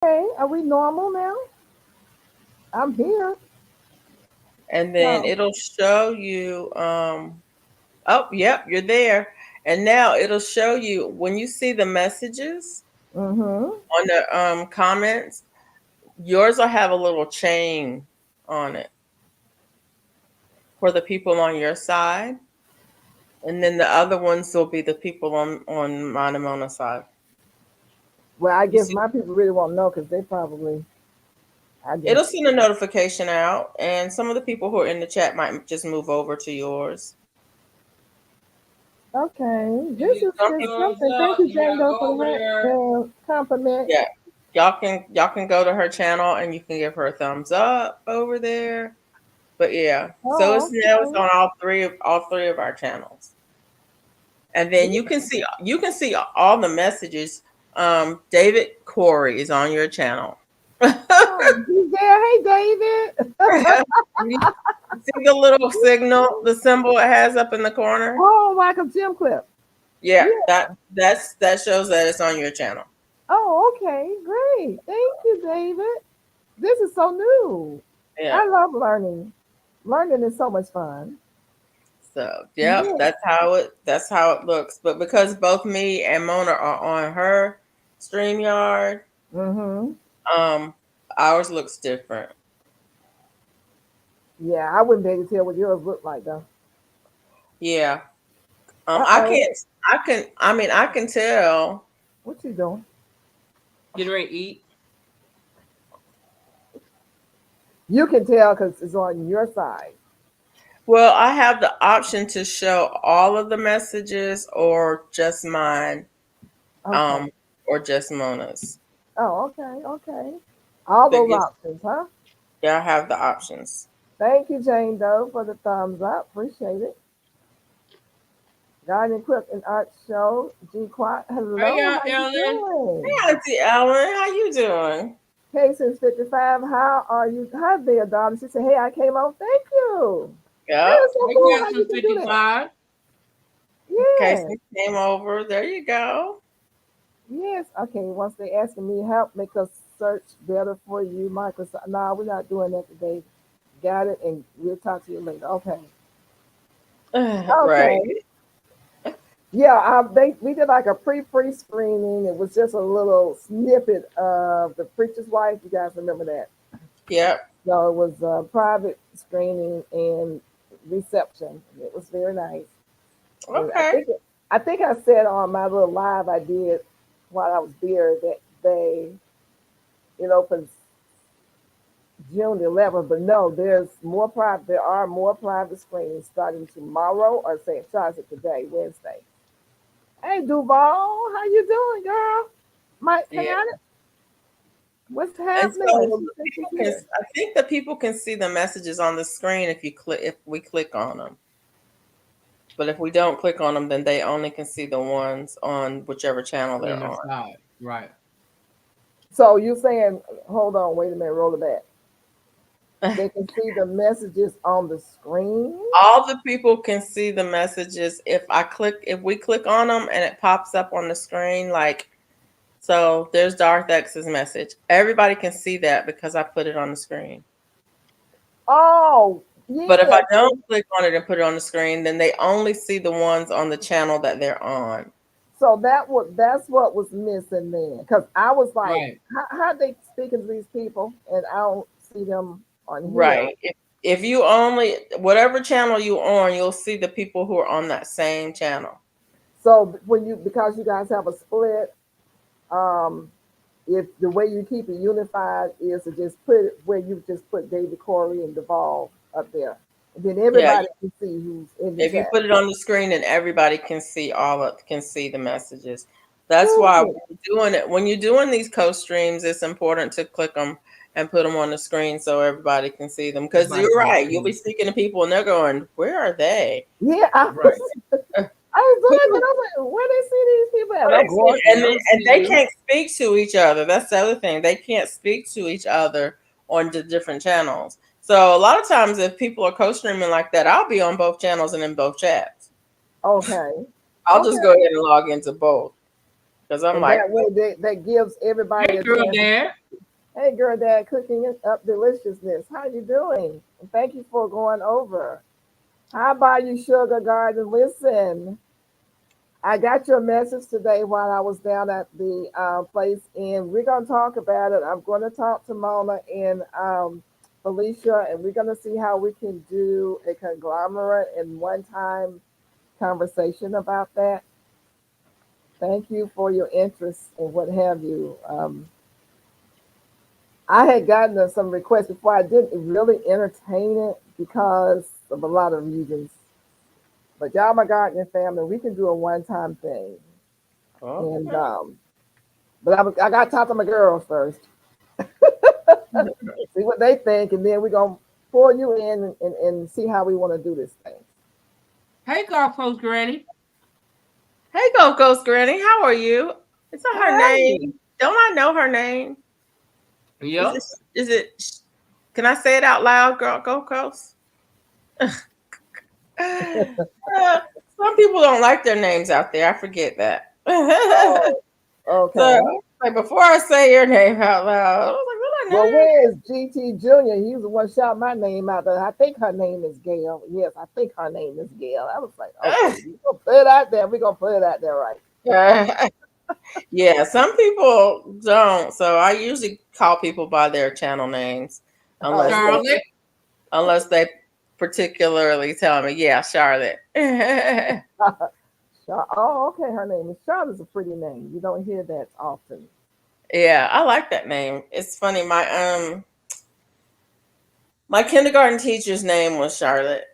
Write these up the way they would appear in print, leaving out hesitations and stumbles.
Okay, are we normal now? I'm here. And then So, it'll show you oh, yep, you're there. And now it'll show you when you see the messages mm-hmm. on the comments, yours will have a little chain on it for the people on your side. And then the other ones will be the people on Monamona's side. Well, I You guess see, my people really won't know because they probably, I guess. it'll send a notification out, and some of the people who are in the chat might just move over to yours. Okay, Give this me is a Some just people, thumbs something. Thank up. you, You Jane gotta Doe, go for over there. the compliment. yeah, y'all can go to her channel and you can give her a thumbs up over there. But yeah, so it's Oh, now it's okay. on all three of our channels, and then you can see all the messages. David Corey is on your channel. Oh, he's there. Hey, David. You see the little signal, the symbol it has up in the corner? Oh, Michael Jim Clip. Yeah, Yeah. that shows that it's on your channel. Oh, okay. Great. Thank you, David. This is so new. Yeah. I love learning. Learning is so much fun. So yep, Yeah. that's how it looks. But because both me and Mona are on her StreamYard, Mm-hmm. um, ours looks different. Yeah, I wouldn't be able to tell what yours look like though. Yeah. I Uh-oh. can't. I mean, I can tell. What you doing? Getting ready to eat. You can tell because it's on your side. Well, I have the option to show all of the messages or just mine, Okay. um, or just Mona's. Oh, okay, okay. All those Biggest, options, huh? yeah, I have the options. Thank you, Jane Doe, for the thumbs up. Appreciate it. Garden Cook and Art Show. G Quat. Hey, Hello, how you Ellen. doing? Hey, Auntie Ellen, how you doing? Casey's 55. How are you? Hi there, darling. She said, hey, I came on. Thank you. That Yep. is so Hey, cool how you Captain can do that. 55. Yes. Casey came over. There you go. Yes. Okay. Once they asking me help, make us search better for you, Microsoft. No, we're not doing that today. Got it, and we'll talk to you later. Okay. Right. Okay. Yeah, we did like a pre screening. It was just a little snippet of the preacher's wife. You guys remember that? Yep. So it was a private screening and reception. It was very nice. And Okay. I think I said on my little live I did while I was there that they, for June 11th, but no, there are more private screenings starting tomorrow, or say it starts it today, Wednesday. Hey Duval, how you doing, girl? Mike Yeah. Kayanet, what's And happening? so She the said she's people can. here. I think the people can see the messages on the screen if we click on them. But if we don't click on them, then they only can see the ones on whichever channel On they're their on. side. Right. So you saying, hold on, wait a minute, roll it back. They can see the messages on the screen. All the people can see the messages if we click on them and it pops up on the screen. Like, so there's Darth X's message. Everybody can see that because I put it on the screen. Oh, But if yeah. I don't click on it and put it on the screen, then they only see the ones on the channel that they're on. So that's what was missing then. Because I was like, Right. how they speaking to these people and I don't see them on here. Right. If you only whatever channel you on, you'll see the people who are on that same channel. So because you guys have a split, um, if the way you keep it unified is to just put it where you just put David Corey and Duvall up there. And then Yeah, everybody can see who's in the if you chat. put it on the screen and everybody can see the messages. That's why Good. when you're doing these co-streams, it's important to click them and put them on the screen so everybody can see them. Because Everybody you're can right, you'll see. be speaking to people and they're going, "Where are they?" Yeah, Right. I was Who looking, I was like, where they see these people at? Well, I'm going to and them. they can't speak to each other. That's the other thing. They can't speak to each other on the different channels. So a lot of times, if people are co-streaming like that, I'll be on both channels and in both chats. Okay. I'll just go Okay. ahead and log into both. because I'm And like, that way that gives everybody Hey, a girl, chance. dad. Hey, girl, dad, cooking it up deliciousness. How you doing? And thank you for going over. How about you, Sugar Garden? Listen, I got your message today while I was down at the place, and we're going to talk about it. I'm going to talk to Mona and Felicia, and we're going to see how we can do a conglomerate and one time conversation about that. Thank you for your interest and what have you. I had gotten some requests before. I didn't really entertain it because of a lot of reasons. But y'all, my gardening family, we can do a one-time thing. oh, And but I got to talk to my girls first, see what they think, and then we're gonna pull you in and see how we want to do this thing. Hey, golf post granny. hey, Go Ghost Granny, how are you? Is that her Hi. name? Don't I know her name? Is Yep. it? Is it? Can I say it out loud, girl? Go Ghost. Some people don't like their names out there. I forget that. Oh, okay. So, like before I say your name out loud, I was like, "What Well, the heck?" where is GT Junior? He's the one shout my name out there. I think her name is Gail. Yes, I think her name is Gail. I was like, okay, we gonna put it out there. We're gonna put it out there right. Yeah, some people don't. So I usually call people by their channel names, Oh, unless they Charlotte. unless they particularly tell me, yeah, Charlotte. Oh, okay. Her name is Charlotte's a pretty name. You don't hear that often. Yeah, I like that name. It's funny. My kindergarten teacher's name was Charlotte,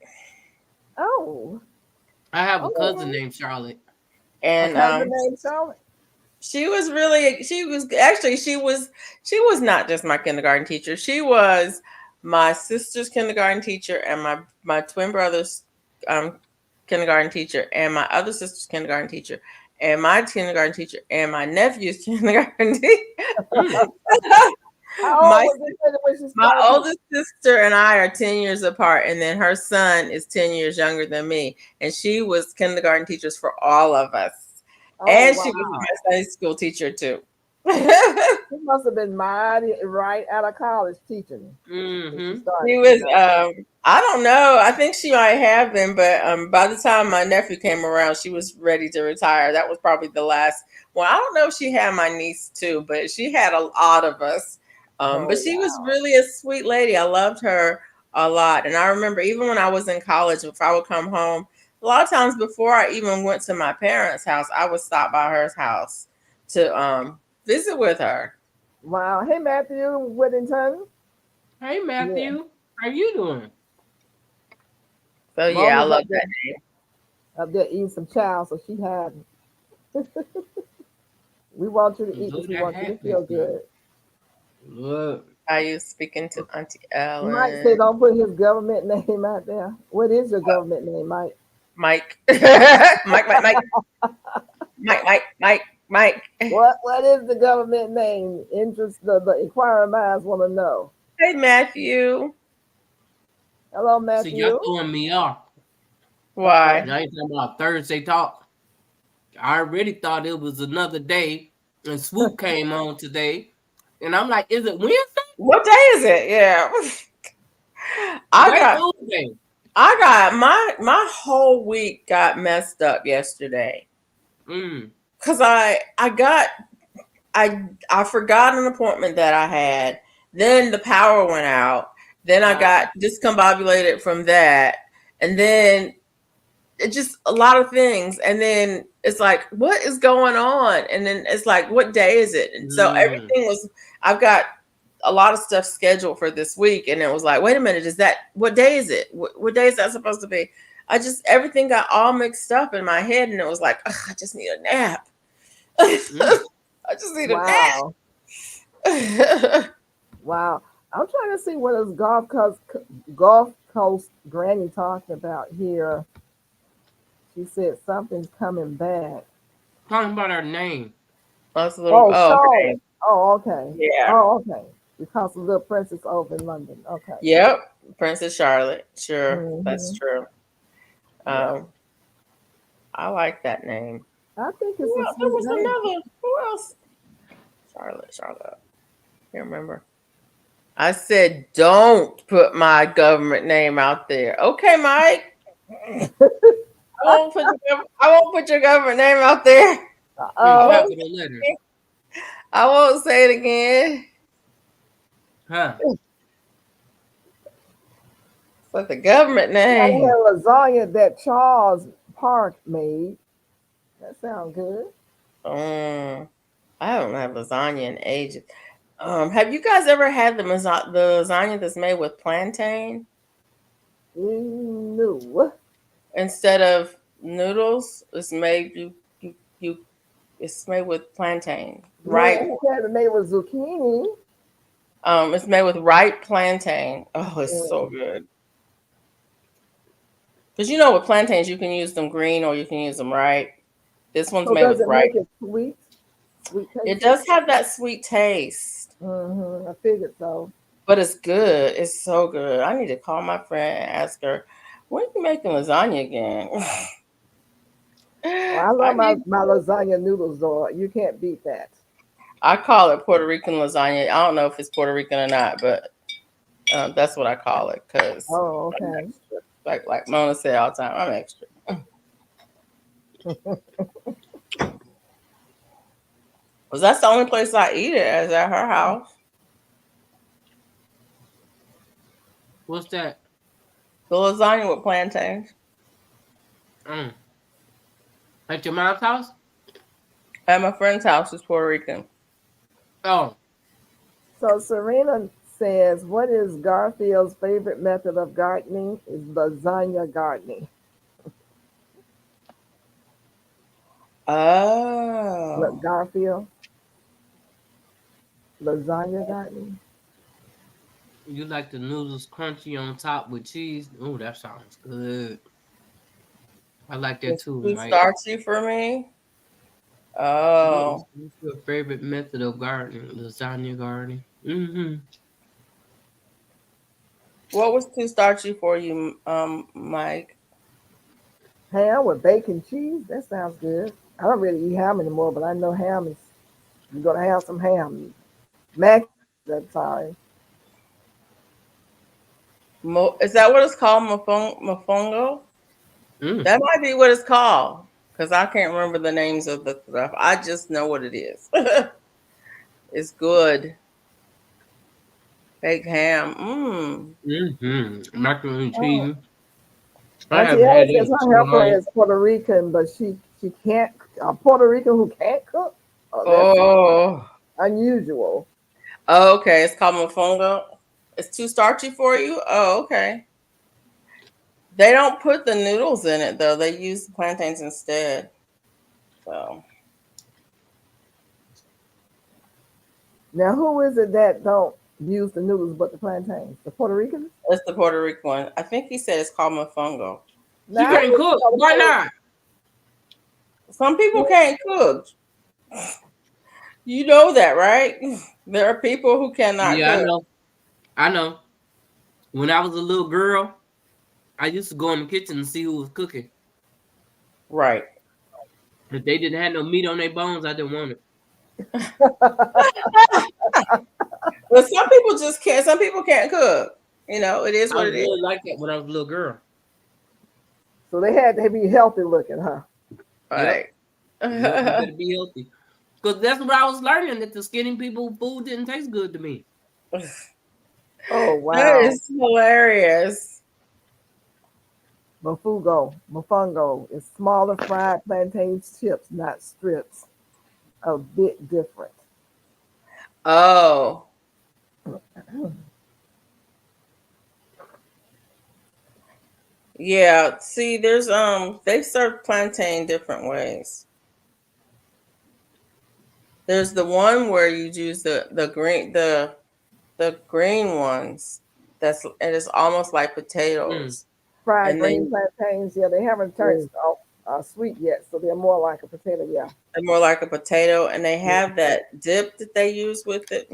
Oh, I have a cousin okay. named Charlotte. A and cousin named Charlotte. she was not just my kindergarten teacher. She was my sister's kindergarten teacher and my twin brother's um, kindergarten teacher and my other sister's kindergarten teacher and my kindergarten teacher and my nephew's kindergarten Mm. teacher. How old my was this when she my started? oldest sister and I are 10 years apart, and then her son is 10 years younger than me. And she was kindergarten teachers for all of us. Oh, And she was wow. my Sunday school teacher too. She must have been mighty right out of college teaching when she Mm-hmm. started. She was I don't know. I think she might have been, but by the time my nephew came around, she was ready to retire. That was probably the last. Well, I don't know if she had my niece too, but she had a lot of us. But Oh, she was wow. really a sweet lady. I loved her a lot. And I remember even when I was in college, if I would come home, a lot of times before I even went to my parents' house, I would stop by her house to visit with her. Wow. Hey, Matthew Whittington. Hey, Yeah. Matthew. How you doing? So yeah, I Mona's love that. up there eating some chow, so she had. We want you to eat Look because we that want you to hat feel back there. good. Look. Are you speaking to Auntie Mike said, Ellen? "Don't put his government name out there." What is your government name, Mike? Mike. Mike. What is the government name? Interest the inquiring minds want to know. Hey Matthew. Hello, See, y'all Matthew. throwing me off. Uh-oh. Why? Now you talking about Thursday talk. I already thought it was another day, and Swoop came on today, and I'm like, is it Wednesday? What day is it? Yeah. I Today got Tuesday. my whole week got messed up yesterday. Mm. Cause I forgot an appointment that I had. Then the power went out. Then I got discombobulated from that. And then it just a lot of things. And then it's like, what is going on? And then it's like, what day is it? And so Mm. everything was, I've got a lot of stuff scheduled for this week. And it was like, wait a minute, what day is it? What day is that supposed to be? Everything got all mixed up in my head. And it was like, ugh, I just need a nap. Mm. I just need a Wow. nap. Wow. I'm trying to see what is Gulf Coast Granny talking about here. She said something's coming back. Talking about our name. That's a little, Oh, oh, okay. Charlotte. Oh, okay. Yeah. Oh, okay. Because the little princess over in London. Okay. Yep. Princess Charlotte. Sure. That's Hmm. true. Yeah. Um, I like that name. I think it's a Well, there sweet was name. another. Who else? Charlotte. Can't remember. I said, don't put my government name out there. Okay, Mike. I won't put your government name out there. In I Oh, won't, capital letters. I won't say it again. Huh? But the government I name. had lasagna that Charles Park made. That sounds good. I haven't had lasagna in ages. Have you guys ever had the lasagna that's made with plantain No. instead of noodles? It's made with plantain, No, right? I had it made with zucchini. It's made with ripe plantain. Oh, it's so Mm. good. Because you know with plantains you can use them green or you can use them ripe. This one's So made does with it ripe. make it sweet? Sweet It taste? does have that sweet taste, I figured so. but it's good. It's so good. I need to call my friend and ask her, when are you making lasagna again? Well, I I love need. my lasagna noodles though. You can't beat that. I call it Puerto Rican lasagna. I don't know if it's Puerto Rican or not, but that's what I call it because Oh, I'm okay. extra. Like Mona said all the time, I'm extra. Cause that's the only place I eat it is at her house. What's that? The lasagna with plantains. Mm. At your mom's house? At my friend's house is Puerto Rican. Oh, So Serena says, what is Garfield's favorite method of gardening? Is lasagna gardening. Look, Oh. Garfield, lasagna gardening. you like the noodles crunchy on top with cheese? Oh, that sounds good. I like that It's too, too Mike. starchy for me. What's Oh. your favorite method of gardening? Lasagna gardening? Mm-hmm. What was too starchy for you, Mike? Ham with bacon cheese. That sounds good. I don't really eat ham anymore, but I know ham is. You're gonna have some ham. Mac. That's sorry. Is that what it's called? Mofongo? Mm. That might be what it's called. Because I can't remember the names of the stuff. I just know what it is. It's good. Baked ham. Mm-hmm. Macaroni and Oh, cheese. I Auntie haven't Ella had that says in her so helper long. is Puerto Rican, but she can't. A Puerto Rican who can't cook. Oh, that's Oh. unusual. Oh, okay. It's called mofongo. It's too starchy for you? Oh, okay. They don't put the noodles in it though. They use the plantains instead. So Now, who is it that don't use the noodles but the plantains? The Puerto Ricans? that's the Puerto Rican one. I think he said it's called mofongo. She Now, I can't used to cook. know the Why Puerto not? Some people Ricans. can't cook. You know that, right? There are people who cannot Yeah, I cook. know. I know. When I was a little girl, I used to go in the kitchen and see who was cooking. Right. If they didn't have no meat on their bones, I didn't want it. But some people just can't. Some people can't cook. You know, it is I what was it is. really like that when I was a little girl. So they had to be healthy looking, huh? Yep. Right. Yep. You That better be healthy. Because that's what I was learning, that the skinny people food didn't taste good to me. Oh, wow. is hilarious. Mofongo is smaller fried plantain chips, not strips. A bit different. Oh. Yeah. See, there's they serve plantain different ways. There's the one where you use the green ones. It is almost like Mm. potatoes. Fried And green then plantains, yeah, they haven't turned sweet yet, so they're more like a potato, yeah. they're more like a potato and they Yeah. have that dip that they use with it.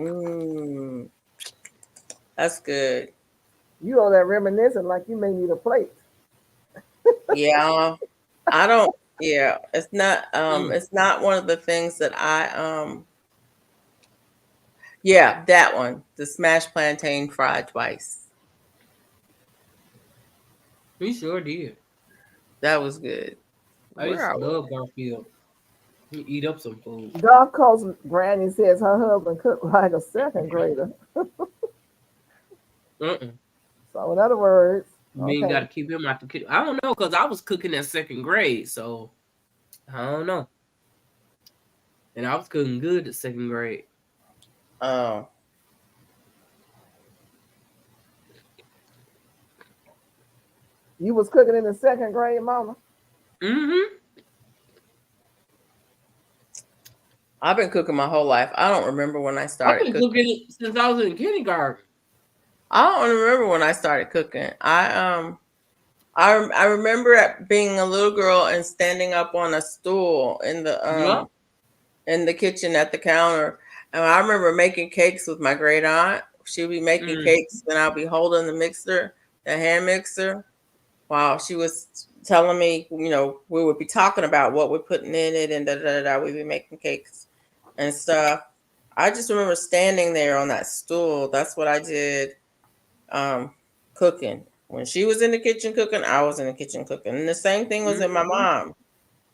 That's good. You on that reminiscing like you may need a plate. Yeah. I don't Yeah, it's not one of the things that yeah, that one, the smashed plantain fried twice. We sure did. That was good. I used Where to are we? love Garfield. He eat up some food. Gulf Coast Granny says her husband cooked like a second grader. Uh-uh. So in other words, You mean got okay, to keep him out the kitchen? I don't know, because I was cooking in second grade, so I don't know. And I was cooking good at second grade. Oh, you was cooking in the second grade, Mama. Mm-hmm. I've been cooking my whole life. I don't remember when I I've started been cooking. cooking since I was in kindergarten. I don't remember when I started cooking. I remember being a little girl and standing up on a stool Yeah. in the kitchen at the counter. And I remember making cakes with my great aunt. She'd be making Mm. cakes and I'll be holding the mixer, the hand mixer, while she was telling me, we would be talking about what we're putting in it and da da da da. We'd be making cakes and stuff. I just remember standing there on that stool. That's what I did, cooking. When she was in the kitchen cooking, I was in the kitchen cooking. And the same thing was in my Mm-hmm. mom.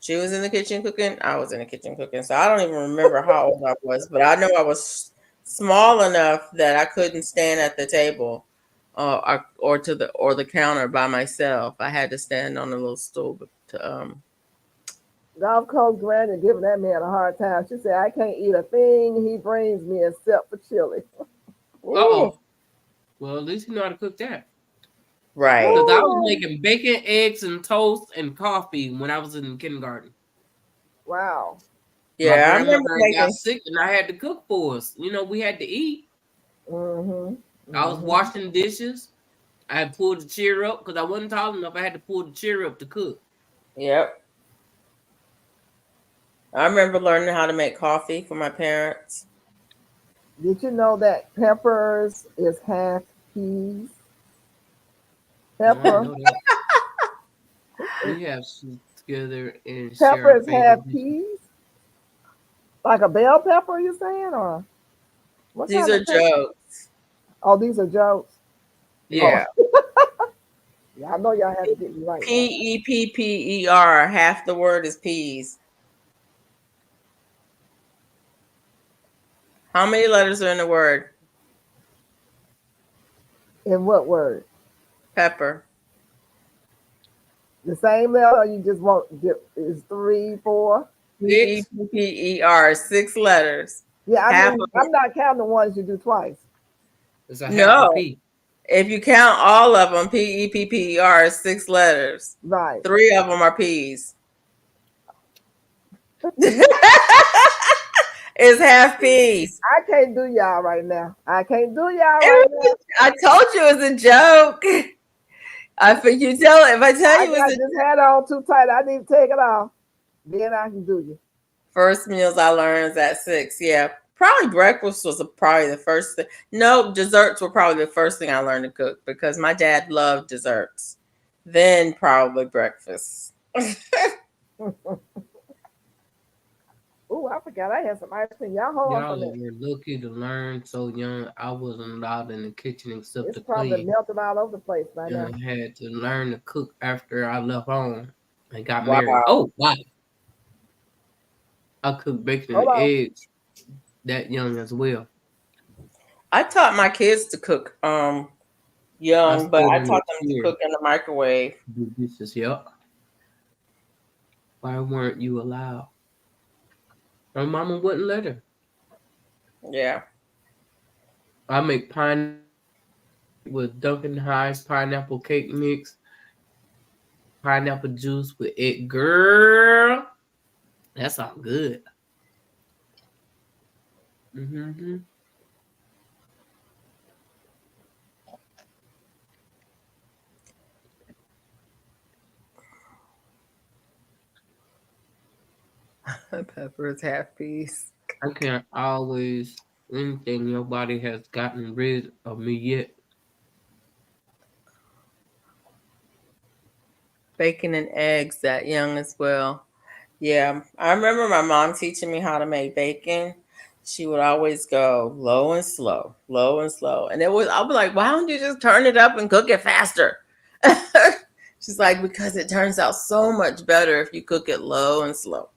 She was in the kitchen cooking. I was in the kitchen cooking. So I don't even remember how old I was, but I know I was small enough that I couldn't stand at the table, or the counter by myself. I had to stand on a little stool to Gulf Coast Granny giving that man a hard time. She said, I can't eat a thing he brings me except for chili. Ooh, Uh-oh. Well, at least you know how to cook that. right. Because I was ooh, making bacon, eggs, and toast and coffee when I was in kindergarten. wow. My Yeah, I remember grandmother had got making. sick and I had to cook for us. We had to eat. Mm-hmm. I was Mm-hmm. washing dishes. I had pulled the chair up because I wasn't tall enough. I had to pull the chair up to cook. Yep, I remember learning how to make coffee for my parents. Did you know that peppers is half peas? No, I didn't Pepper, know that. We have soup together and share pepper our is half favorite dishes. peas? Like a bell pepper, you saying? Or what These kind are of pepper? jokes. Oh, these are jokes. Oh, Yeah, yeah, I know y'all have to get me right now. Pepper. Half the word is peas. How many letters are in the word In what word? pepper? The same letter, or you just want is three, four? Six Pepper. 6 letters. Yeah, I Half mean, of it. I'm not counting the ones you do twice. is a half a No, P. if you count all of them, Pepper is 6 letters. Right. 3 of them are peas. It's half peas. I can't do y'all right now. I can't do y'all right now. I told you it was a joke. I think you tell it. If I tell I you it's got a this hat on too tight. I need to take it off. Then I can do you. first meals I learned is at 6. Yeah, probably breakfast was probably the first thing. No, desserts were probably the first thing I learned to cook because my dad loved desserts. Then probably breakfast. Ooh, I forgot I had some ice cream. Y'all hold on for a Y'all minute. were lucky to learn so young. I wasn't allowed in the kitchen except It's to probably clean. melted all over the place by now. And I had to learn to cook after I left home and got married. Wow. Oh, wow. I cooked bacon Hold and on. eggs that young as well. I taught my kids to cook I young, but stood I in the taught them to chair cook in the microwave. to do dishes. Yep. Why weren't you allowed? My mama wouldn't let her. Yeah. I make pine with Duncan Hines pineapple cake mix, pineapple juice with it. Girl, that sounds good. Mm-hmm. Pepper is half piece. I can't always anything nobody has gotten rid of me yet. Bacon and eggs that young as well. Yeah, I remember my mom teaching me how to make bacon. She would always go low and slow, low and slow. And I'll be like, why don't you just turn it up and cook it faster? She's like, because it turns out so much better if you cook it low and slow.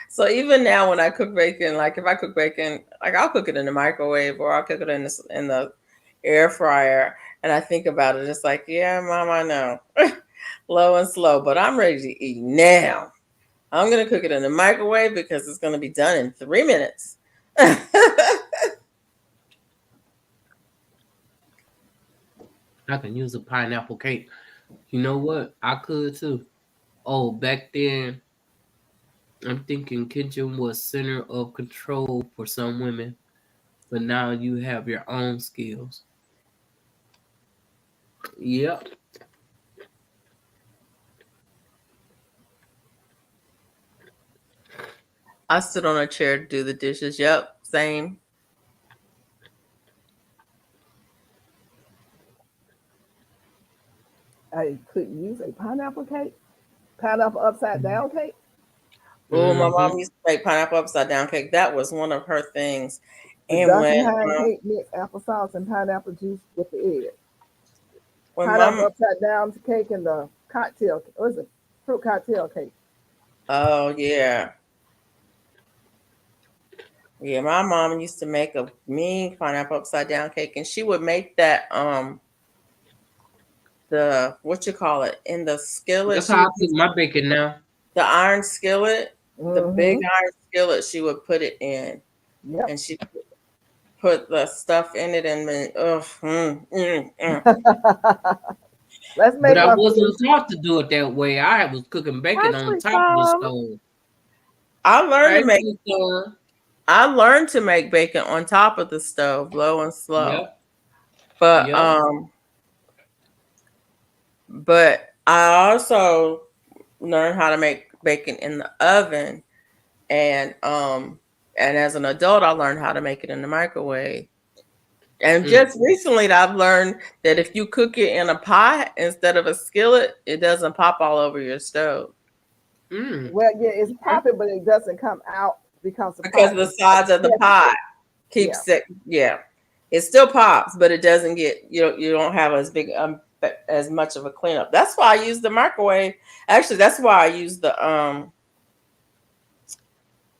So even now when I cook bacon, like if I cook bacon, like I'll cook it in the microwave or I'll cook it in the air fryer. And I think about it, it's like, yeah, mom, I know. Low and slow, but I'm ready to eat now. I'm gonna cook it in the microwave because it's gonna be done in 3 minutes. I can use a pineapple cake. You know what? I could too. Oh, back then, I'm thinking kitchen was center of control for some women, but now you have your own skills. Yep. I sit on a chair to do the dishes. Yep, same. I could use a pineapple cake, pineapple upside down cake. Oh, my Mm-hmm. mom used to make pineapple upside down cake. That was one of her things. The And Duncan Hines cake mix applesauce and pineapple juice with the egg. when Pineapple mom, upside down cake and the cocktail. What is it? Fruit cocktail cake. oh yeah, yeah, my mom used to make a mean pineapple upside down cake, and she would make that the what you call it in the skillet. That's She how I would cook use my bacon now. the iron skillet, the big Mm-hmm. iron skillet. She would put it in, Yep. and she put the stuff in it, and then mm. Let's But make I one for wasn't you. taught to do it that way. I was cooking Hi, bacon on sweet top of the Tom. stove. I learned Hey, to make sister. I learned to make bacon on top of the stove, low and slow. Yep. But Yep. I also learned how to make bacon in the oven, and as an adult I learned how to make it in the microwave. And Mm. just recently I've learned that if you cook it in a pot instead of a skillet, it doesn't pop all over your stove. Mm. Well, yeah, it's Okay. popping, but it doesn't come out because the Because pot the is like sides of the pressure. pot Yeah. keeps it, yeah. It still pops, but it doesn't get you don't have as big as much of a cleanup. That's why I use the microwave. Actually, that's why I use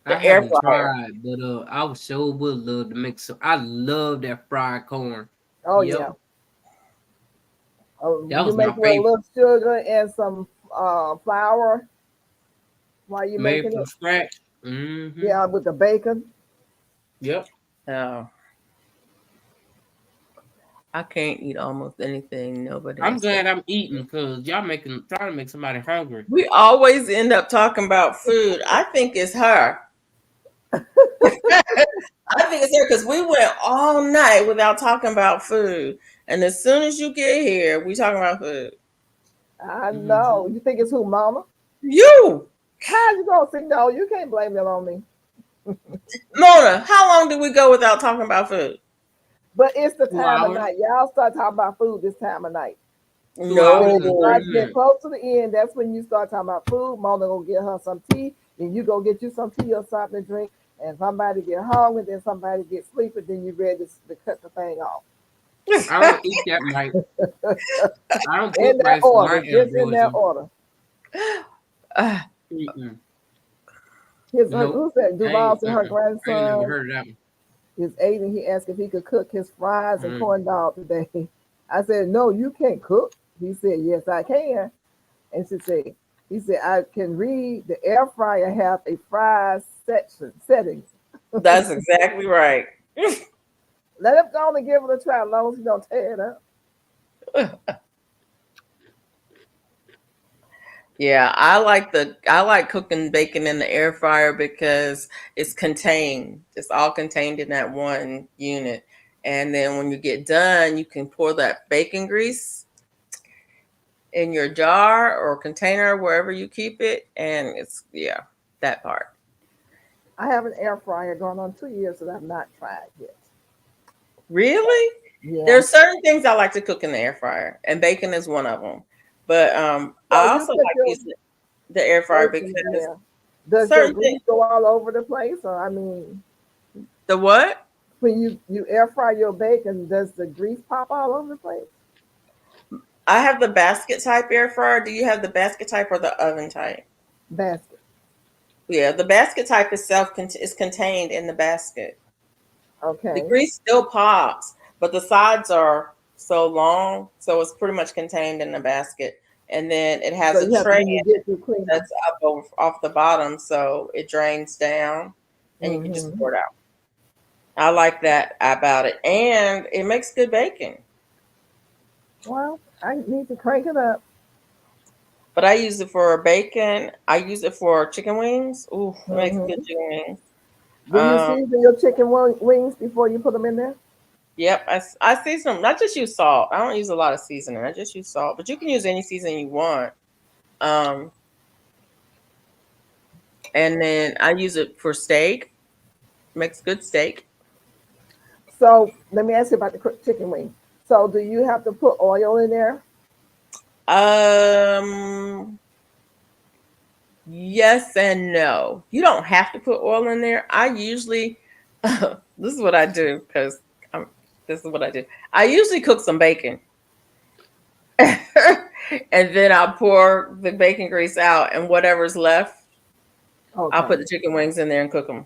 I the air haven't fryer. tried, but I sure would love to make some. I love that fried corn. Oh yeah. Yep. That You was make my with a favorite. little sugar and some flour while you're Made making from it. scratch. Mm-hmm. Yeah, with the bacon. Yep. Oh, I can't eat almost anything nobody I'm else does. glad I'm eating because y'all trying to make somebody hungry. We always end up talking about food. I think it's her. I think it's her because we went all night without talking about food. And as soon as you get here, we talking about food. I know. Mm-hmm. You think it's who, Mama? You, How you gonna say no? You can't blame that on me. Mona, how long did we go without talking about food? But it's the Two time of hours. night. Y'all start talking about food this time of night. 2 hours When it and No. 30 starts getting minutes. close to the end, that's when you start talking about food. Mona gonna get her some tea, then you go get you some tea or something to drink, and somebody get hungry, then somebody get sleepy, then you ready to cut the thing off. I don't eat that right. I don't In put that rice in my order, just in that ambrosia. order. Ah, Mm-mm. Nope. Who said I ain't. Duval said her I ain't never grandson heard of that one. is 8 and he asked if he could cook his fries and Mm. corn dog today. I said, no, you can't cook. He said, yes, I can. And he said, I can read the air fryer have a fries settings. that's exactly right. Let him go on and give it a try as long as he don't tear it up. Yeah, I like cooking bacon in the air fryer because it's contained. It's all contained in that one unit. And then when you get done, you can pour that bacon grease in your jar or container wherever you keep it, and it's yeah, that part. I have an air fryer going on 2 years that I've not tried yet. Really? Yeah. There's certain things I like to cook in the air fryer, and bacon is one of them. But So I you also put like your using the air fryer bacon in because there. Does your certain grease things. go all over the place? Or I mean, The what? when you air fry your bacon, does the grease pop all over the place? I have the basket type air fryer. Do you have the basket type or the oven type? Basket. Yeah, the basket type itself is contained in the basket. The Okay. grease still pops, but the sides are so long, so it's pretty much contained in the basket. And then it So has a you have to, tray when you get through cleaning. that's up over, off the bottom, so it drains down, and you can just Hmm. pour it out. I like that about it, and it makes good bacon. Well, I need to crank it up. But I use it for bacon. I use it for chicken wings. Ooh, it makes good Hmm. chicken wings. Do you Um, season your chicken wings before you put them in there? yep, I season them. Not just use salt. I don't use a lot of seasoning. I just use salt, but you can use any seasoning you want. Um, and then I use it for steak. Makes good steak. So let me ask you about the chicken wing. So do you have to put oil in there? Um, yes and no. You don't have to put oil in there. I usually, this is what I do because this is what I do. I usually cook some bacon, and then I'll pour the bacon grease out, and whatever's left, I'll Okay. put the chicken wings in there and cook them.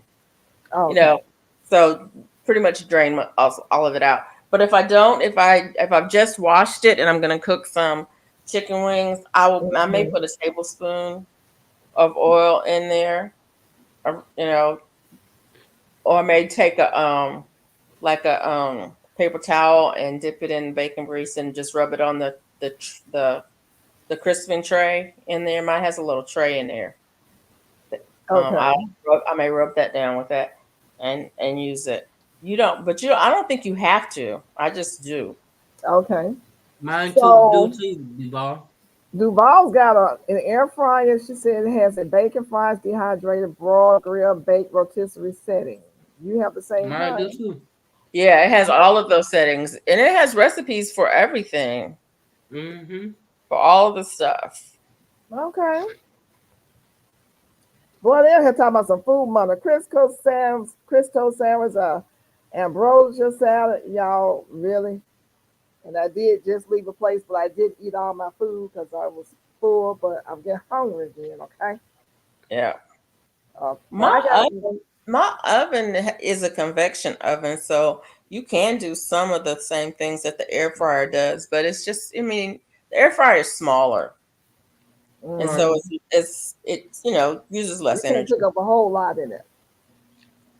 You Okay. know, so pretty much drain all of it out. But if I don't, if I've just washed it and I'm gonna cook some chicken wings, I may Hmm. put a tablespoon of oil in there, or, or I may take a like a paper towel and dip it in bacon grease and just rub it on the crisping tray in there. Mine has a little tray in there. Okay. I may rub that down with that and use it. You don't, but I don't think you have to. I just do. Okay. Mine too, do So too, Duval. Duval's got an air fryer. She said it has a bacon fries, dehydrated, broiled, grilled, baked, rotisserie setting. You have the same Mine do kind? too. Yeah, it has all of those settings, and it has recipes for everything, Mm-hmm. for all of the stuff. Okay. Boy, they're here talking about some food money. Cristo sandwich, ambrosia salad. Y'all, really? And I did just leave a place, but I did eat all my food because I was full, but I'm getting hungry again, okay? Yeah, Now my I got oven, my oven is a convection oven, so you can do some of the same things that the air fryer does, but it's just, I mean, the air fryer is smaller, and Right. so mm, it's uses you less can't energy. cook up a whole lot in it.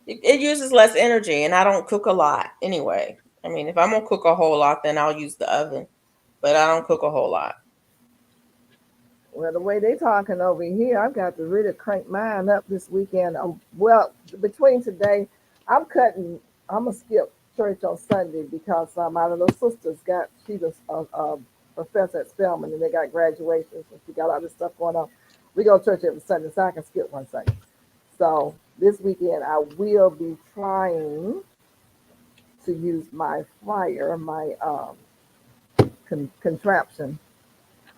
It uses less energy, and I don't cook a lot anyway. I mean, if I'm gonna cook a whole lot, then I'll use the oven, but I don't cook a whole lot. Well, the way they talking over here, I've got to really crank mine up this weekend. Well, between today, I'm cutting. I'm gonna skip church on Sunday because my little sister's got she's a professor at Spelman and they got graduations and she got all this stuff going on. We go to church every Sunday, so I can skip one Sunday. So this weekend, I will be trying to use my fryer, my contraption,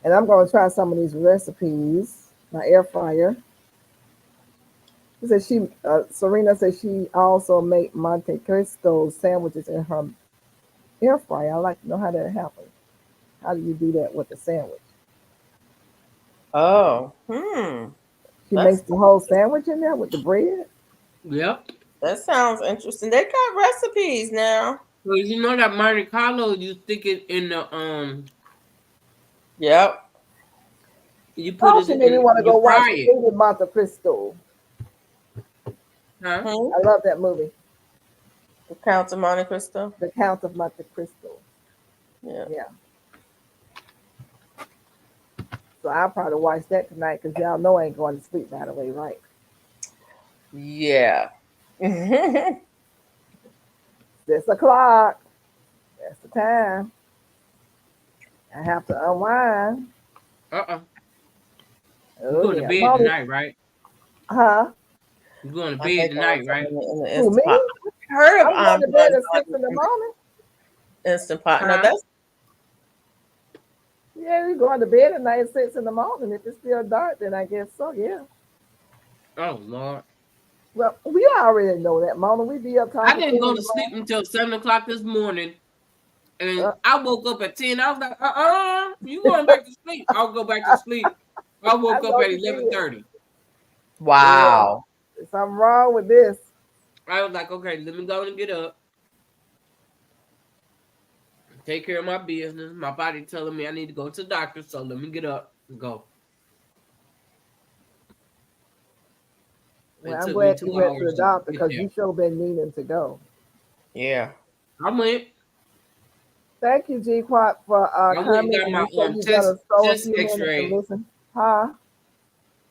and I'm going to try some of these recipes. My air fryer. She said Serena said she also make Monte Cristo sandwiches in her air fryer. I like to know how that happens. How do you do that with the sandwich? Oh, She that's makes the whole sandwich in there with the bread. Yep. that sounds interesting. They got recipes now. So you know that Monte Carlo, you stick it in the Yep. you put Oh, it she made me in, want to you go watch fry the it, movie Monte Cristo. huh? Hmm. I love that movie, The Count of Monte Cristo. The Count of Monte Cristo. Yeah. Yeah, so I'll probably watch that tonight because y'all know I ain't going to sleep right away, right? Yeah. 6 o'clock. That's the time. I have to unwind. Uh-uh. You Oh going to yeah, bed Molly. tonight, right? Huh? You going to I bed may go on tonight, some right? in the Who Instant me? Pot. I heard of I'm going to bed John at six Dodge in the in the morning. Instant Pot. No, Huh? that's Yeah, Yeah, we going to bed at night at 6 in the morning. If it's still dark, then I guess so. Yeah. Oh Lord. Well, we already know that, Mona. We be up I talking didn't 2 go in to the sleep morning. until 7 o'clock this morning. And Uh, I woke up at 10. I was like, you going back to sleep? I'll go back to sleep. I I woke up know at you did. 11:30. Yeah. Wow. Something wrong with this. I was like, okay, let me go and get up. Take care of my business. My body telling me I need to go to the doctor, so let me get up and go. Well, It I'm took me glad you 2 went to the hours to doctor get because there. you sure been needing to go. Yeah. I went. Thank you, G Quat, for I went and coming. got And my you said you chest better stay a chest few minutes and X-ray. listen. Huh?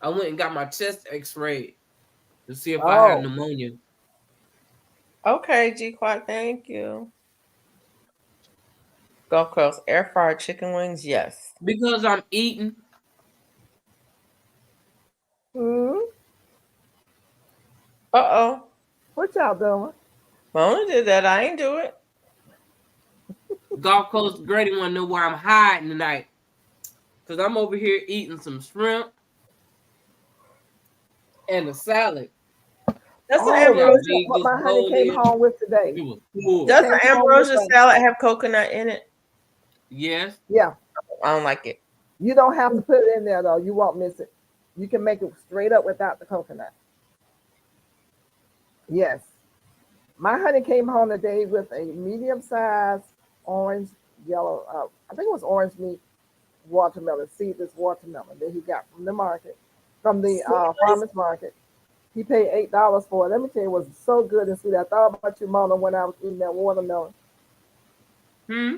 I went and got my chest X-ray to see if I had Oh, pneumonia Okay, G Quad, thank you. Gulf Coast air fried chicken wings, yes. because I'm eating. hmm. Uh-oh. What y'all doing? Mona did that. I ain't do it. Gulf Coast Grady want to know where I'm hiding tonight, because I'm over here eating some shrimp and a salad. Doesn't Oh, See how that's ambrosia big what this my honey bowl came is? home with today. It was full. It came doesn't home with ambrosia a, salad have coconut in it? Yes. yeah. I don't like it. You don't have to put it in there though. You won't miss it. You can make it straight up without the coconut. Yes. My honey came home today with a medium-sized orange, yellow. I think it was orange meat watermelon, seedless watermelon that he got from the market, from the Seedless? farmers market. He paid $8 for it. Let me tell you, it was so good and sweet. I thought about you, Mona, when I was eating that watermelon. Hmm.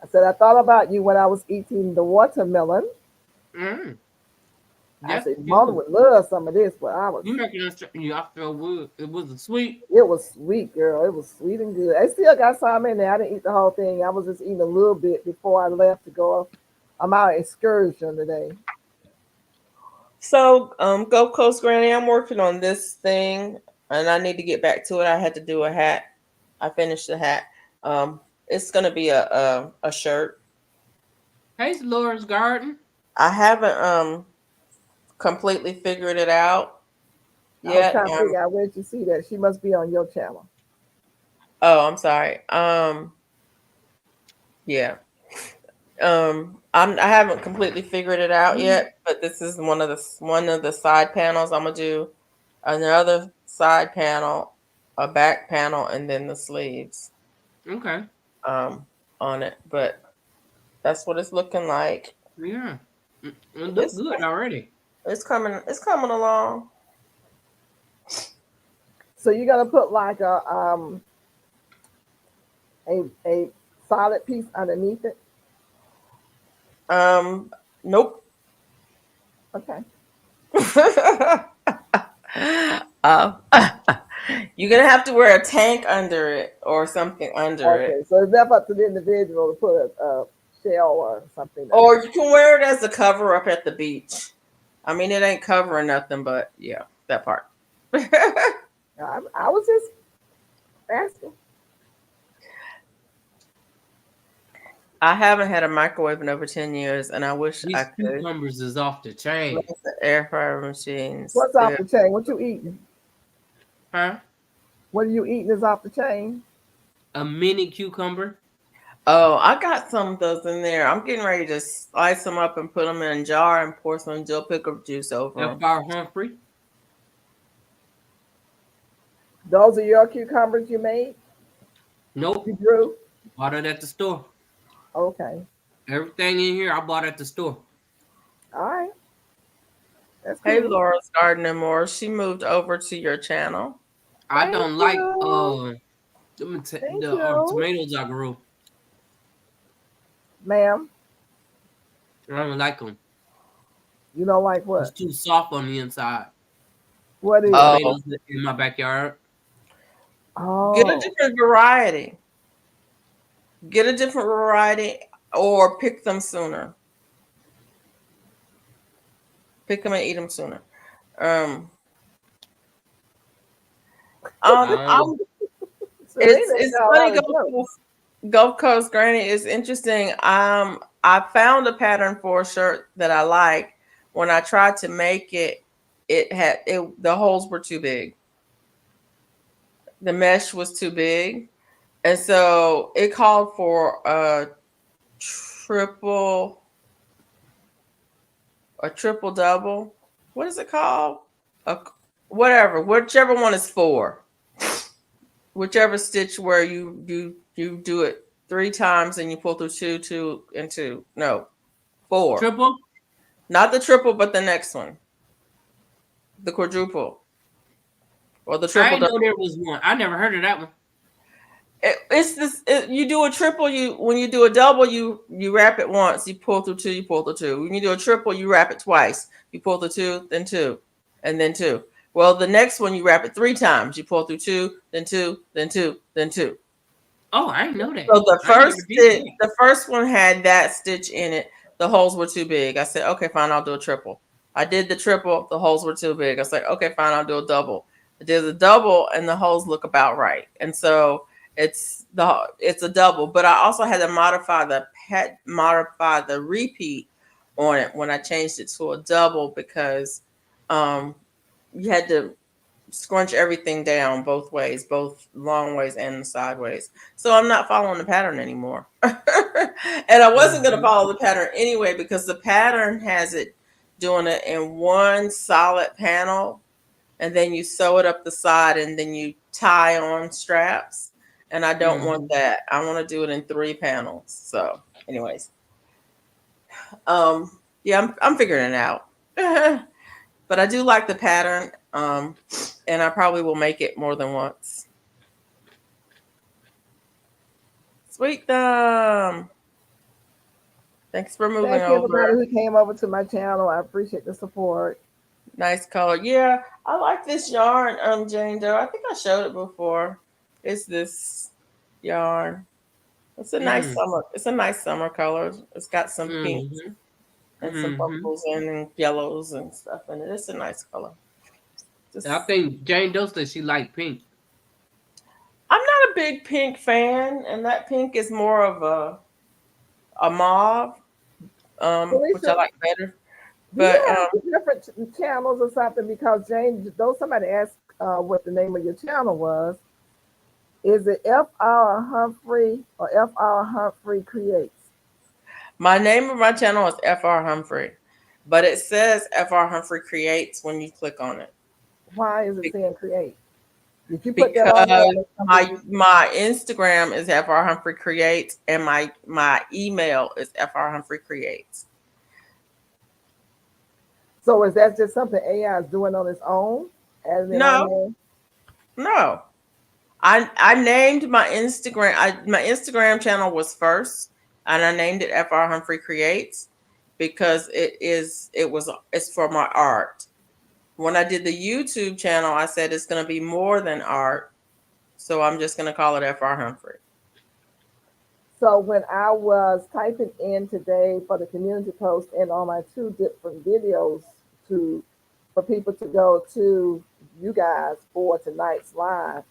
I said I thought about you when I was eating the watermelon. Mm. I Yes, said Mona you. would love some of this, but I was. You making us. Yeah, I feel good. It was a sweet. It was sweet, girl. It was sweet and good. I still got some in there. I didn't eat the whole thing. I was just eating a little bit before I left to go. I'm out excursion today. So, Gulf Coast Granny, I'm working on this thing and I need to get back to it. I had to do a hat. I finished the hat. It's gonna be a shirt. Hey, Laura's Garden. I haven't completely figured it out I was yet. trying to figure out where did you see that. She must be on your channel. Oh, I'm sorry. Yeah. I haven't completely figured it out yet, but this is one of the side panels. I'm gonna do another side panel, a back panel, and then the sleeves Okay. um on it. But that's what it's looking like. Yeah. It look It's good already. it's coming along. So you're gonna put like a solid piece underneath it. Nope. Okay. uh, you're gonna have to wear a tank under it or something under it. Okay. So it's left up to the individual to put a shell or something Or under. you can wear it as a cover up at the beach. I mean, it ain't covering nothing, but yeah, that part. I was just asking. I haven't had a microwave in over 10 years, and I wish I These could. cucumbers is off the chain. The air fryer machines. What's off the chain? What you eating? Huh? What are you eating is off the chain? A mini cucumber. Oh, I got some of those in there. I'm getting ready to slice them up and put them in a jar and pour some Joe Pickup juice over them. F.R. Humphrey. Those are your cucumbers you made? Nope. You grew? Bought it at the store. Okay. Everything in here I bought at the store. All right. That's Hey, cool. Laura's Garden and More. She moved over to your channel. I Thank don't like you. Thank the you. tomatoes I grew. Ma'am, I don't like them. you don't like It's what? too soft on the inside. What is? Oh, Tomatoes in my backyard. get a Oh, different variety. Get a different variety or pick them sooner. Pick them and eat them sooner. Um, Um, I'm Selena it's got a funny lot of go through jokes. Gulf Coast Granny is interesting. I found a pattern for a shirt that I like. When I tried to make it, the holes were too big. The mesh was too big, and so it called for triple a triple double. What is it called? A, whatever, whichever one is four. Whichever stitch where you do it 3 times and you pull through two and two. No, four. Triple? Not the triple, but the next one. The quadruple. Or the I triple didn't know double. there was one. I never heard of that one. It's this. You do a triple. When you do a double, you wrap it once. You pull through two. You pull through two. When you do a triple, you wrap it twice. You pull through two, and then two. Well, the next one you wrap it 3 times. You pull through two, then two, then two, then two. Oh, I didn't know that. So the I never first did stitch, that. the first one had that stitch in it. The holes were too big. I said, okay, fine, I'll do a triple. I did the triple. The holes were too big. I was like, okay, fine, I'll do a double. I did the double, and the holes look about right. And so it's a double. But I also had to modify the repeat on it when I changed it to a double because you had to scrunch everything down both ways, both long ways and sideways. So I'm not following the pattern anymore. And I wasn't going to follow the pattern anyway because the pattern has it doing it in one solid panel, and then you sew it up the side, and then you tie on straps. And I don't want that. I want to do it in 3 panels. So, anyways, yeah, I'm figuring it out. But I do like the pattern, and I probably will make it more than once. Sweet Thumb. Thanks for moving Thank you, everybody over. who came over to my channel. I appreciate the support. Nice color. Yeah, I like this yarn, Jane Doe. I think I showed it before. It's this yarn. It's a nice summer color. It's got some pinks and some purples and yellows and stuff in it. It's a nice color. I think Jane Doe said she liked pink. I'm not a big pink fan, and that pink is more of a mauve, which I like better. But different channels or something, because Jane, though somebody asked what the name of your channel was, is it F.R. Humphrey or F.R. Humphrey Creates? My name of my channel is F.R. Humphrey, but it says F.R. Humphrey Creates when you click on it. Why is it saying create? Did you put Because that on there? my Instagram is FR Humphrey Creates, and my email is FR Humphrey Creates. So is that just something AI is doing on its own? No. I named my Instagram. My Instagram channel was first, and I named it FR Humphrey Creates because it's for my art. When I did the YouTube channel, I said it's going to be more than art, so I'm just going to call it FR Humphrey. So when I was typing in today for the community post and on my 2 different videos for people to go to you guys for tonight's live,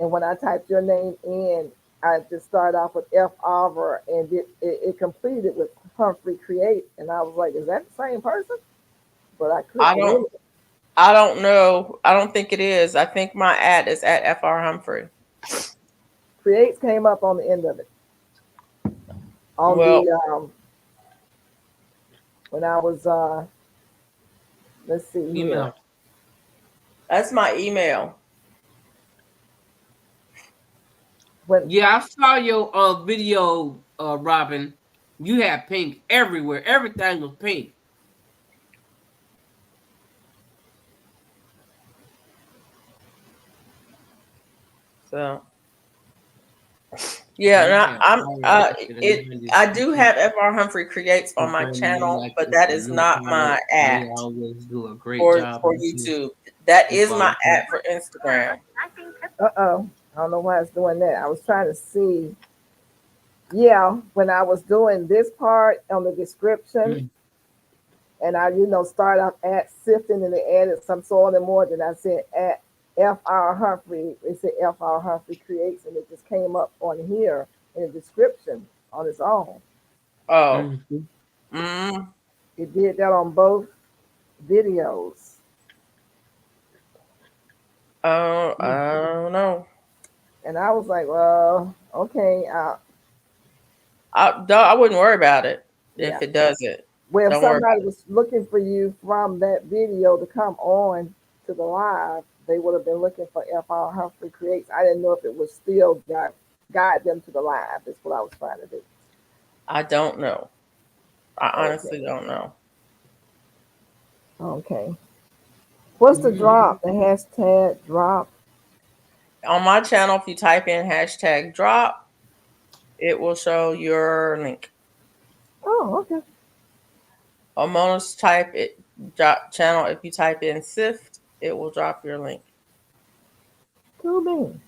and when I typed your name in, I just started off with F. Oliver, and it completed with Humphrey Create, and I was like, is that the same person? But I don't know. I don't think it is. I think my ad is at FR Humphrey. Creates came up on the end of it. When I was let's see here. Email. That's my email. Yeah, I saw your video, Robin. You had pink everywhere. Everything was pink. So yeah, I do have FR Humphrey Creates on my channel, but that is not my ad. They always do a great job for YouTube. That is my ad for Instagram. I don't know why it's doing that. I was trying to see. Yeah, when I was doing this part on the description, and I, start off at sifting, and they added some soil and more, then I said at FR Humphrey. It said FR Humphrey Creates, and it just came up on here. in the description on its own. Oh. Mhm. Mm. It did that on both videos. Oh, I don't know. And I was like, well, okay, I wouldn't worry about it yeah. if it does it. Well, if Don't worry about somebody was looking for you from that video to come on to the live, they would have been looking for F.R. Humphrey Creates. I didn't know if it was still guide them to the live. That's what I was trying to do. I don't know. I honestly Okay. don't know. Okay. What's the drop? The hashtag drop? On my channel, if you type in hashtag drop, it will show your link. Oh, okay. On Mona's type it drop channel, if you type in SIFT, it will drop your link. Cool bean.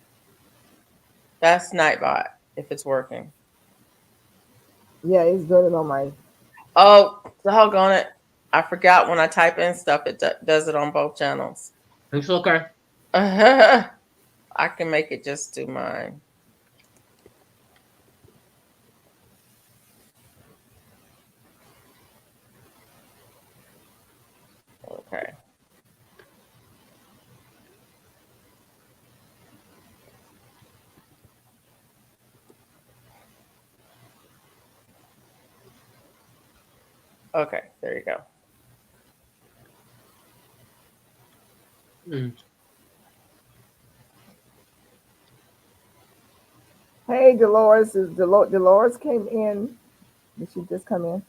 That's Nightbot if it's working. Yeah, it's doing it on my. Oh, doggone it. I forgot when I type in stuff, it does it on both channels. It's okay. I can make it just do mine. Okay. Okay, there you go. Mm. Hey, Dolores. Dolores came in. Did she just come in?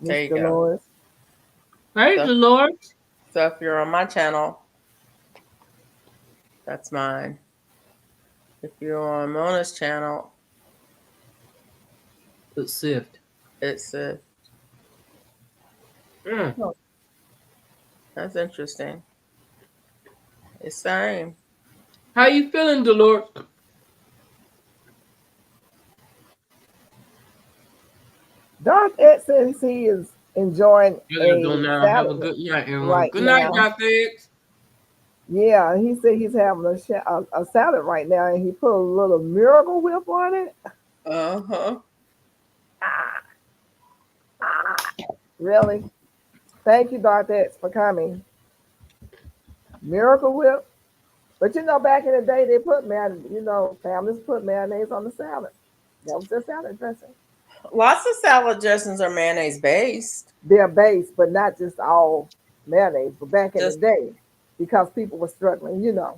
There Miss you go. Dolores. Praise the Lord. So if you're on my channel, that's mine. If you're on Mona's channel, It's SIFT. it's a. Mm. That's interesting. It's same. How you feeling, Dolores? Dark Ed says he is enjoying You gotta go a now. Have a salad good night, everyone. right Good night, now. Dr. X. Yeah, he said he's having a salad right now, and he put a little Miracle Whip on it. Uh-huh. Really? Thank you, Dark X, for coming. Miracle Whip. But you know, back in the day, they put families put mayonnaise on the salad. That was their salad dressing. Lots of salad dressings are mayonnaise based. They're based, but not just all mayonnaise. But back in Just the day, because people were struggling, yeah.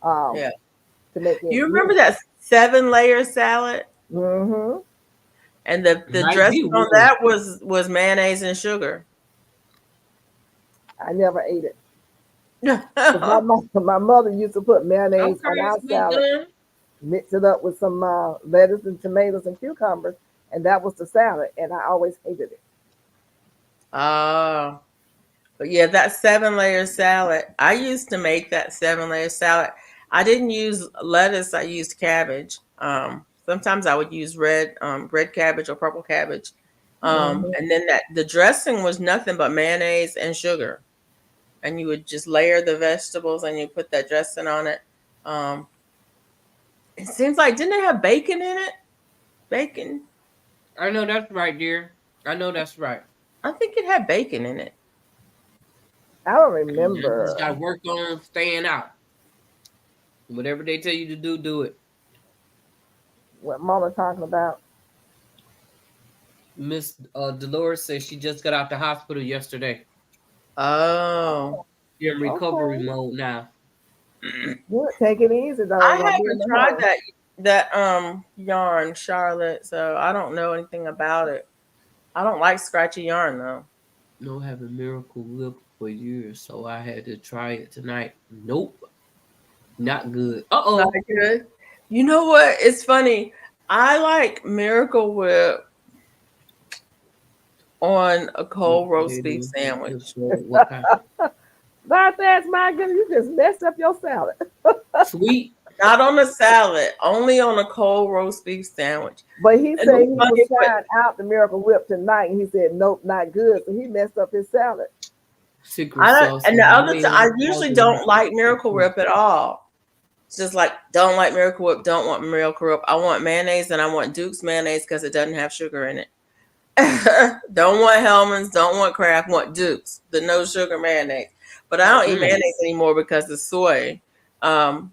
to make it. You remember that 7-layer salad? Mm-hmm. And the Might dressing be on one. that was mayonnaise and sugar. I never ate it. 'Cause My mother used to put mayonnaise Okay, on our it's been salad, done. mix it up with some lettuce and tomatoes and cucumbers, and that was the salad. And I always hated it. Oh. But yeah, that 7-layer salad. I used to make that 7-layer salad. I didn't use lettuce, I used cabbage. Sometimes I would use red cabbage or purple cabbage. Mhm. And then the dressing was nothing but mayonnaise and sugar. And you would just layer the vegetables and you put that dressing on it. It seems like, didn't it have bacon in it? Bacon? I know that's right, dear. I know that's right. I think it had bacon in it. I don't You remember just gotta work on staying out. Whatever they tell you to do, do it. what Mama talking about. Miss Dolores says she just got out the hospital yesterday. Oh. You're in recovery Okay. mode now. Good. Take it easy though. I Don't be in haven't the tried hurry. that yarn, Charlotte, so I don't know anything about it. I don't like scratchy yarn though. No having Miracle Whip for years, so I had to try it tonight. Nope. Not good. Uh-oh. Not good. You know what? It's funny. I like Miracle Whip on a cold roast beef sandwich. What kind? That's my goodness. You just messed up your salad. Sweet. Not on a salad, only on a cold roast beef sandwich. But he And said it's he funny, was but- trying out the Miracle Whip tonight, and he said nope, not good. So he messed up his salad. Secret sauce. And the other I usually don't like Miracle Whip at all. It's just like, don't like Miracle Whip, don't want Miracle Whip. I want mayonnaise and I want Duke's mayonnaise because it doesn't have sugar in it. Don't want Hellman's, don't want Kraft, want Duke's, the no sugar mayonnaise. But I don't eat mayonnaise anymore because it's soy. But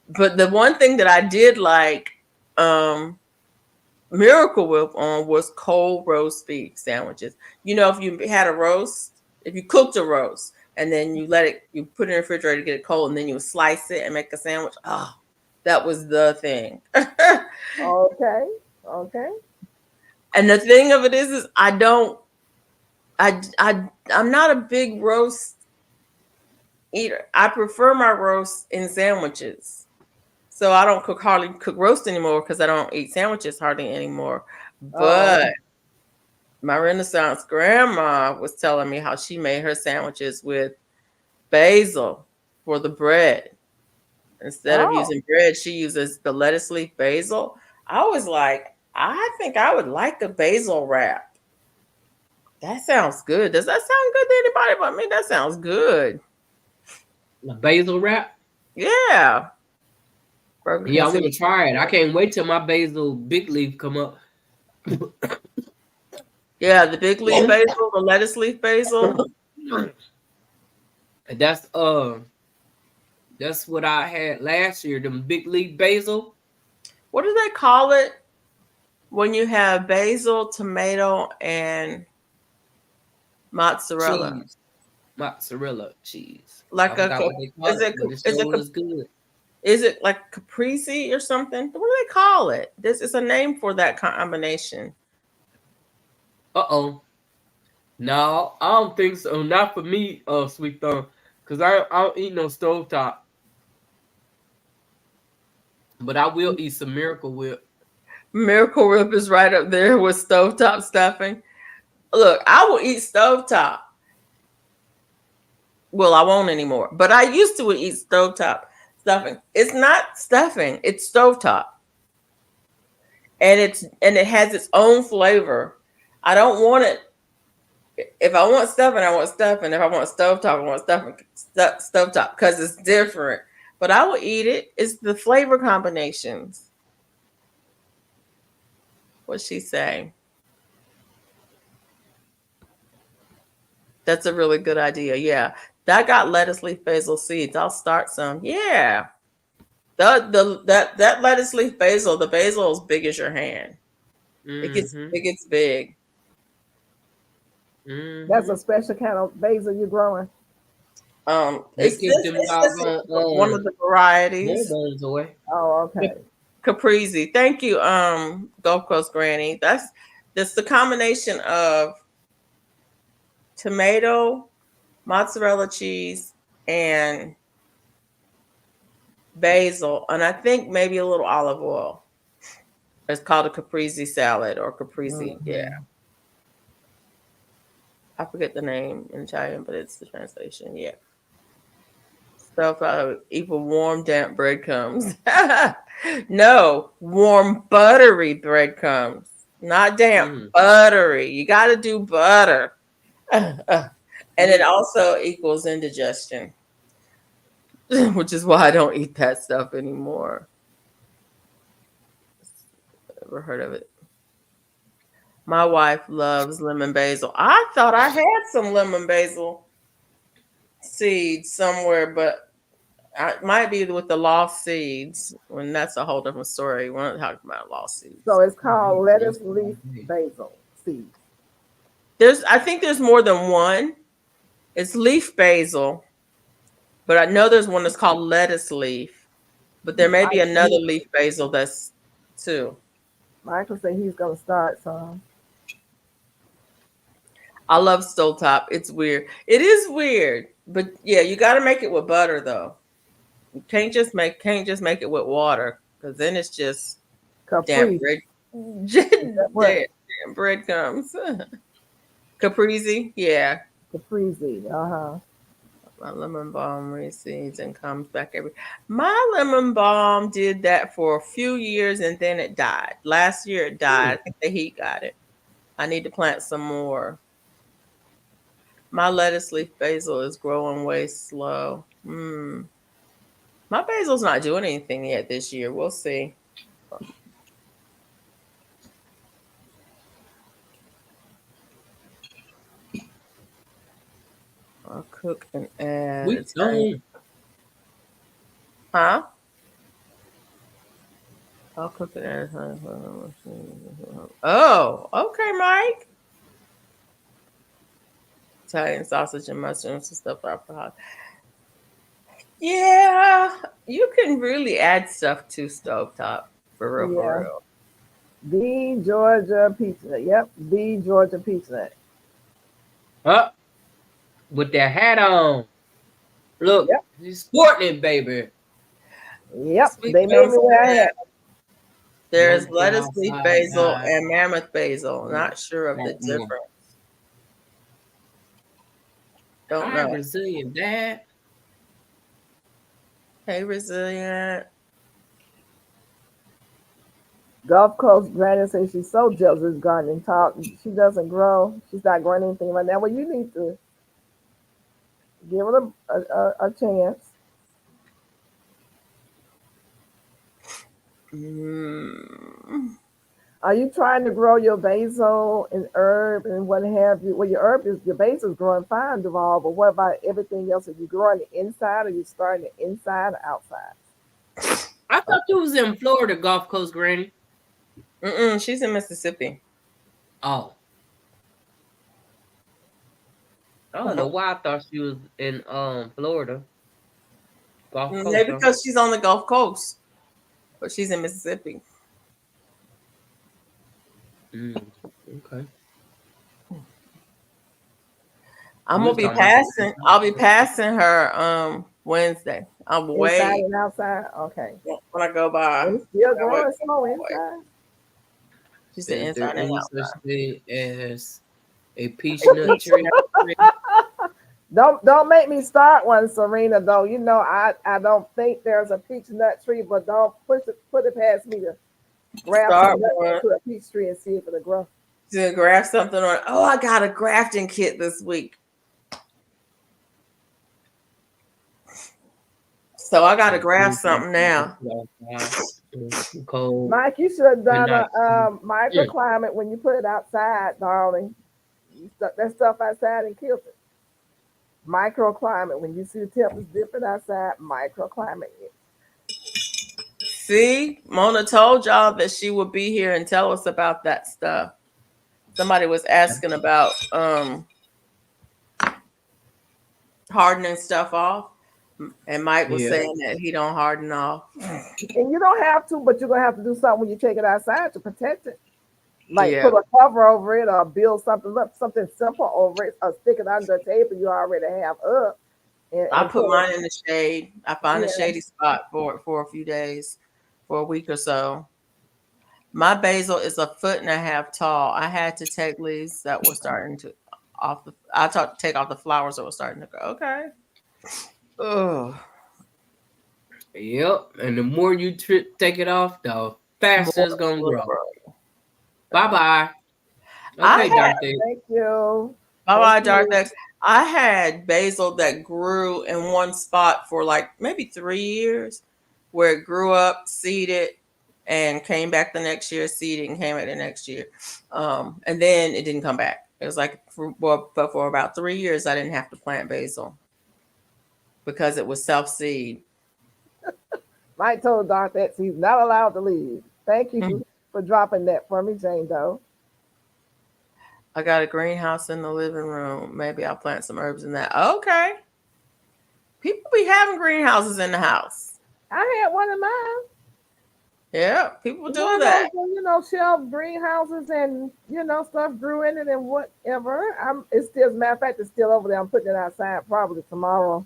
the one thing that I did like Miracle Whip on was cold roast beef sandwiches. You know, if you had a roast, if you cooked a roast and then you put it in the refrigerator to get it cold, and then you would slice it and make a sandwich. Oh, that was the thing. Okay. And the thing of it is I'm not a big roast eater. I prefer my roast in sandwiches. So I don't hardly cook roast anymore because I don't eat sandwiches hardly anymore. But my Renaissance grandma was telling me how she made her sandwiches with basil for the bread. Instead of using bread, she uses the lettuce leaf basil. I was like, I think I would like a basil wrap. That sounds good. Does that sound good to anybody but me? That sounds good. A basil wrap? Yeah. Yeah, I want to try it. I can't wait till my basil big leaf come up. Yeah, the big leaf basil, the lettuce leaf basil. That's what I had last year. Them big leaf basil. What do they call it when you have basil, tomato, and mozzarella? Cheese. Mozzarella cheese. Like I forgot what they call it, but it sure was good. Is it like caprese or something? What do they call it? This is a name for that combination. No, I don't think so. Not for me, Sweet Thumb, because I don't eat no stovetop. But I will eat some Miracle Whip. Miracle Whip is right up there with stovetop stuffing. Look, I will eat stovetop. Well, I won't anymore. But I used to eat stovetop stuffing. It's not stuffing, it's stovetop. And it has its own flavor. I don't want it. If I want stuffing, I want stuffing. If I want stovetop, I want stuffing stovetop because it's different. But I will eat it. It's the flavor combinations. What'd she say? That's a really good idea. Yeah. I got lettuce leaf basil seeds. I'll start some. Yeah. That lettuce leaf basil, the basil is big as your hand. It gets big. That's a special kind of basil you're growing. It's one of the varieties. Oh, okay. Caprese. Thank you, Gulf Coast Granny. That's the combination of tomato, mozzarella cheese, and basil, and I think maybe a little olive oil. It's called a caprese salad or caprese. Yeah. I forget the name in Italian, but it's the translation. Yeah. Stuff equal warm, damp breadcrumbs. No, warm, buttery breadcrumbs. Not damp, buttery. You got to do butter. And it also equals indigestion, which is why I don't eat that stuff anymore. Ever heard of it? My wife loves lemon basil. I thought I had some lemon basil seeds somewhere, but I might be with the lost seeds. When that's a whole different story. We're not talking about lost seeds. So it's called lettuce leaf basil seeds. I think there's more than one. It's leaf basil, but I know there's one that's called lettuce leaf. But there may be another leaf basil that's too. Michael said he's gonna start some. I love stovetop. It's weird. It is weird, but yeah, you got to make it with butter though. You can't just make it with water because then it's just damn breadcrumbs. Caprese, yeah. Caprese, My lemon balm recedes and comes back my lemon balm did that for a few years and then it died. Last year it died. I think the heat got it. I need to plant some more. My lettuce leaf basil is growing way slow. My basil's not doing anything yet this year. We'll see. I'll cook and add. We don't. Huh? I'll cook and add. Oh, okay, Mike. Italian sausage and mushrooms and stuff. Yeah, you can really add stuff to stovetop for real, Yeah. for real. The Georgia Pizza Nut. Yep, the Georgia Pizza Nut. Up with that hat on. Look, Yep. he's sporting it, baby. Yep, Sweet they made me basil. wear a hat. There's One lettuce outside, leaf basil guys. and mammoth basil. Yeah. Not sure of the That one. difference. Don't Hi, know. Brazilian dad. Hey, resilient. Gulf Coast Granny says she's so jealous of gardening talk. She doesn't grow. She's not growing anything right now. Well, you need to give it a chance. Are you trying to grow your basil and herb and what have you? Well, your basil is growing fine, Duval, but what about everything else? Are you growing the inside or you starting the inside or outside? I thought you was in Florida, Gulf Coast Granny. She's in Mississippi. Oh. I don't know why I thought she was in Florida. Gulf Coast. Maybe because she's on the Gulf Coast, but she's in Mississippi. Okay. I'll be passing her Wednesday. I'm Inside way and outside? Okay. when I go by. It's still growing slow inside. She said Is there inside and any outside. such thing as a peach nut tree? Don't make me start one, Serena. Though you know I don't think there's a peach nut tree, but don't put it past me to grab Start some nuts one. to a peach tree and see if it'll grow. To graft something on. Oh, I got a grafting kit this week. So I got to graft something now. Cold. Mike, you should have done Midnight. a microclimate when you put it outside, darling. You stuck that stuff outside and killed it. Microclimate when you see the temperatures different outside. Microclimate it. See, Mona told y'all that she would be here and tell us about that stuff. Somebody was asking about hardening stuff off, and Mike was saying that he don't harden off. And you don't have to, but you're gonna have to do something when you take it outside to protect it. Like put a cover over it or build something simple over it or stick it under a table you already have up. I put mine in the shade. I find a shady spot for a few days, for a week or so. My basil is 1.5 feet tall. I had to take leaves that were starting to take off the flowers that were starting to go. Okay. Ugh. Yep. And the more you take it off, the faster it's gonna grow. Bye-bye. Okay, Dark X. Thank you. Bye-bye, Dark X. I had basil that grew in one spot for like maybe 3 years, where it grew up, seeded, and came back the next year, seeded, and came back the next year. And then it didn't come back. It was like for about 3 years, I didn't have to plant basil because it was self-seed. Mike told Dark X he's not allowed to leave. Thank you for dropping that for me, Jane Doe. I got a greenhouse in the living room. Maybe I'll plant some herbs in that. Okay. People be having greenhouses in the house. I had one in mine. Yeah, people do that. Shelf greenhouses and, stuff grew in it and whatever. It's still, as a matter of fact, it's still over there. I'm putting it outside probably tomorrow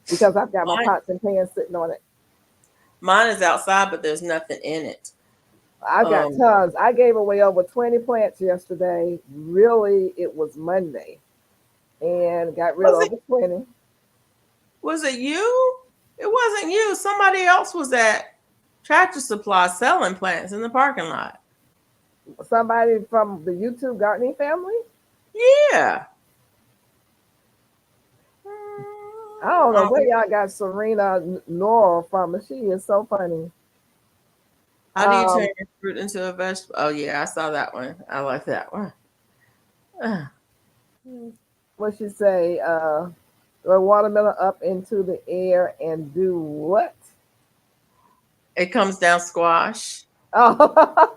because I've got my pots and pans sitting on it. Mine is outside, but there's nothing in it. I got tons. I gave away over 20 plants yesterday. Really, it was Monday. And got rid of over 20. Was it you? It wasn't you. Somebody else was at Tractor Supply selling plants in the parking lot. Somebody from the YouTube gardening family? Yeah. I don't know Oh, where y'all got Serena Nora from, but she is so funny. how do you turn Um, your fruit into a vegetable? Oh yeah, I saw that one. I like that one. what she say? Throw watermelon up into the air and do what? It comes down squash. Oh,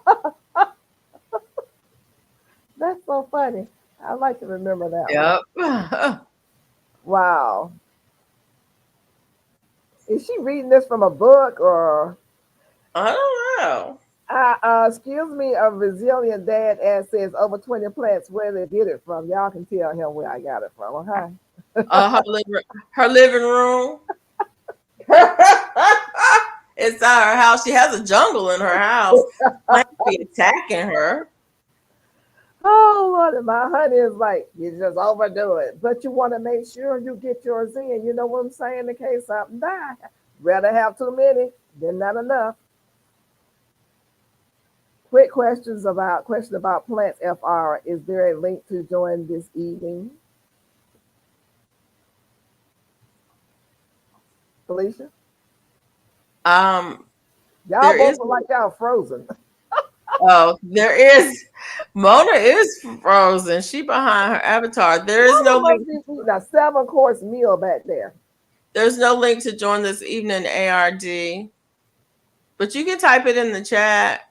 that's so funny. I like to remember that one. Yep. I Wow. Is she reading this from a book or? don't know. Excuse me, a resilient dad as says over 20 plants. Where they get it from? Y'all can tell him where I got it from. Okay. Her living room. It's not her house. She has a jungle in her house. Plants be attacking her. Oh, Lord, my honey is like, you just overdo it. But you want to make sure you get yours in. You know what I'm saying? In case something die. Rather have too many than not enough. Quick question about plants FR. Is there a link to join this evening? Felicia? Um, Y'all there both is. look like y'all frozen. Oh, there is. Mona is frozen. She behind her avatar. There is no Mama link. must be eating a 7-course meal back there. There's no link to join this evening ARD, but you can type it in the chat.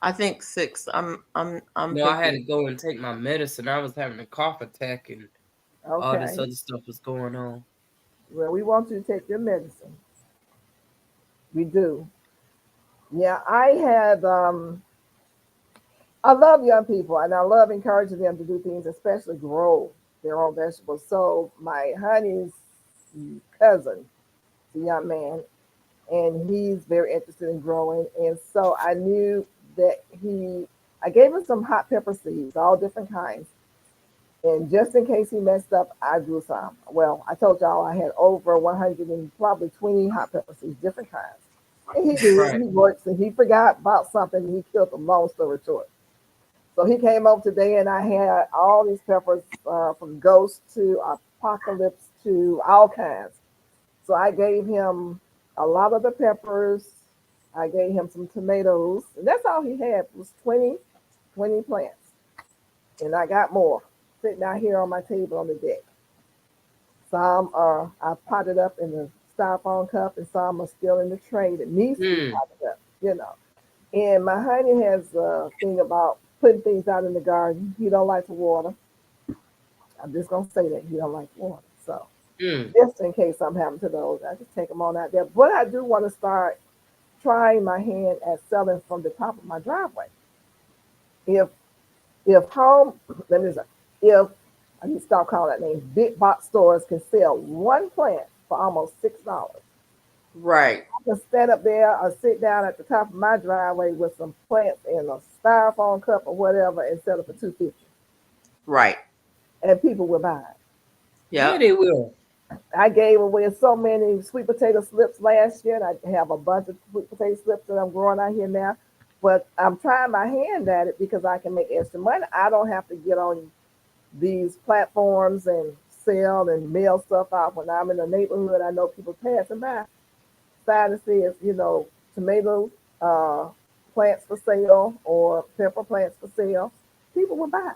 I think 6. I'm No, I had to 50. go and take my medicine. I was having a cough attack and all this Okay. other stuff was going on. Well, we want you to take your medicine. We do. Yeah, I love young people and I love encouraging them to do things, especially grow their own vegetables. So my honey's cousin, the young man, and he's very interested in growing. And so I knew that I gave him some hot pepper seeds, all different kinds. And just in case he messed up, I grew some. Well, I told y'all I had over 100 and probably 20 hot pepper seeds, different kinds. And he did. Right. He works and he forgot about something. And he killed them. Long story short. So he came over today, and I had all these peppers from Ghost to Apocalypse to all kinds. So I gave him a lot of the peppers. I gave him some tomatoes, and that's all he had was 20 plants. And I got more sitting out here on my table on the deck. Some are I potted up in the styrofoam cup, and some are still in the tray that needs to be Mm. potted up. And my honey has a thing about putting things out in the garden. He don't like to water. I'm just gonna say that he don't like water. So Mm. just in case something happened to those, I just take them on out there. But I do want to start trying my hand at selling from the top of my driveway. If if home let me say, if I need to stop calling that name, big box stores can sell one plant for almost $6. Right. I can stand up there or sit down at the top of my driveway with some plants in a styrofoam cup or whatever and sell it for $2.50. Right. And people will buy it. Yeah, Yep. they will. I gave away so many sweet potato slips last year, and I have a bunch of sweet potato slips that I'm growing out here now. But I'm trying my hand at it because I can make extra money. I don't have to get on these platforms and sell and mail stuff out when I'm in the neighborhood. I know people passing by. Sign that says, tomato uh, plants for sale or pepper plants for sale. People will buy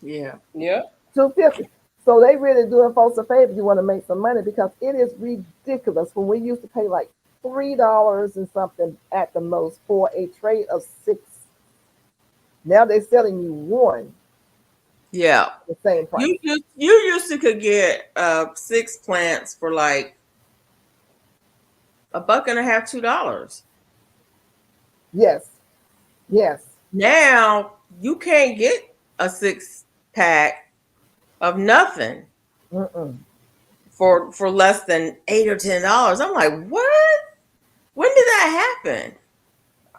Yeah. Yeah. 250. So they really doing folks a favor. You want to make some money because it is ridiculous when we used to pay like $3 and something at the most for a tray of 6. Now they're selling you one Yeah. the same price. You used to could get 6 plants for like $1.50, $2. Yes, yes. Now you can't get a 6-pack of nothing Mm-mm. for less than $8 or $10. I'm like, what? When did that happen?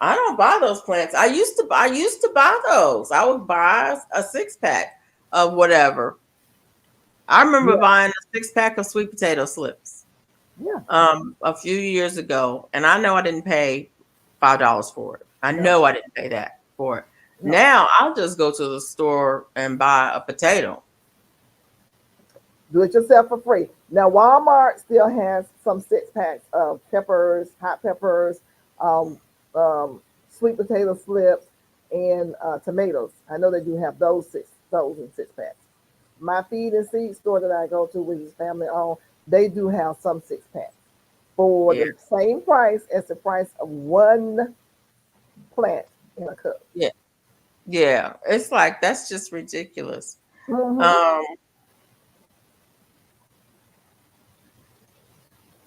I don't buy those plants. I used to buy those. I would buy a 6-pack of whatever. I remember Yeah, buying a 6-pack of sweet potato slips yeah, a few years ago, and I know I didn't pay $5 for it. I no, know I didn't pay that for it. no. Now I'll just go to the store and buy a potato. Do it yourself for free. Now, Walmart still has some 6 packs of peppers, hot peppers, um, sweet potato slips, and tomatoes. I know they do have those in 6 packs. My feed and seed store that I go to, which is family owned, they do have some 6 packs for Yeah. the same price as the price of one plant in a cup. Yeah. Yeah. It's like that's just ridiculous. Mm-hmm. Um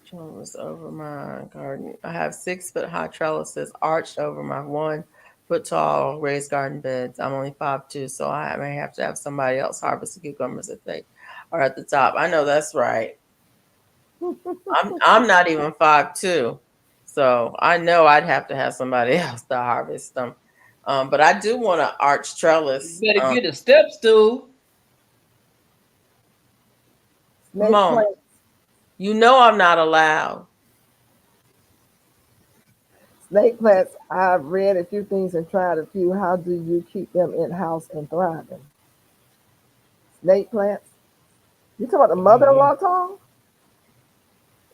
Trellis over my garden. I have 6 foot high trellises arched over my 1 foot tall raised garden beds. I'm only 5'2", so I may have to have somebody else harvest the cucumbers if they are at the top. I know that's right. I'm not even 5'2", so I know I'd have to have somebody else to harvest them. But I do want to arch trellis. You better get a step stool. Snake Mom, plants. you know I'm not allowed. Snake plants, I've read a few things and tried a few. How do you keep them in house and thriving? Snake plants? You talking about the mother-in-law tall?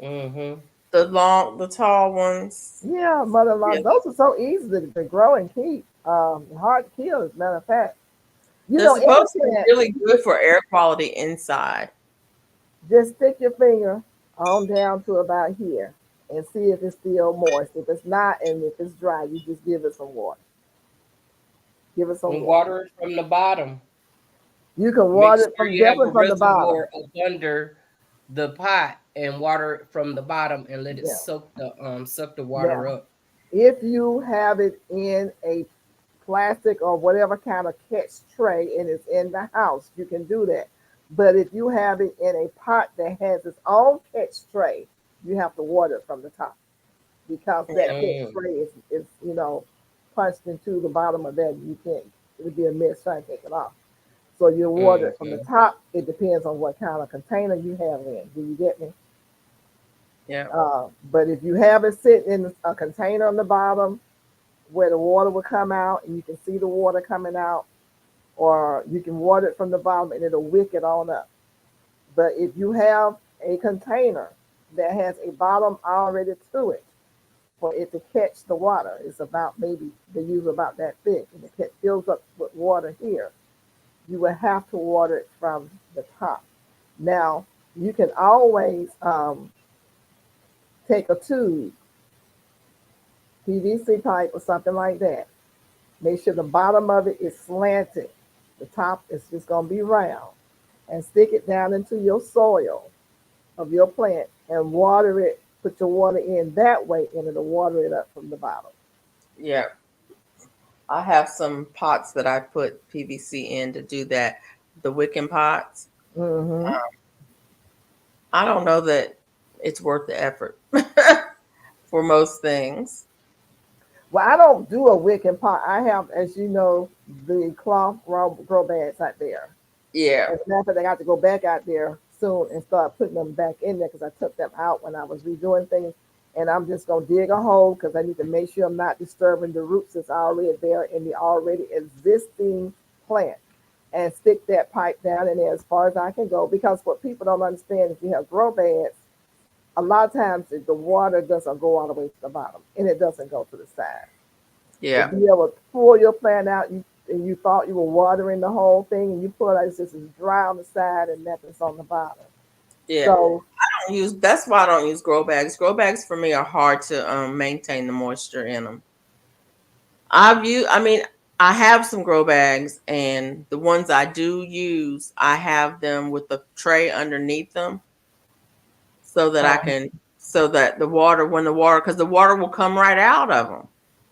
Mm-hmm. The tall ones. Yeah, mother-in-law. Yeah. Those are so easy to grow and keep. Hard to kill, as a matter of fact. You They're know, any supposed to be plant, really good for air quality inside. just stick your finger on down to about here and see if it's still moist. If it's not, and if it's dry, you just give it some water. Give it some And water. water it from the bottom. You can Make water sure it from you have a definitely from the bottom. reservoir up under the pot and water it from the bottom and let it Yeah. suck the water Now, up. if you have it in a plastic or whatever kind of catch tray and it's in the house, you can do that. But if you have it in a pot that has its own catch tray, you have to water it from the top because that catch Mm. tray is punched into the bottom of that. You can't. It would be a mess trying to take it off. So you water it from the Mm-hmm. top. It depends on what kind of container you have it in. Do you get me? Yeah. But if you have it sitting in a container on the bottom where the water will come out and you can see the water coming out, or you can water it from the bottom and it'll wick it on up. But if you have a container that has a bottom already to it for it to catch the water, it's about maybe they use about that thick, and it fills up with water here. You will have to water it from the top. Now you can always take a tube, PVC pipe or something like that. Make sure the bottom of it is slanted. The top is just going to be round. And stick it down into your soil of your plant and water it. Put your water in that way and it'll water it up from the bottom. Yeah. I have some pots that I put PVC in to do that. The wicking pots. Mm-hmm. I don't know that it's worth the effort for most things. Well, I don't do a wick and pot. I have, as you know, the cloth grow bags out there. Yeah. As a matter of fact, I got to go back out there soon and start putting them back in there because I took them out when I was redoing things. And I'm just going to dig a hole because I need to make sure I'm not disturbing the roots that's already there in the already existing plant, and stick that pipe down in there as far as I can go. Because what people don't understand, if you have grow beds, a lot of times the water doesn't go all the way to the bottom and it doesn't go to the side. Yeah. To be able to pull your plant out, and you thought you were watering the whole thing, and you pull it out, it's just dry on the side and nothing's on the bottom. Yeah. So That's why I don't use grow bags. Grow bags for me are hard to maintain the moisture in them. I have some grow bags, and the ones I do use, I have them with the tray underneath them so that so that because the water will come right out of them.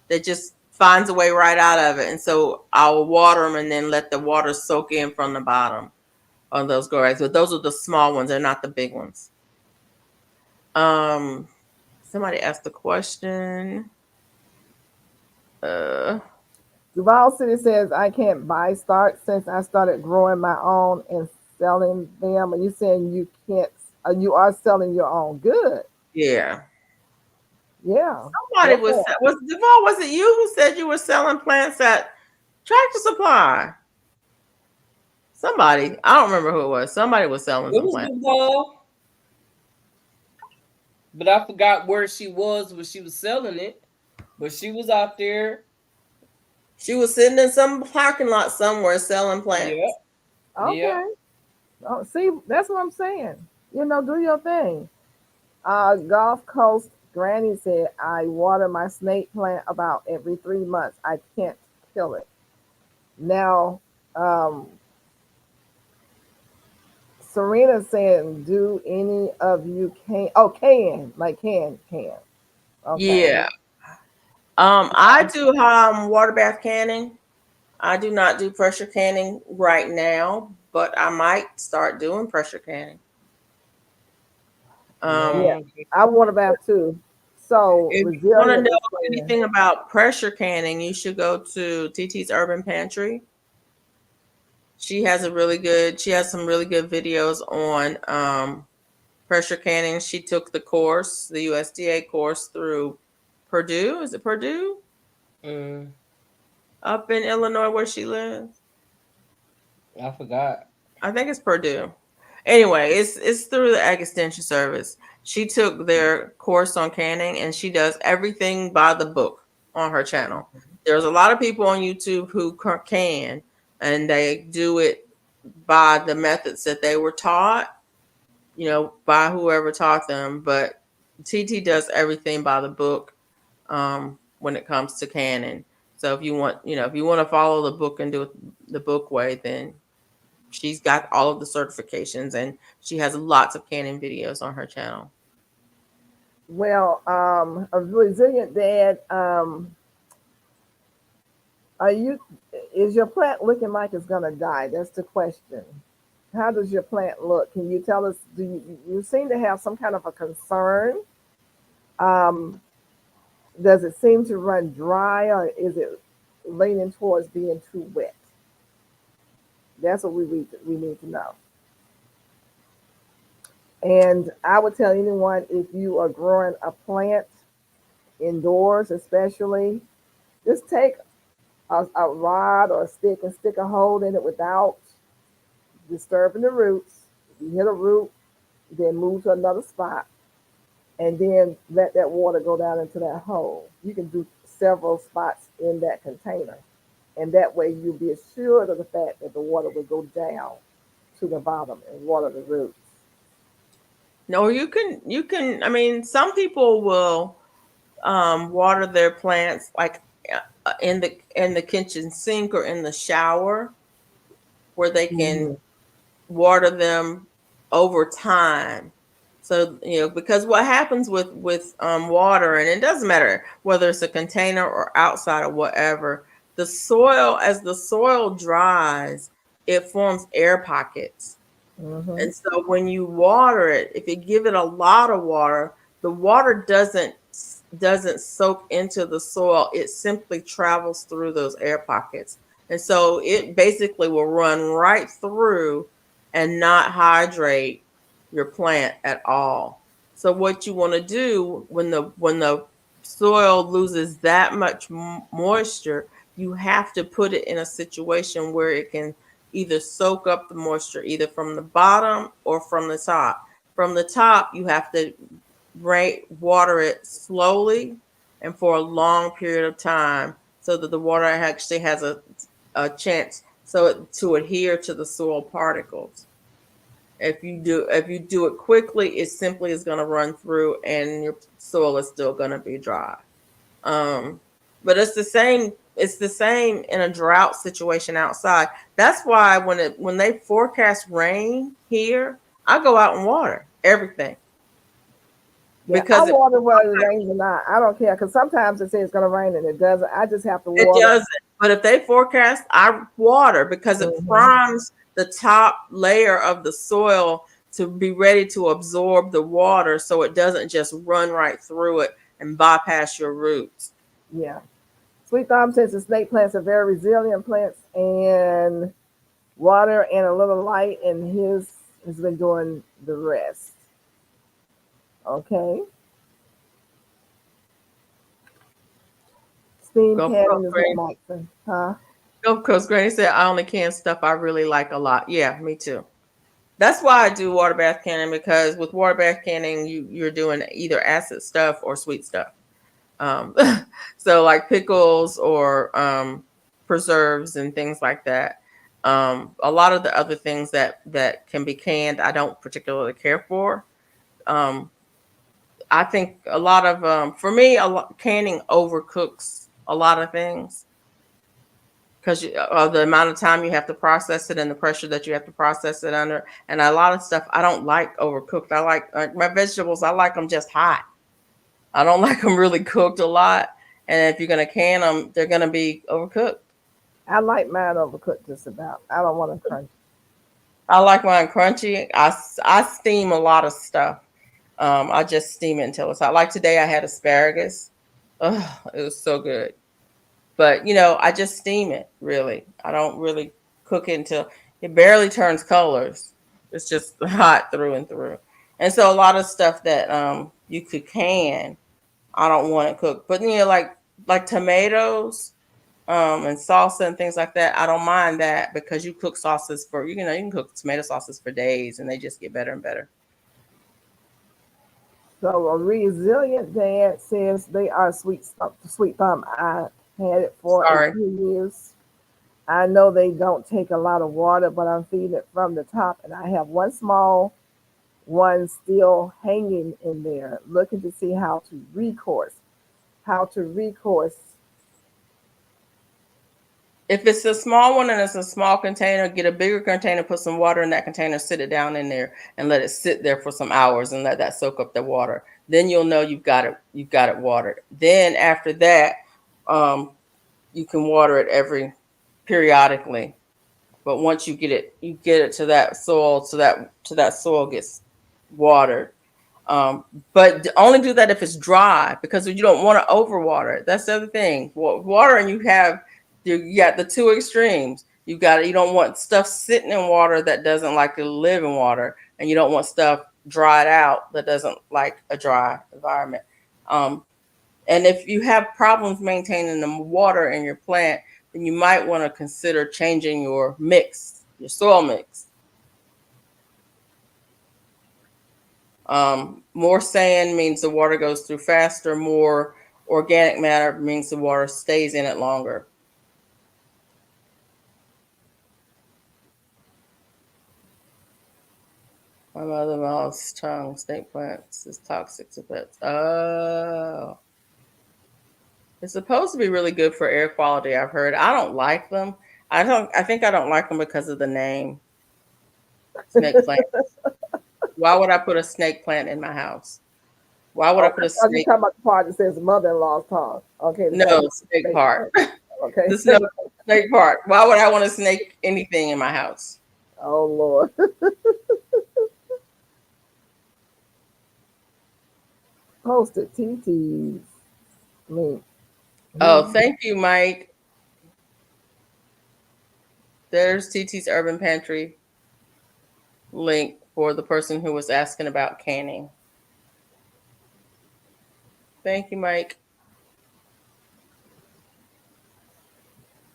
It just finds a way right out of it. And so I'll water them and then let the water soak in from the bottom on those grow bags. But those are the small ones. They're not the big ones. Somebody asked the question. Duval City says I can't buy start since I started growing my own and selling them. And you saying you can't? You are selling your own? Good. Yeah. Yeah. Somebody was it you who said you were selling plants at Tractor Supply? Somebody, I don't remember who it was. Somebody was selling It some was plants. Duval, but I forgot where she was when she was selling it. But she was out there. She was sitting in some parking lot somewhere selling plants. Yeah, Okay. yeah. Oh, see, that's what I'm saying. You know, do your thing. Gulf Coast Granny said, I water my snake plant about every 3 months. I can't kill it. Now, um, Serena saying, do any of you can. Okay. Yeah. I do water bath canning. I do not do pressure canning right now, but I might start doing pressure canning. No, I Yeah, don't think I water bath too. So If you want to resilient know is saying, anything about pressure canning, you should go to TT's Urban Pantry. She has some really good videos on pressure canning. She took the course, the USDA course through Purdue. Is it Purdue? Mm, Up in Illinois where she lives? I forgot. I think it's Purdue. Anyway, it's through the Ag Extension Service. She took their course on canning and she does everything by the book on her channel. There's a lot of people on YouTube who can and they do it by the methods that they were taught, by whoever taught them. But TT does everything by the book when it comes to canning. So if you want to follow the book and do it the book way, then she's got all of the certifications and she has lots of canning videos on her channel. well, a resilient dad, are you, is your plant looking like it's gonna die? That's the question. How does your plant look? Can you tell us? You seem to have some kind of a concern? Um, does it seem to run dry, or is it leaning towards being too wet? That's what we need to know. And I would tell anyone, if you are growing a plant indoors, especially, just take a rod or a stick and stick a hole in it without disturbing the roots. If you hit a root, then move to another spot and then let that water go down into that hole. You can do several spots in that container. And that way you'll be assured of the fact that the water will go down to the bottom and water the roots. No, I mean, some people will water their plants like in the kitchen sink or in the shower where they can Mm-hmm. water them over time. So, because what happens with water, and it doesn't matter whether it's a container or outside or whatever, as the soil dries, it forms air pockets. Mm-hmm. And so when you water it, if you give it a lot of water, the water doesn't soak into the soil. It simply travels through those air pockets. And so it basically will run right through and not hydrate your plant at all. So what you want to do when the soil loses that much moisture, you have to put it in a situation where it can either soak up the moisture either from the bottom or from the top. From the top, you have to water it slowly and for a long period of time so that the water actually has a chance to adhere to the soil particles. If you do it quickly, it simply is going to run through and your soil is still going to be dry. Um, but it's the same. It's the same in a drought situation outside. That's why when they forecast rain here, I go out and water everything Yeah, I because water whether it rains or not. I don't care because sometimes it says it's gonna rain and it doesn't. I just have to it water. doesn't. But if they forecast, I water because it Mhm. primes the top layer of the soil to be ready to absorb the water, so it doesn't just run right through it and bypass your roots. Yeah. Sweet Thumb says the snake plants are very resilient plants and water and a little light, and his has been doing the rest. Okay. Steam Go for canning it, is what Frank. Mike said. Huh? Of course, Granny said I only can stuff I really like a lot. Yeah, me too. That's why I do water bath canning, because with water bath canning, you're doing either acid stuff or sweet stuff. Um, so like pickles or preserves and things like that. A lot of the other things that can be canned, I don't particularly care for. Um, I think a lot of for me, canning overcooks a lot of things because of the amount of time you have to process it and the pressure that you have to process it under. And a lot of stuff I don't like overcooked. I like my vegetables. I like them just hot. I don't like them really cooked a lot. And if you're gonna can them, they're gonna be overcooked. I like mine overcooked just about. I don't want to crunch. I like mine crunchy. I steam a lot of stuff. I just steam it until it's hot. Like today, I had asparagus. Oh, it was so good. But I just steam it. Really, I don't really cook it until it barely turns colors. It's just hot through and through. And so a lot of stuff that you could can, I don't want it cooked. But like tomatoes, and salsa and things like that, I don't mind that because you cook sauces for you can cook tomato sauces for days and they just get better and better. So a resilient dad says they are sweet thumb. I had it for a Sorry. few years. I know they don't take a lot of water, but I'm feeding it from the top, and I have one small one still hanging in there, looking to see how to recourse. How to recourse. If it's a small one and it's a small container, get a bigger container, put some water in that container, sit it down in there and let it sit there for some hours and let that soak up the water. Then you'll know you've got it watered. Then after that, you can water it periodically. But once you get it to that soil, to that soil gets watered. But only do that if it's dry, because you don't want to overwater it. That's the other thing. Water, and you got the two extremes. You don't want stuff sitting in water that doesn't like to live in water, and you don't want stuff dried out that doesn't like a dry environment. Um, and if you have problems maintaining the water in your plant, then you might want to consider changing your soil mix. More sand means the water goes through faster. More organic matter means the water stays in it longer. My mother-in-law's tongue snake plants is toxic to pets. Oh. It's supposed to be really good for air quality, I've heard. I don't like them. I think I don't like them because of the name. Snake plant. Why would I put a snake plant in my house? Why would I put a Are you snake? talking about the part that says mother-in-law's tongue? Okay. No, snake part. Okay. There's no snake part. Why would I want to snake anything in my house? Oh Lord. Posted TT's link. Oh, thank you, Mike. There's TT's Urban Pantry link for the person who was asking about canning. Thank you, Mike.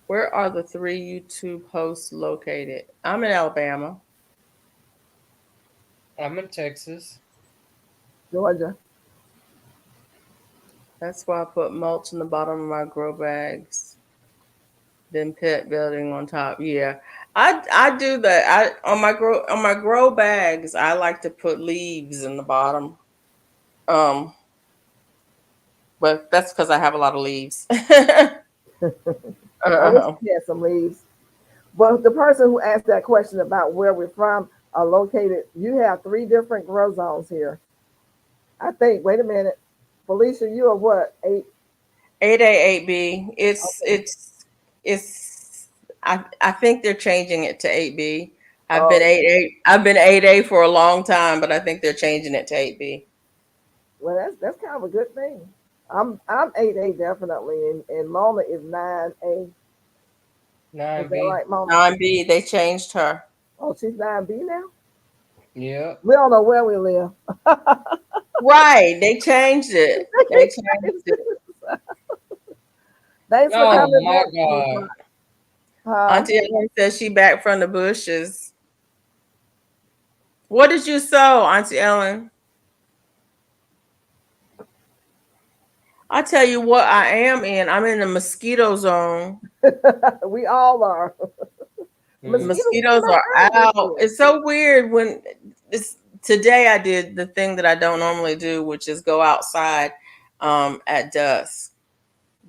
Where are the 3 YouTube hosts located? I'm in Alabama. I'm in Texas. Georgia. That's why I put mulch in the bottom of my grow bags. Then pet building on top. Yeah. I do that. On my grow bags, I like to put leaves in the bottom. But that's because I have a lot of leaves. I wish we had some leaves. But the person who asked that question about where we're from are located, you have 3 different grow zones here. I think, wait a minute. Felicia, you are what? 8? 8A, 8B. Okay. It's I think they're changing it to 8B. I've been Oh, 8A. I've been 8A for a long time, but I think they're changing it to 8B. well, that's kind of a good thing. I'm 8A definitely, and Mona is 9A. Is that 9B. right, Mona? 9B, they changed her. Oh, she's 9B now? Yeah. We don't know where we live. Right, they changed it. They changed it. Thanks for Oh coming my back. God. Huh? Auntie Ellen says she back from the bushes. What did you sow, Auntie Ellen? I tell you what I am in. I'm in the mosquito zone. We all are. Mosquitoes Mosquitoes not are hurt this out. year. It's so weird when it's today I did the thing that I don't normally do, which is go outside at dusk.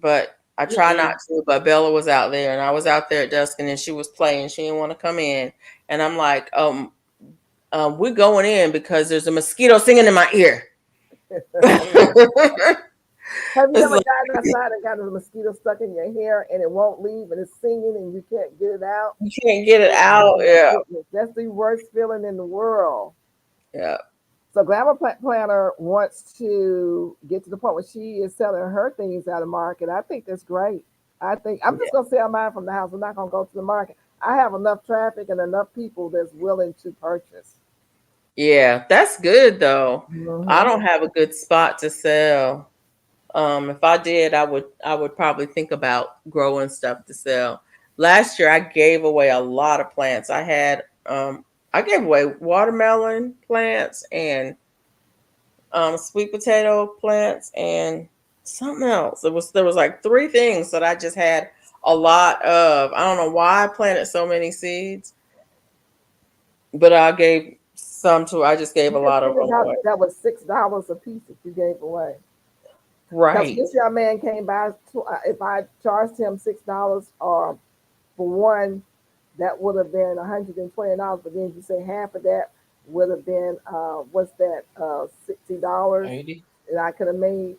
But I try not to. But Bella was out there and I was out there at dusk and then she was playing. She didn't want to come in. And I'm like, we're going in because there's a mosquito singing in my ear. Have you It's ever like, gotten outside and got a mosquito stuck in your hair and it won't leave and it's singing and you can't get it out? you can't get it out. Oh my Yeah. goodness, that's the worst feeling in the world. Yeah. So Glamour Planner wants to get to the point where she is selling her things out of market. I think that's great. I think I'm just gonna sell mine from the house. I'm not gonna go to the market. I have enough traffic and enough people that's willing to purchase. Yeah. That's good though. I Mhm. don't have a good spot to sell. If I did, I would probably think about growing stuff to sell. Last year I gave away a lot of plants. I gave away watermelon plants and sweet potato plants and something else. There was like three things that I just had a lot of. I don't know why I planted so many seeds, but I just gave a You lot of figured them out away. that was $6 a piece that you gave away. Because Right. this young man came by, if I charged him $6 or for one, that would have been $120. But then you say half of that would have been what's that, $60 80. that I could have made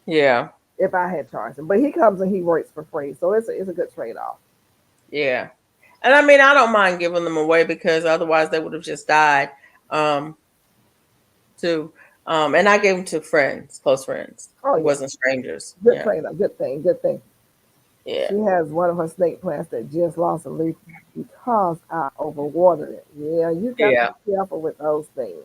Yeah. if I had charged him. But he comes and he works for free, so it's a good trade off. Yeah. And I mean, I don't mind giving them away because otherwise they would have just died. Um, too. And I gave them to friends, close friends. Oh It yeah, wasn't strangers. good Yeah. trade off, good thing, good thing. Yeah. She has one of her snake plants that just lost a leaf because I overwatered it. Yeah, you got to Yeah. be careful with those things.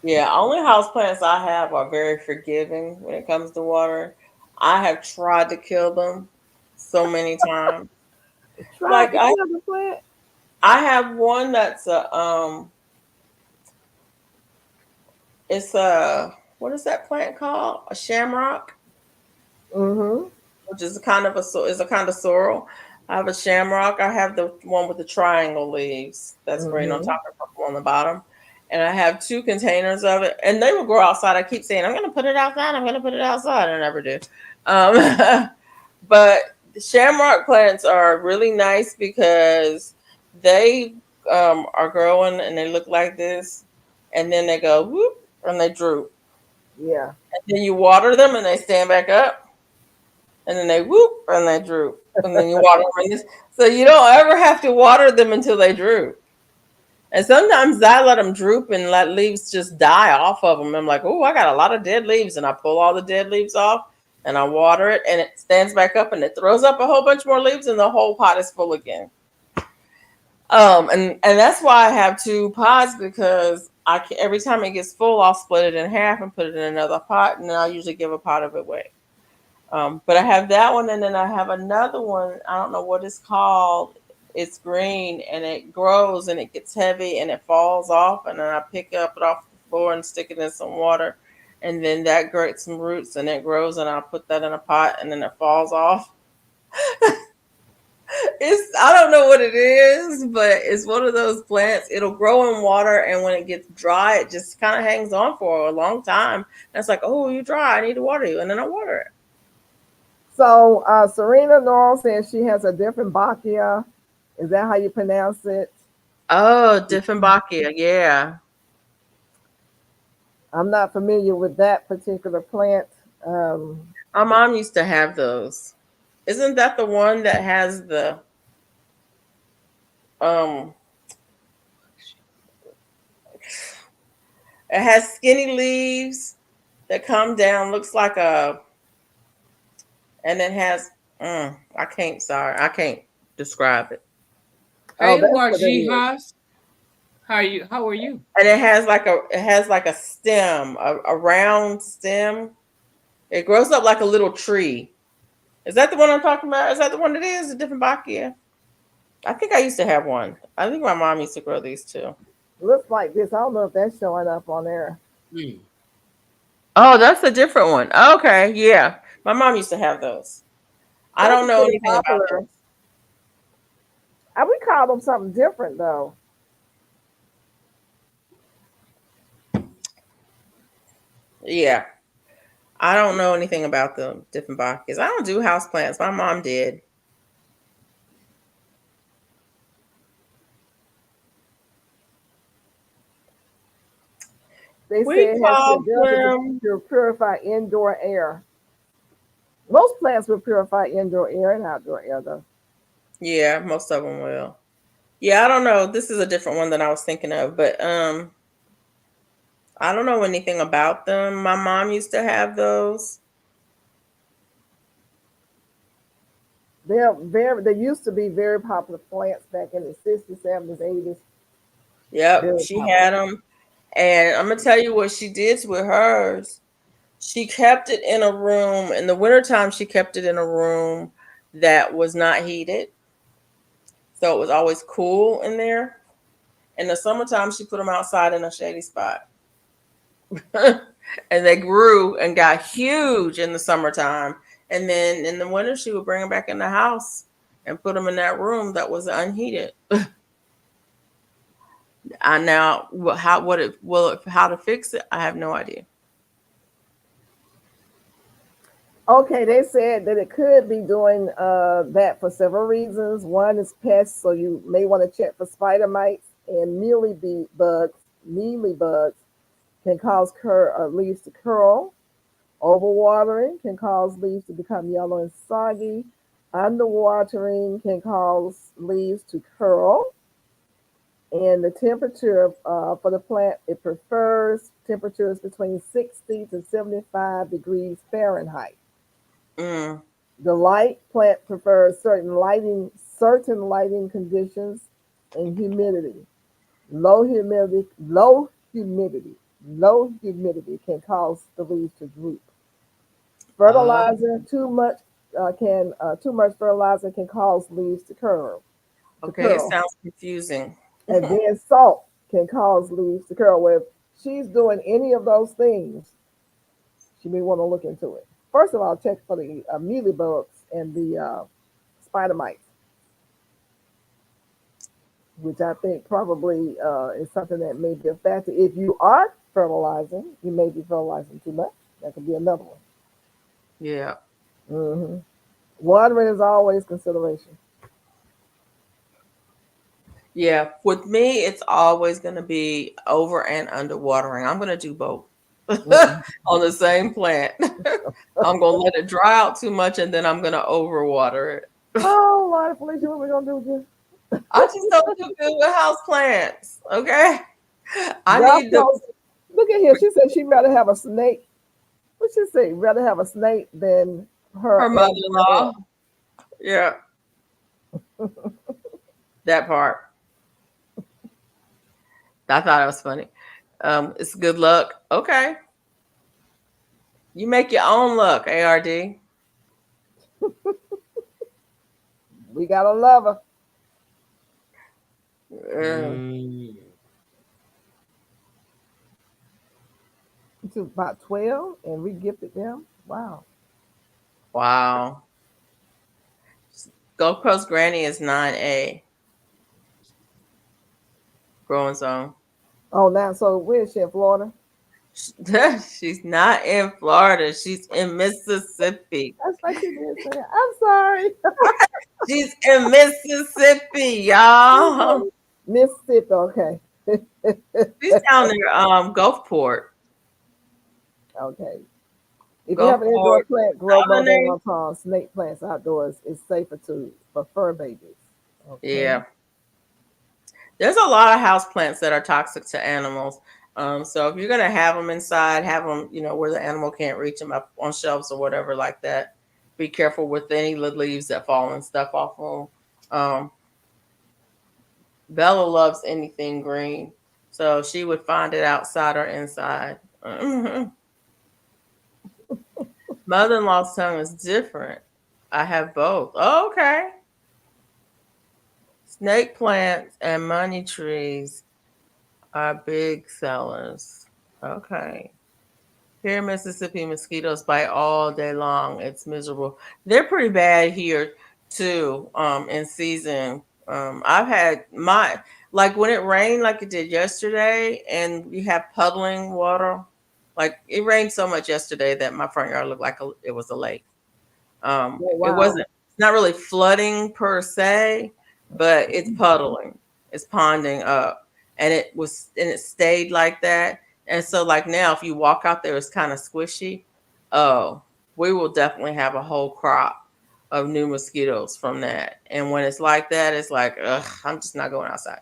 Yeah. Only house plants I have are very forgiving when it comes to water. I have tried to kill them so many times. Try Like to kill the plant. I have one that's it's a what is that plant called? A shamrock, Mm-hmm. which is is a kind of sorrel. I have a shamrock. I have the one with the triangle leaves. That's green on Mm-hmm. top and purple on the bottom. And I have two containers of it, and they will grow outside. I keep saying I'm going to put it outside. I'm going to put it outside. I never do. But the shamrock plants are really nice because they are growing and they look like this, and then they go whoop and they droop. Yeah. And then you water them and they stand back up, and then they whoop and they droop, and then you water them. So you don't ever have to water them until they droop. And sometimes I let them droop and let leaves just die off of them. I'm like, oh, I got a lot of dead leaves, and I pull all the dead leaves off, and I water it, and it stands back up, and it throws up a whole bunch more leaves, and the whole pot is full again. And that's why I have two pots because every time it gets full, I'll split it in half and put it in another pot, and then I'll usually give a pot of it away. But I have that one, and then I have another one. I don't know what it's called. It's green, and it grows, and it gets heavy, and it falls off, and then I pick it off the floor and stick it in some water, and then that gets some roots, and it grows, and I'll put that in a pot, and then it falls off. I don't know what it is, but it's one of those plants. It'll grow in water, and when it gets dry, it just kind of hangs on for a long time. And it's like, oh, you're dry. I need to water you, and then I water it. So Serena Laurel says she has a different Bacchia. Is that how you pronounce it? Oh, Dieffenbachia, yeah. I'm not familiar with that particular plant. My mom used to have those. Isn't that the one that has the um it has skinny leaves that come down, looks like and it has I can't describe it. Oh, Hey, that's what it Warji is. Haas. How are you? And it has like a stem, a round stem. It grows up like a little tree. Is that the one I'm talking about? Is that the one it is? A different Bachia? I think I used to have one. I think my mom used to grow these too. Looks like this. I don't know if that's showing up on there. Mm. Oh, that's a different one. Okay, yeah. My mom used to have those. I Those don't are know pretty anything about popular. those. I would call them something different though. Yeah. I don't know anything about the different Bacchias. I don't do house plants. My mom did. They say We it has the call ability them, to purify indoor air. Most plants will purify indoor air and outdoor air though. yeah, most of them will. Yeah, I don't know. This is a different one than I was thinking of, but I don't know anything about them. My mom used to have those. They used to be very popular plants back in the 60s, 70s, 80s. Yep, Very she popular. had them. And I'm gonna tell you what she did with hers. She kept it in a room. In the wintertime, she kept it in a room that was not heated. So it was always cool in there. In the summertime, she put them outside in a shady spot. And they grew and got huge in the summertime. And then in the winter, she would bring them back in the house and put them in that room that was unheated. I now how to fix it? I have no idea. Okay, they said that it could be doing that for several reasons. One is pests, so you may want to check for spider mites and bugs. Mealy bugs can cause leaves to curl. Overwatering can cause leaves to become yellow and soggy. Underwatering can cause leaves to curl. And the temperature for the plant, it prefers temperatures between 60 to 75 degrees Fahrenheit. Mm, The light plant prefers certain lighting conditions and humidity. Low humidity can cause the leaves to droop. uh, Fertilizer too much fertilizer can cause leaves to curl to okay, it curl, sounds confusing. and then salt can cause leaves to curl. Well, if she's doing any of those things, she may want to look into it. First of all, check for the mealybugs and the spider mites, which I think probably is something that may be a factor. If you are fertilizing, you may be fertilizing too much. That could be another one. Yeah. Hmm. Watering is always consideration. Yeah. With me, it's always going to be over and under watering. I'm going to do both Mhm. on the same plant. I'm going to let it dry out too much and then I'm going to overwater it. Oh, Lord, Felicia, what we gonna do with you? I just don't do good with house plants. Okay. I Y'all need them. close. Look at here. She said she'd rather have a snake. What she say? Rather have a snake than Her her indoor air. mother-in-law. Yeah. That part. I thought it was funny. It's good luck. Okay. You make your own luck, ARD. We gotta love her. Mm, Mm. To about 12, and we gifted them. Wow. wow. Gulf Coast Granny is 9A. Growing zone. Oh, now so where is she in Florida? She's not in Florida. She's in Mississippi. That's like she did say. I'm sorry. She's in Mississippi, y'all. Mississippi. Okay. She's down near Gulfport. Okay. If you have an indoor Gulfport, plant, grow Southern. mother snake plants outdoors. It's safer for fur babies. Okay. Yeah. There's a lot of house plants that are toxic to animals. So if you're gonna have them inside, have them, where the animal can't reach them up on shelves or whatever like that. Be careful with any leaves that fall and stuff off of them. Bella loves anything green, so she would find it outside or inside. Mother-in-law's tongue is different. I have both. Oh, okay. Snake plants and money trees are big sellers. Okay. Here in Mississippi, mosquitoes bite all day long. It's miserable. They're pretty bad here too. In season, I've had my like when it rained like it did yesterday, and you have puddling water. Like it rained so much yesterday that my front yard looked like it was a lake. Oh, It wow. wasn't. It's not really flooding per se, but it's puddling. It's ponding up, and it stayed like that. And so, like now, if you walk out there, it's kind of squishy. Oh, we will definitely have a whole crop of new mosquitoes from that. And when it's like that, it's like, ugh, I'm just not going outside.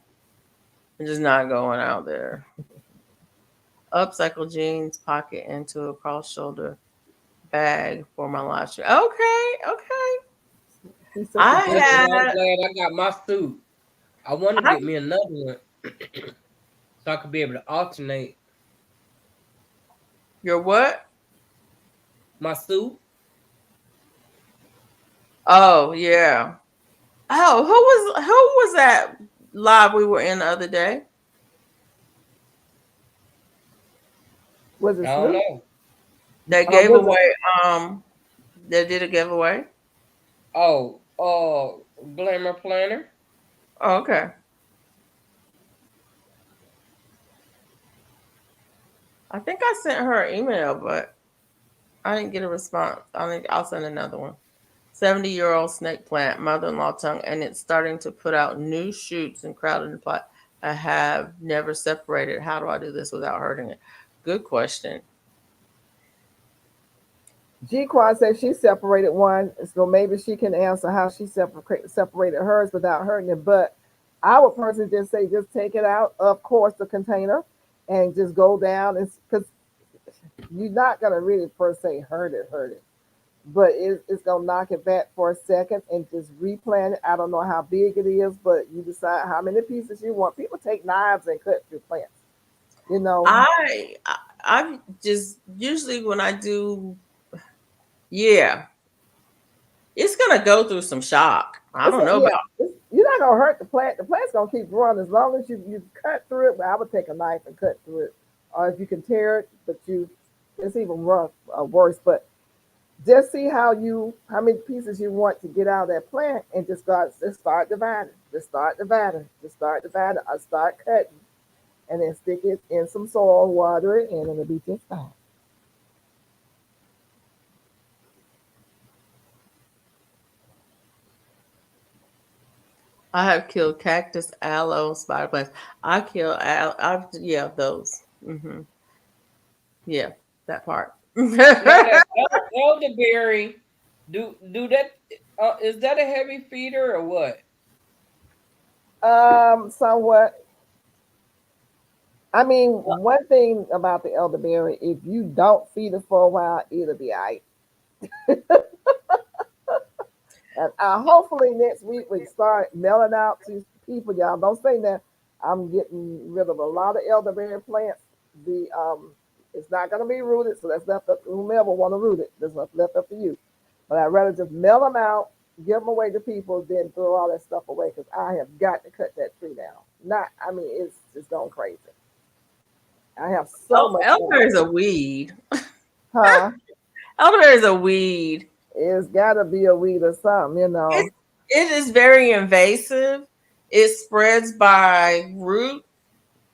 I'm just not going out there. Upcycle jeans pocket into a cross shoulder bag for my last year. Okay, okay. He's such a I good Listen, man. I'm had glad I got my suit. I want to I get me another one so I could be able to alternate your what? my suit. Oh yeah. Oh, who was that live we were in the other day? Was I it don't Snoop? know. That gave Was it? away that did a giveaway? Oh, Glamour Planner. Oh, okay. I think I sent her an email, but I didn't get a response. I think I'll send another one. 70-year-old snake plant, mother-in-law tongue, and it's starting to put out new shoots and crowded in plot. I have never separated. How do I do this without hurting it? Good question. G Quad said she separated one, so maybe she can answer how she separated hers without hurting it. But I would personally just say just take it out, of course, the container, and just go down. It's because you're not gonna really per se hurt it, but it's gonna knock it back for a second and just replant it. I don't know how big it is, but you decide how many pieces you want. People take knives and cut through plants, you know. I just usually when I do, yeah, it's gonna go through some shock. I don't know Yeah, about you're not gonna hurt the plant. The plant's gonna keep growing as long as you cut through it. But I would take a knife and cut through it, or if you can tear it, but it's even rough worse. But just see how many pieces you want to get out of that plant, and just start dividing, or start cutting, and then stick it in some soil, water it, and it'll be just fine. I have killed cactus, aloe, spider plants. I kill yeah, those. Yeah, that part. Now that elderberry, do that? Is that a heavy feeder or what? Somewhat. I mean, one thing about the elderberry, if you don't feed it for a while, it'll be all right. And hopefully next week we start mailing out to people. Y'all don't say that. I'm getting rid of a lot of elderberry plants. The it's not going to be rooted, so that's left up to whomever want to root it. That's left up to you. But I'd rather just mail them out, give them away to people, than throw all that stuff away because I have got to cut that tree down. Not, I mean, it's just going crazy. I have so Oh, much elderberry elderberry. is a weed. Huh? Elderberry is a weed. It's got to be a weed or something, you It know. it is very invasive. It spreads by root.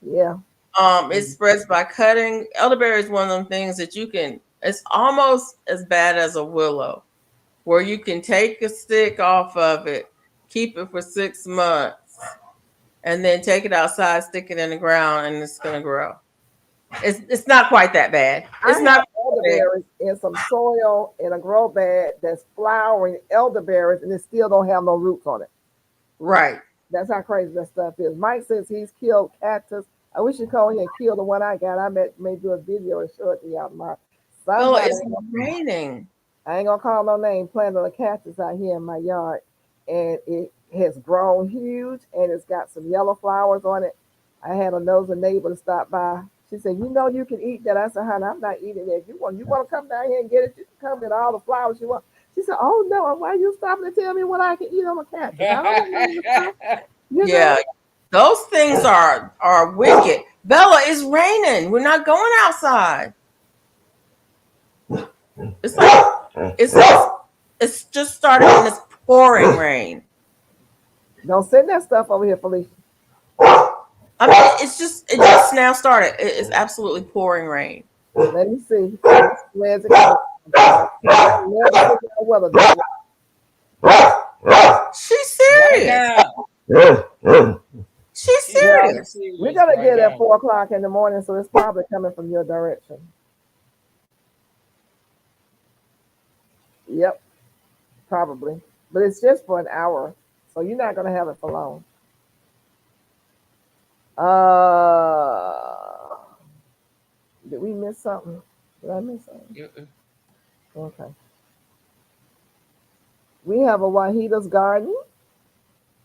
Yeah. It spreads by cutting. Elderberry is one of them things that you can. It's almost as bad as a willow, where you can take a stick off of it, keep it for 6 months, and then take it outside, stick it in the ground, and it's gonna grow. It's not quite that bad. I It's have not big. elderberries in some soil in a grow bed that's flowering elderberries and it still don't have no roots on it. Right. That's how crazy that stuff is. Mike says he's killed cactus. I wish you'd call here and kill the one I got. May do a video and show it to y'all tomorrow. Well, Somebody, it's raining. I ain't gonna call no name, planted a cactus out here in my yard, and it has grown huge and it's got some yellow flowers on it. I had a nosy neighbor to stop by. She said, "You know you can eat that." I said, "Honey, I'm not eating that. If you want to come down here and get it, you can come get all the flowers you want." She She said, "Oh no, why are you stopping to tell me what I can eat on a cactus? I don't want to stuff." You Yeah, know? those things are wicked. Bella, it's raining. We're not going outside. It's like it's just started and it's pouring rain. Don't send that stuff over here, Felicia. I mean, it just now started. It is absolutely pouring rain. Let me see. Where's it coming from? I never seen that weather that way. She's Right serious. now. She's She's Yeah, being serious. serious we're gonna right get at now. 4 o'clock in the morning, so it's probably coming from your direction. Yep, probably. But it's just for an hour, so you're not gonna have it for long. Did we miss something? Did I miss something? Mm-mm. Okay. We have a Wahida's garden.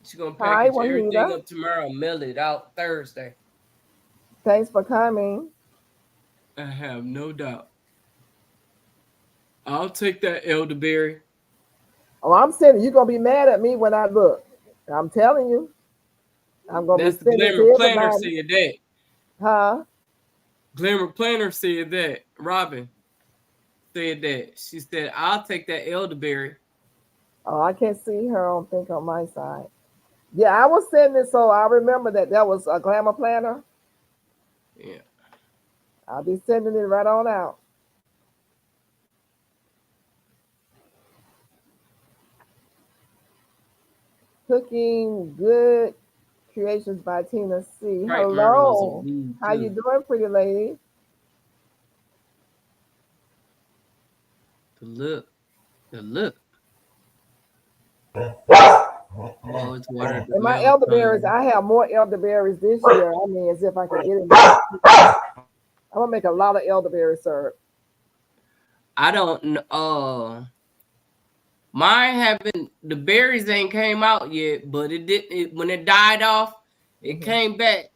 She's gonna Hi, package everything Wahida. up tomorrow, mail it out Thursday. Thanks for coming. I have no doubt. I'll take that elderberry. Oh, I'm sending. You're gonna be mad at me when I look. I'm telling you. I'm gonna be That's the sending Glamour to Planner everybody. said that. Huh? Glamour Planner said that. Robin said that. She said, I'll take that elderberry. Oh, I can't see her. I don't think on my side. Yeah, I was sending it, so I remember that was a glamour planner. Yeah. I'll be sending it right on out. Cooking Good Creations by Tina C. Right, Myrtle's a Hello. weed How you too. doing, pretty lady? The look. The look. Oh, it's watered the And my melon. elderberries, I have more elderberries this year. I mean, as if I could get it. I'm gonna make a lot of elderberry syrup. I don't know. Mine haven't. The berries ain't came out yet, but it did. When it died off, it Mhm. came back.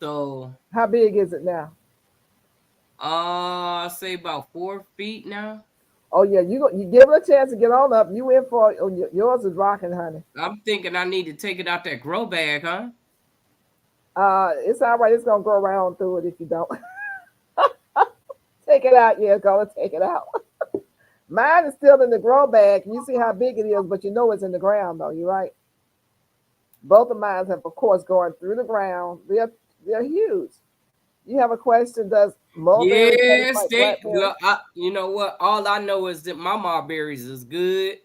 So, How big is it now? I say about 4 feet now. Oh yeah, you give it a chance to get on up. You in for it. Oh, yours is rocking, honey. I'm thinking I need to take it out that grow bag, huh? It's all right. It's gonna go around through it if you don't. Take it out. Yeah, it's gonna take it out. Mine is still in the grow bag. You see how big it is, but you know it's in the ground though. You're right. Both of mine have, of course, gone through the ground. They're huge. You have a question? Does mulberry taste Yes, like they. blackberry? You know what? All I know is that my mulberries is good.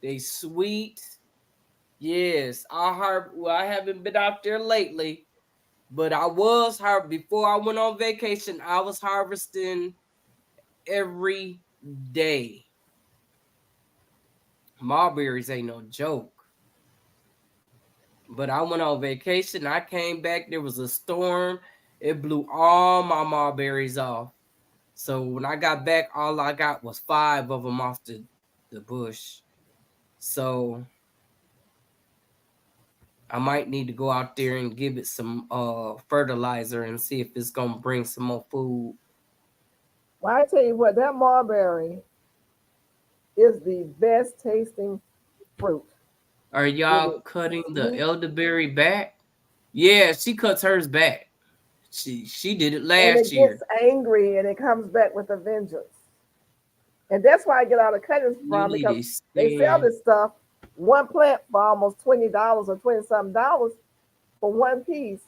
They sweet. Yes, I haven't been out there lately, but I was before I went on vacation. I was harvesting every day. Mulberries ain't no joke. But I went on vacation. I came back. There was a storm. It blew all my mulberries off. So when I got back, all I got was 5 of them off the bush. So I might need to go out there and give it some fertilizer and see if it's gonna bring some more food. Well, I tell you what, that mulberry is the best tasting fruit. Are It y'all is cutting the sweet elderberry back? Yeah, she cuts hers back. She did it and last it gets year. angry and it comes back with a vengeance. And that's why I get all the cuttings You from need because to they sell stand. this stuff one plant for almost $20 or 20 something dollars for one piece.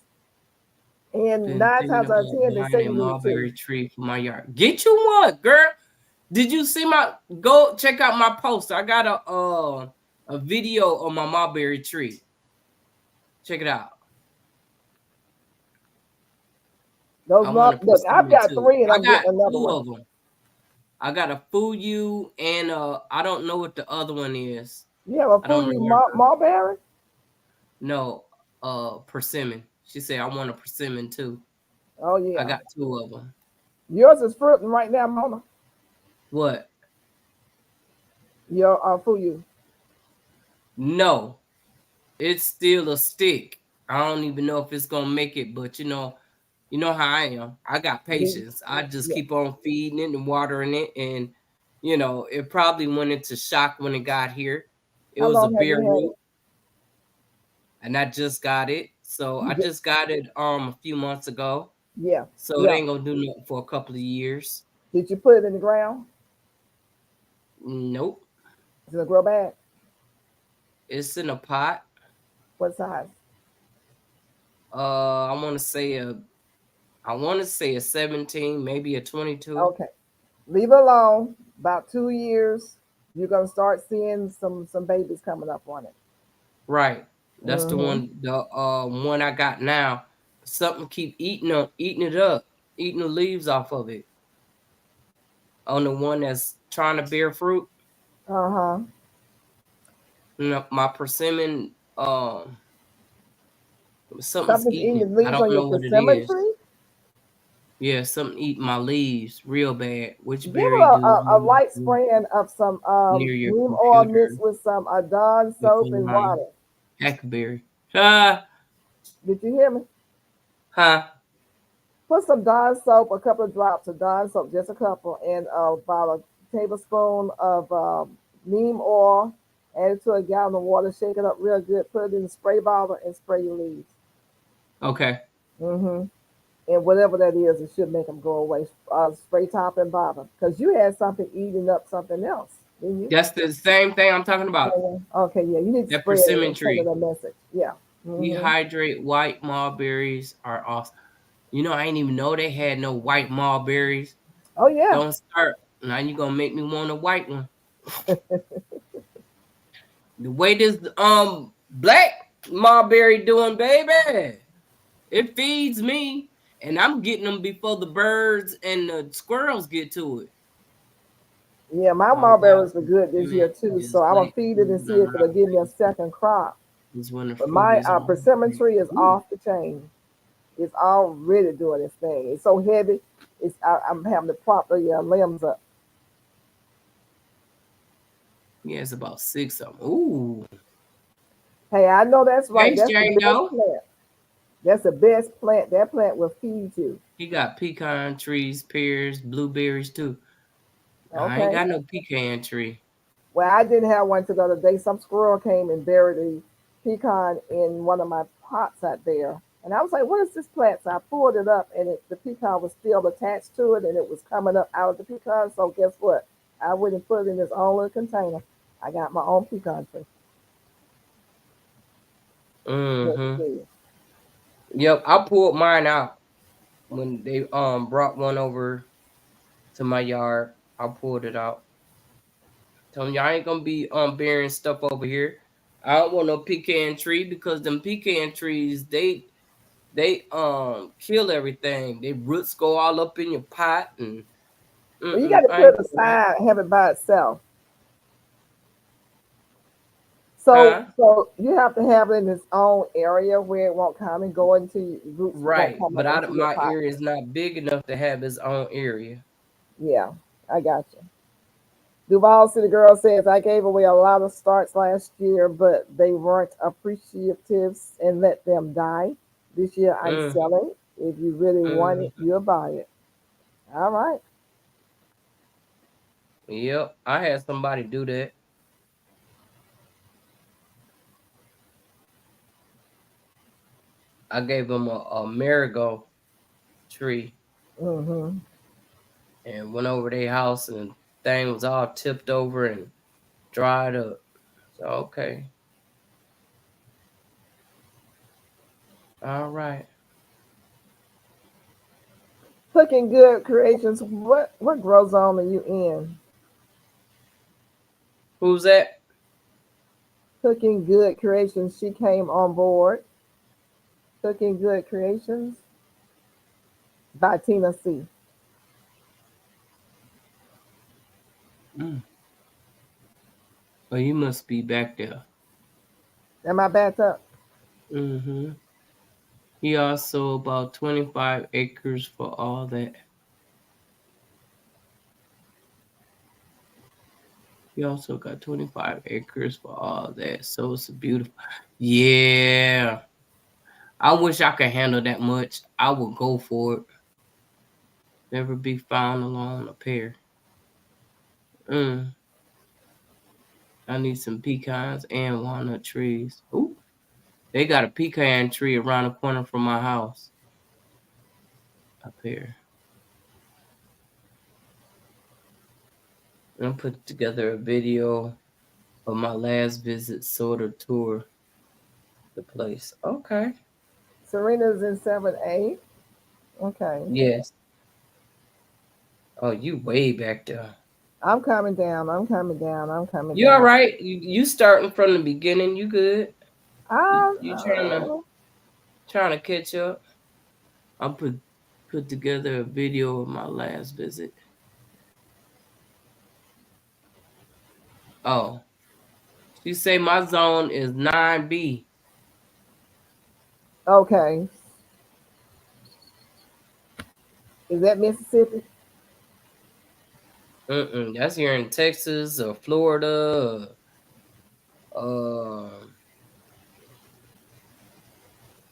And Been nine thinking times out of about 10, they buying say a you need two. mulberry tree for my yard. Get you one, girl. Did you see go check out my post? I got a video on my mulberry tree. Check it out. I want a Look, I've persimmon got too. 3 and I I'm got getting another 2 one. of them. I got a Fuyu and I don't know what the other one is. You have a I don't Fuyu remember. mulberry? No, persimmon. She said I want a persimmon too. Oh I yeah. got 2 of them. Yours is fruiting right now, Mona. What? Your Fuyu. No, it's still a stick. I don't even know if it's gonna make it, but you know how I am. I got Yeah. patience. I just keep on feeding it and watering it, and you know, it probably went into shock when it got here. It How was a long have bare you had root, it? and I just got it. So You I just, just got it a few months ago. yeah, So it yeah. ain't gonna do nothing for a couple of years. Did you put it in the ground? Nope. It's in a grow bag? It's in a pot. What size? I want to say a 17, maybe a 22. Okay. Leave it alone. About 2 years, you're gonna start seeing some babies coming up on it. Right. That's Hmm. the one I got now. Something keep eating it up, eating the leaves off of it. On the one that's trying to bear fruit. Uh-huh. You know, my persimmon, something's Something's eating eating the it. I leaves don't on your know what it persimmon is. tree. Yeah, something eating my leaves real bad. Which Give it berry do a you light have spraying of some near your neem oil computer? mixed with some Dawn If soap you and mind. water. Hackberry. Huh? Did you hear me? Huh? Put some Dawn soap, a couple of drops of Dawn soap, just a couple, and about a tablespoon of neem oil. Add it to a gallon of water, shake it up real good, put it in the spray bottle, and spray your leaves. Okay. Hmm. And whatever that is, it should make them go away. Spray top and bottom, because you had something eating up something else, didn't you? That's the same thing I'm talking about. Okay, yeah, you need to That spray it persimmon and send it tree. a message. Yeah. Hmm. Dehydrate white mulberries are awesome. You know, I didn't even know they had no white mulberries. Oh yeah. Don't start. Now you gonna make me want a white one. The way this black mulberry doing, baby, it feeds me, and I'm getting them before the birds and the squirrels get to it. Yeah, my My wild mulberries were good this persimmon year too, so is I'm gonna late feed it and see if bloomer. it'll give me a second crop. Is when the But fruit my is persimmon ripe. tree is Ooh. off the chain. It's already doing its thing. It's so heavy. I'm having to prop the limbs up. Yeah, it's about 6 of them. Ooh. Hey, I know that's right. Thanks, That's the Jane best Doe. plant. That's the best plant. That plant will feed you. He got pecan trees, pears, blueberries too. I ain't Okay. got no pecan tree. Well, I didn't have one till the other day. Some squirrel came and buried a pecan in one of my pots out there. And I was like, what is this plant? So I pulled it up and the pecan was still attached to it and it was coming up out of the pecan. So guess what? I went and put it in this own little container. I got my own pecan tree. Yes, Mm-hmm. indeed. Yep, I pulled mine out when they brought one over to my yard. I pulled it out. Telling you I ain't gonna be bearing stuff over here. I don't want no pecan tree because them pecan trees they kill everything. They roots go all up in your pot and Well, you got to I put ain't it doing that. aside, have it by itself. So, Huh? so you have to have it in its own area where it won't come and go into roots won't Right, come but up into your my pot. area is not big enough to have its own area. Yeah, I got you. Duval City Girl says, I gave away a lot of starts last year, but they weren't appreciative and let them die. This year I'm Mm, selling. If you really want it, mm. you'll buy it. All right. Yep, I had somebody do that. I gave them a marigold tree Mm-hmm. and went over their house and thing was all tipped over and dried up. So okay, all right. Cooking Good Creations, what grow zone are you in? Who's that? Cooking Good Creations, she came on board. Cooking Good Creations by Tina C. Mm. Oh, you must be back there. Am I backed up? Mm-hmm. He also about 25 acres for all that. He also got 25 acres for all that. So it's beautiful. Yeah. I wish I could handle that much. I would go for it. Never be found alone a pair. Mm. I need some pecans and walnut trees. Ooh, they got a pecan tree around the corner from my house. Up here. I put together a video of my last visit, sort of tour the place. Okay. Serena's in 7A. Okay. Yes. Oh, you way back there. I'm coming down. I'm coming down. I'm coming You all down. right? You starting from the beginning? You good? I, You trying to catch up? I put together a video of my last visit. Oh, she say my zone is 9B. okay. Is that Mississippi? That's here in Texas or Florida.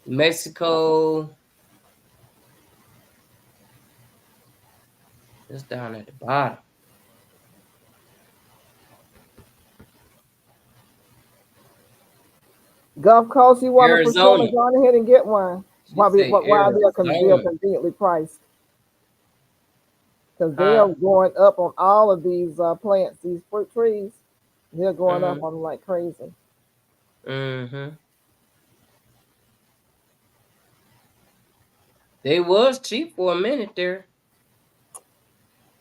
Mexico. It's down at the bottom. Gulf Coast, you want a Arizona. persimmon? Go on ahead and get one. She While say they're Arizona. conveniently priced. Because they Huh? are going up on all of these plants, these fruit trees. They're going up Mm-hmm. on them like crazy. Mm-hmm. They was cheap for a minute there.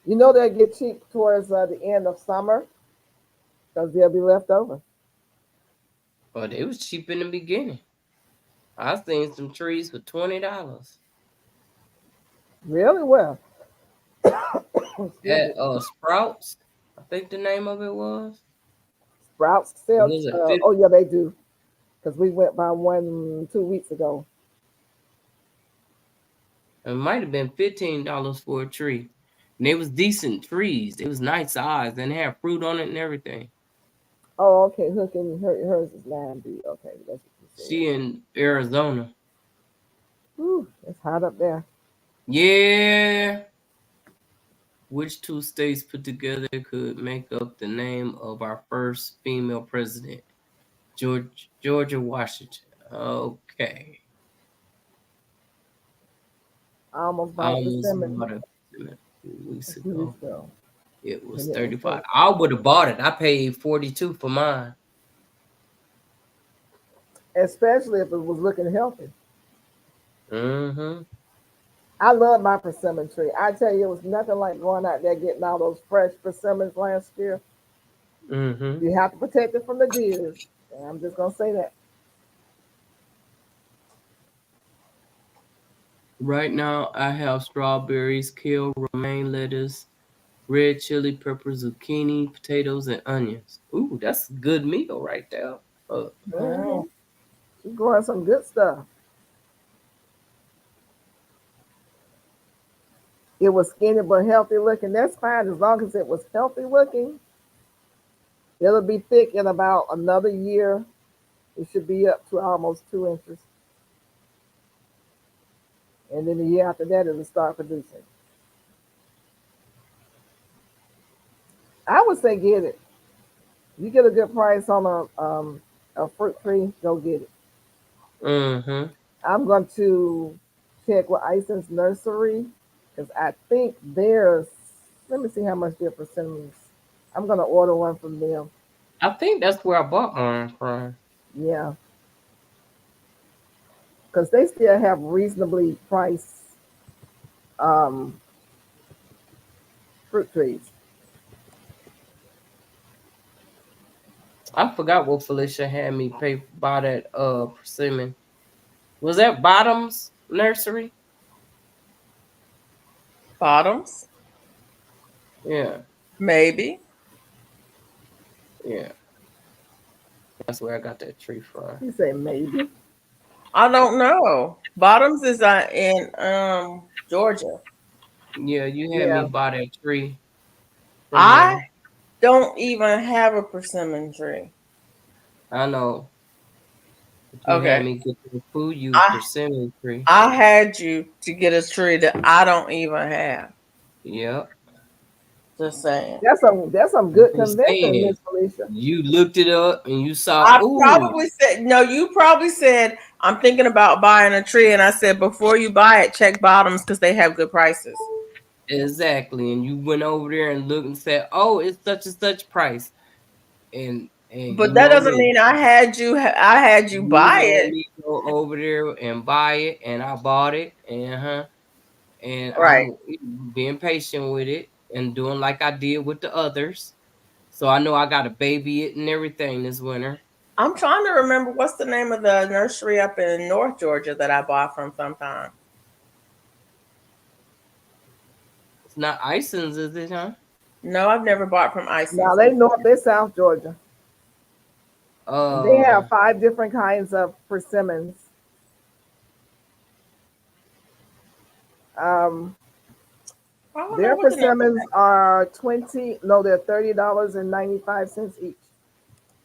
You know they'll get cheap towards the end of summer because they'll be left over. But they was cheap in the beginning. I seen some trees for $20. Really well. Excuse At me. Sprouts, I think the name of it was. Sprouts It sell. was a 50. Oh yeah, they do. Because we went by one 2 weeks ago. It might have been $15 for a tree. And they was decent trees. It was nice size and they had fruit on it and everything. Oh, okay. Hers is 9B. Okay, that's what you said. She in Arizona. Whew, it's hot up there. Yeah. Which two states put together could make up the name of our first female president? Georgia, Washington. Okay. I almost I bought a almost persimmon bought a few a weeks few ago. weeks ago. It was And it was 35. I would have bought it. I paid 42 for mine. especially if it was looking healthy. Mm-hmm. I love my persimmon tree. I tell you, it was nothing like going out there getting all those fresh persimmons last year. Mm-hmm. You have to protect it from the deers. And I'm just gonna say that. Right now, I have strawberries, kale, romaine lettuce, red chili pepper, zucchini, potatoes, and onions. Ooh, that's a good meal right there. Mm-hmm. She's growing some good stuff. It was skinny but healthy looking. That's fine as long as it was healthy looking. It'll be thick in about another year. It should be up to almost 2 inches. And then the year after that, it'll start producing. I would say get it. You get a good price on a fruit tree, go get it. Mm-hmm. I'm going to check with Ison's Nursery because I think there's, let me see how much their persimmons. I'm going to order one from them. I think that's where I bought mine from. Yeah. Because they still have reasonably priced um, fruit trees. I forgot what Felicia had me buy that persimmon. Was that Bottoms Nursery? Bottoms, Yeah. maybe. Yeah. That's where I got that tree from. You say maybe. I don't know. Bottoms is in Georgia. Yeah, you had me buy that tree from I them. don't even have a persimmon tree. I know. But you had Okay. me get the food you I persimmon tree. I had you to get a tree that I don't even have. Yep. Just saying. That's some good Just convincing, saying. Miss Felicia. You looked it up and you saw, I ooh, probably said no. You probably said I'm thinking about buying a tree, and I said before you buy it, check Bottoms because they have good prices. exactly. And you went over there and looked and said, oh, it's such and such price. And you But that know doesn't me. mean I had you. I had you You buy had it. me go over there and buy it, and I bought it, and Right. I'm being patient with it and doing like I did with the others. So I know I got to baby it and everything this winter. I'm trying to remember what's the name of the nursery up in North Georgia that I bought from sometime. It's not Isons, is it, huh? No, I've never bought from Now Ison's. they're South Georgia. And they Uh, have 5 different kinds of persimmons. Um, I don't know their what the name. persimmons are they're $30.95 each.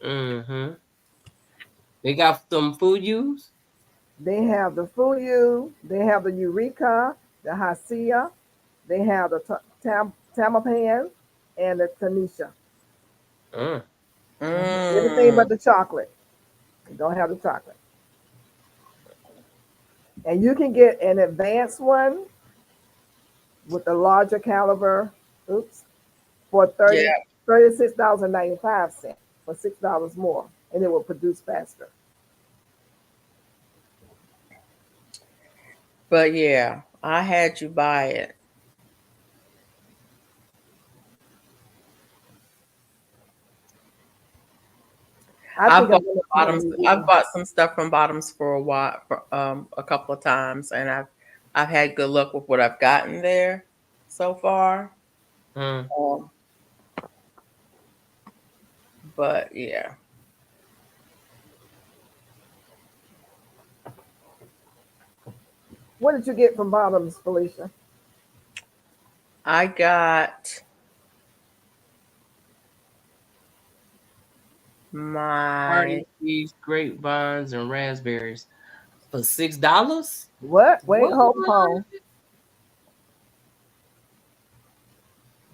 mm-hmm. They got some food use. They have the Fuyu, they have the Eureka, the Hacia, they have the Tamapan, and the Tanisha. Mm. Everything Mm. but the chocolate. They don't have the chocolate. And you can get an advanced one with a larger caliber, for Yeah, $36.95 for $6 more, and it will produce faster. but yeah, I had you buy it. I I've think bought I'm gonna plant bottoms. me I've one. bought some stuff from Bottoms for a while, for a couple of times, and I've had good luck with what I've gotten there so far. Mm. Um, but yeah, What did you get from Bottoms, Felicia? I got my Party peas, grapevines, and raspberries for $6. What? Wait, What? hold on.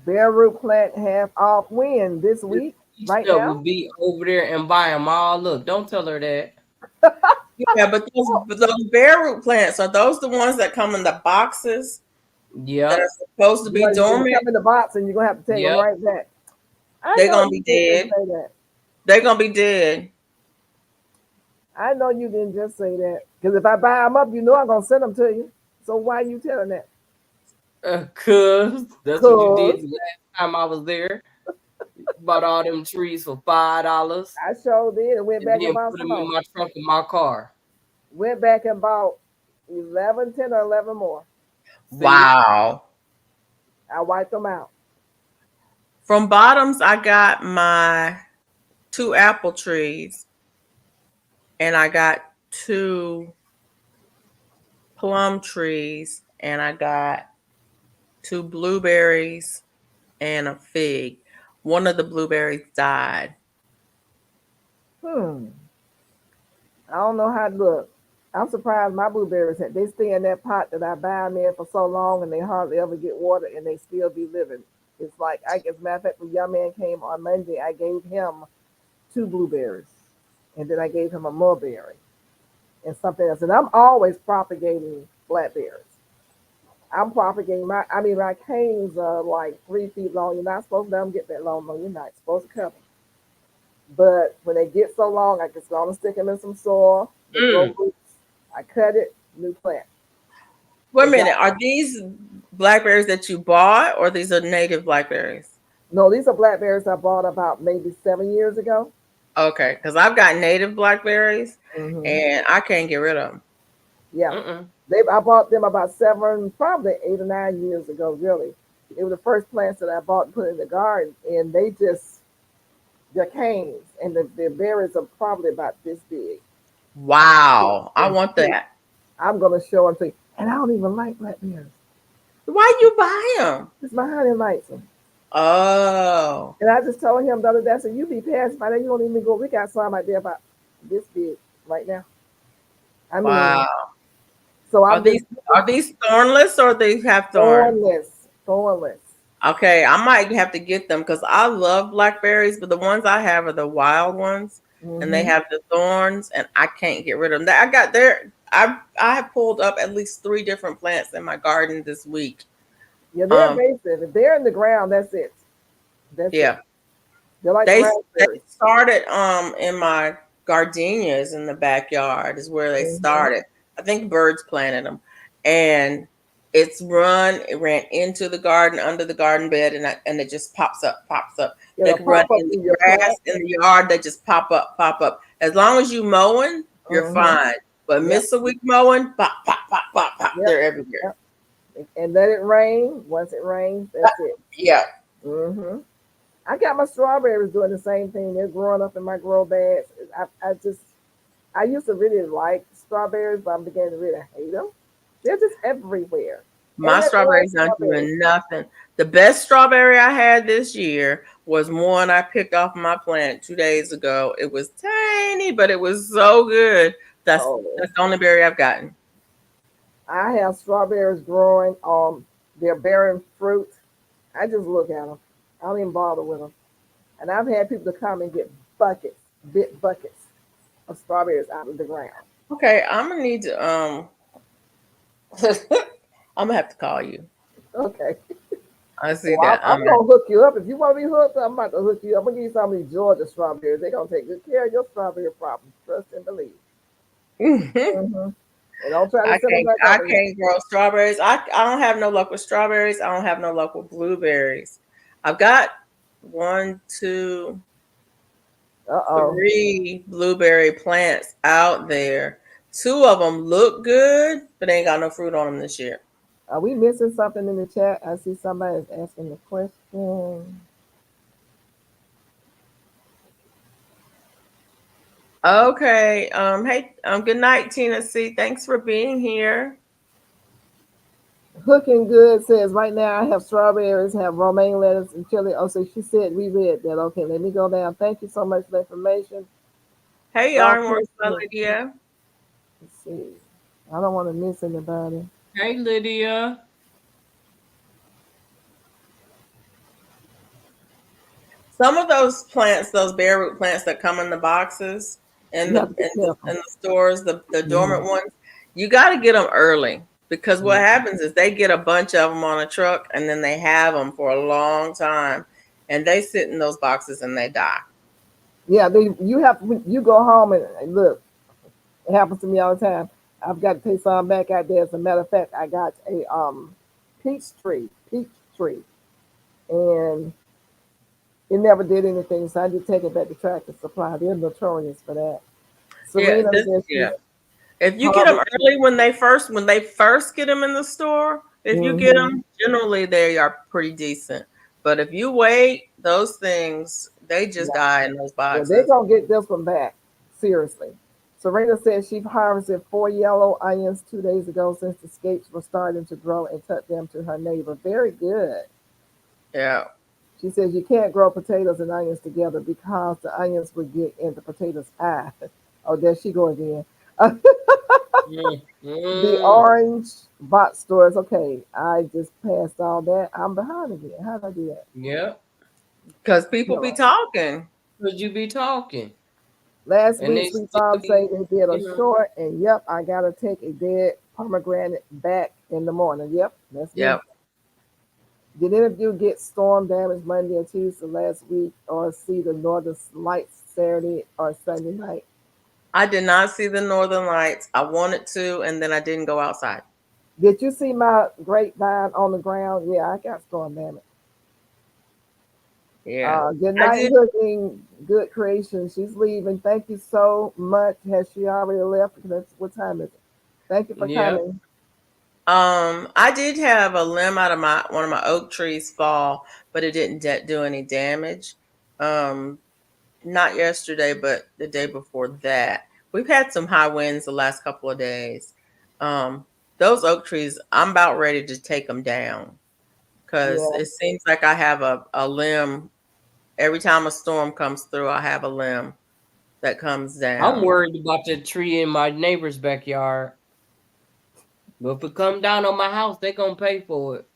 Bare root plant half off when this week, right That now? would be over there and buy them all. Look, don't tell her that. yeah, but those bare root plants are those the ones that come in the boxes that Yep, are supposed to be Well, they dormant? come in the box and you're gonna have to take them yep. right back. I They're know gonna you be didn't just dead. say that. They're gonna be dead. I know you didn't just say that. Because if I buy them up, you know I'm gonna send them to you. So why you telling that? Cause that's what you did Cause the last time I was there. Bought all them trees for $5, I sure did and went and back and then bought put some them in more. my trunk of my car. Went back and bought 11, 10, or 11 more. See, Wow. I wiped them out. From Bottoms, I got my 2 apple trees, and I got 2 plum trees, and I got 2 blueberries and a fig. One of the blueberries died. I don't know how to look. I'm surprised my blueberries they stay in that pot that I buy them in for so long and they hardly ever get water and they still be living. It's like as a matter of fact, when young man came on Monday, I gave him 2 blueberries, and then I gave him a mulberry and something else. And I'm always propagating blackberries. I'm propagating my canes are like 3 feet long. You're not supposed to let them get that long. No, you're not supposed to cut them. But when they get so long, I just gonna stick them in some soil. They grow mm. roots. I cut it, new plant. Wait a They got minute. Are these blackberries that you bought, or these are native blackberries? no. These are blackberries I bought about maybe 7 years ago. Okay, because I've got native blackberries, Hmm. and I can't get rid of them. Yeah, Mm-mm. I bought them about 7, probably 8 or 9 years ago. Really, they were the first plants that I bought and put in the garden, and they're canes, and the berries are probably about this big. Wow, I And want that. I'm gonna show them to you. And I don't even like blackberries. Why you buy them? It's my honey likes them. Oh, And I just told him the other day, I said, you be passing by there, you don't even go. We got some out there about this big right now. I mean, wow. so Are I'm just these thornless or they have thorns? thornless, thornless. Okay, I might have to get them because I love blackberries, but the ones I have are the wild ones, and they Mm-hmm. have the thorns, and I can't get rid of them. I got there. I have pulled up at least 3 different plants in my garden this week. Yeah, they're Um, invasive. If they're in the ground, that's it. That's it. yeah, They're like they raspberries. started in my gardenias in the backyard is where they Mm-hmm. started. I think birds planted them, and it ran into the garden under the garden bed, and it just pops up. They It'll can run pop up in the through your grass plant. in the yard. They just pop up. As long as you mowing, you're Mm-hmm. fine. But Yep. miss a week mowing, pop. Yep. They're everywhere. Yep. And let it rain. Once it rains, that's it. Yeah. Mm-hmm. I got my strawberries doing the same thing. They're growing up in my grow bags. I used to really like strawberries, but I'm beginning to really hate them. They're just everywhere. And My they're orange strawberries aren't strawberries. doing nothing. The best strawberry I had this year was one I picked off my plant 2 days ago. It was tiny, but it was so good. Oh, That's the only berry I've gotten. I have strawberries growing. They're bearing fruit. I just look at them. I don't even bother with them. And I've had people to come and get buckets, big buckets of strawberries out of the ground. Okay, I'm gonna need to I'm gonna have to call you. Okay. I see Well, that. I'm gonna hook you up. If you want to be hooked up, I'm about to hook you up. I'm gonna give you some of these Georgia strawberries. They're gonna take good care of your strawberry problem. Trust and believe. Mm-hmm. And don't try to send them back I over here. can't grow strawberries. I don't have no luck with strawberries. I don't have no luck with blueberries. I've got one, two, Uh-oh. 3 blueberry plants out there. 2 of them look good, but they ain't got no fruit on them this year. Are we missing something in the chat? I see somebody is asking the question. Okay. Hey, good night, Tina C. Thanks for being here. Hooking Good says right now I have strawberries, have romaine lettuce and chili. Oh, so she said we read that. Okay, let me go down. Thank you so much for the information. Hey, Raw Yarn Wars Christmas. Lydia. Let's see. I don't want to miss anybody. Hey, Lydia. Some of those plants, those bare root plants that come in the boxes in You the have to be in careful. in the stores, the dormant Mhm. ones, you got to get them early because what Yeah. happens is they get a bunch of them on a truck and then they have them for a long time and they sit in those boxes and they die. Yeah, you have when you go home and look. It happens to me all the time. I've got to take some back out there. As a matter of fact, I got a peach tree, and it never did anything. So I did take it back to Tractor Supply. They're notorious for that. Serena says she's Yeah. If you get them harvesting. early when they first get them in the store, if you get Hmm. them, generally they are pretty decent. But if you wait, those things they just Yeah, die in those yeah, they're boxes. gonna get this one back. Seriously. Serena says she harvested 4 yellow onions 2 days ago since the scapes were starting to grow and took them to her neighbor. Very good. Yeah. She says you can't grow potatoes and onions together because the onions would get in the potato's eye. Oh, there she go again. Mm, The mm. orange box stores. Okay, I just passed all that. I'm behind again. How did I do that? Yep. Because people be No. talking. Because you be talking. Last And week, they Sweet still Bob be, say they did a you know. short, and yep, I gotta take a dead pomegranate back in the morning. Yep, that's me. Yep. Did any of you get storm damage Monday or Tuesday last week, or see the northern lights Saturday or Sunday night? I did not see the northern lights. I wanted to, and then I didn't go outside. Did you see my grapevine on the ground? Yeah, I got storm damage. Yeah. Good I night, did. Hooking. Good creation. She's leaving. Thank you so much. Has she already left? Because what time is it? Thank you for Yep. coming. I did have a limb out of my one of my oak trees fall, but it didn't do any damage. Um, Not yesterday, but the day before that. We've had some high winds the last couple of days. Um, those oak trees, I'm about ready to take them down because Yeah. it seems like I have a limb. Every time a storm comes through, I have a limb that comes I'm down. worried about the tree in my neighbor's backyard. But if it come down on my house, they gonna pay for it.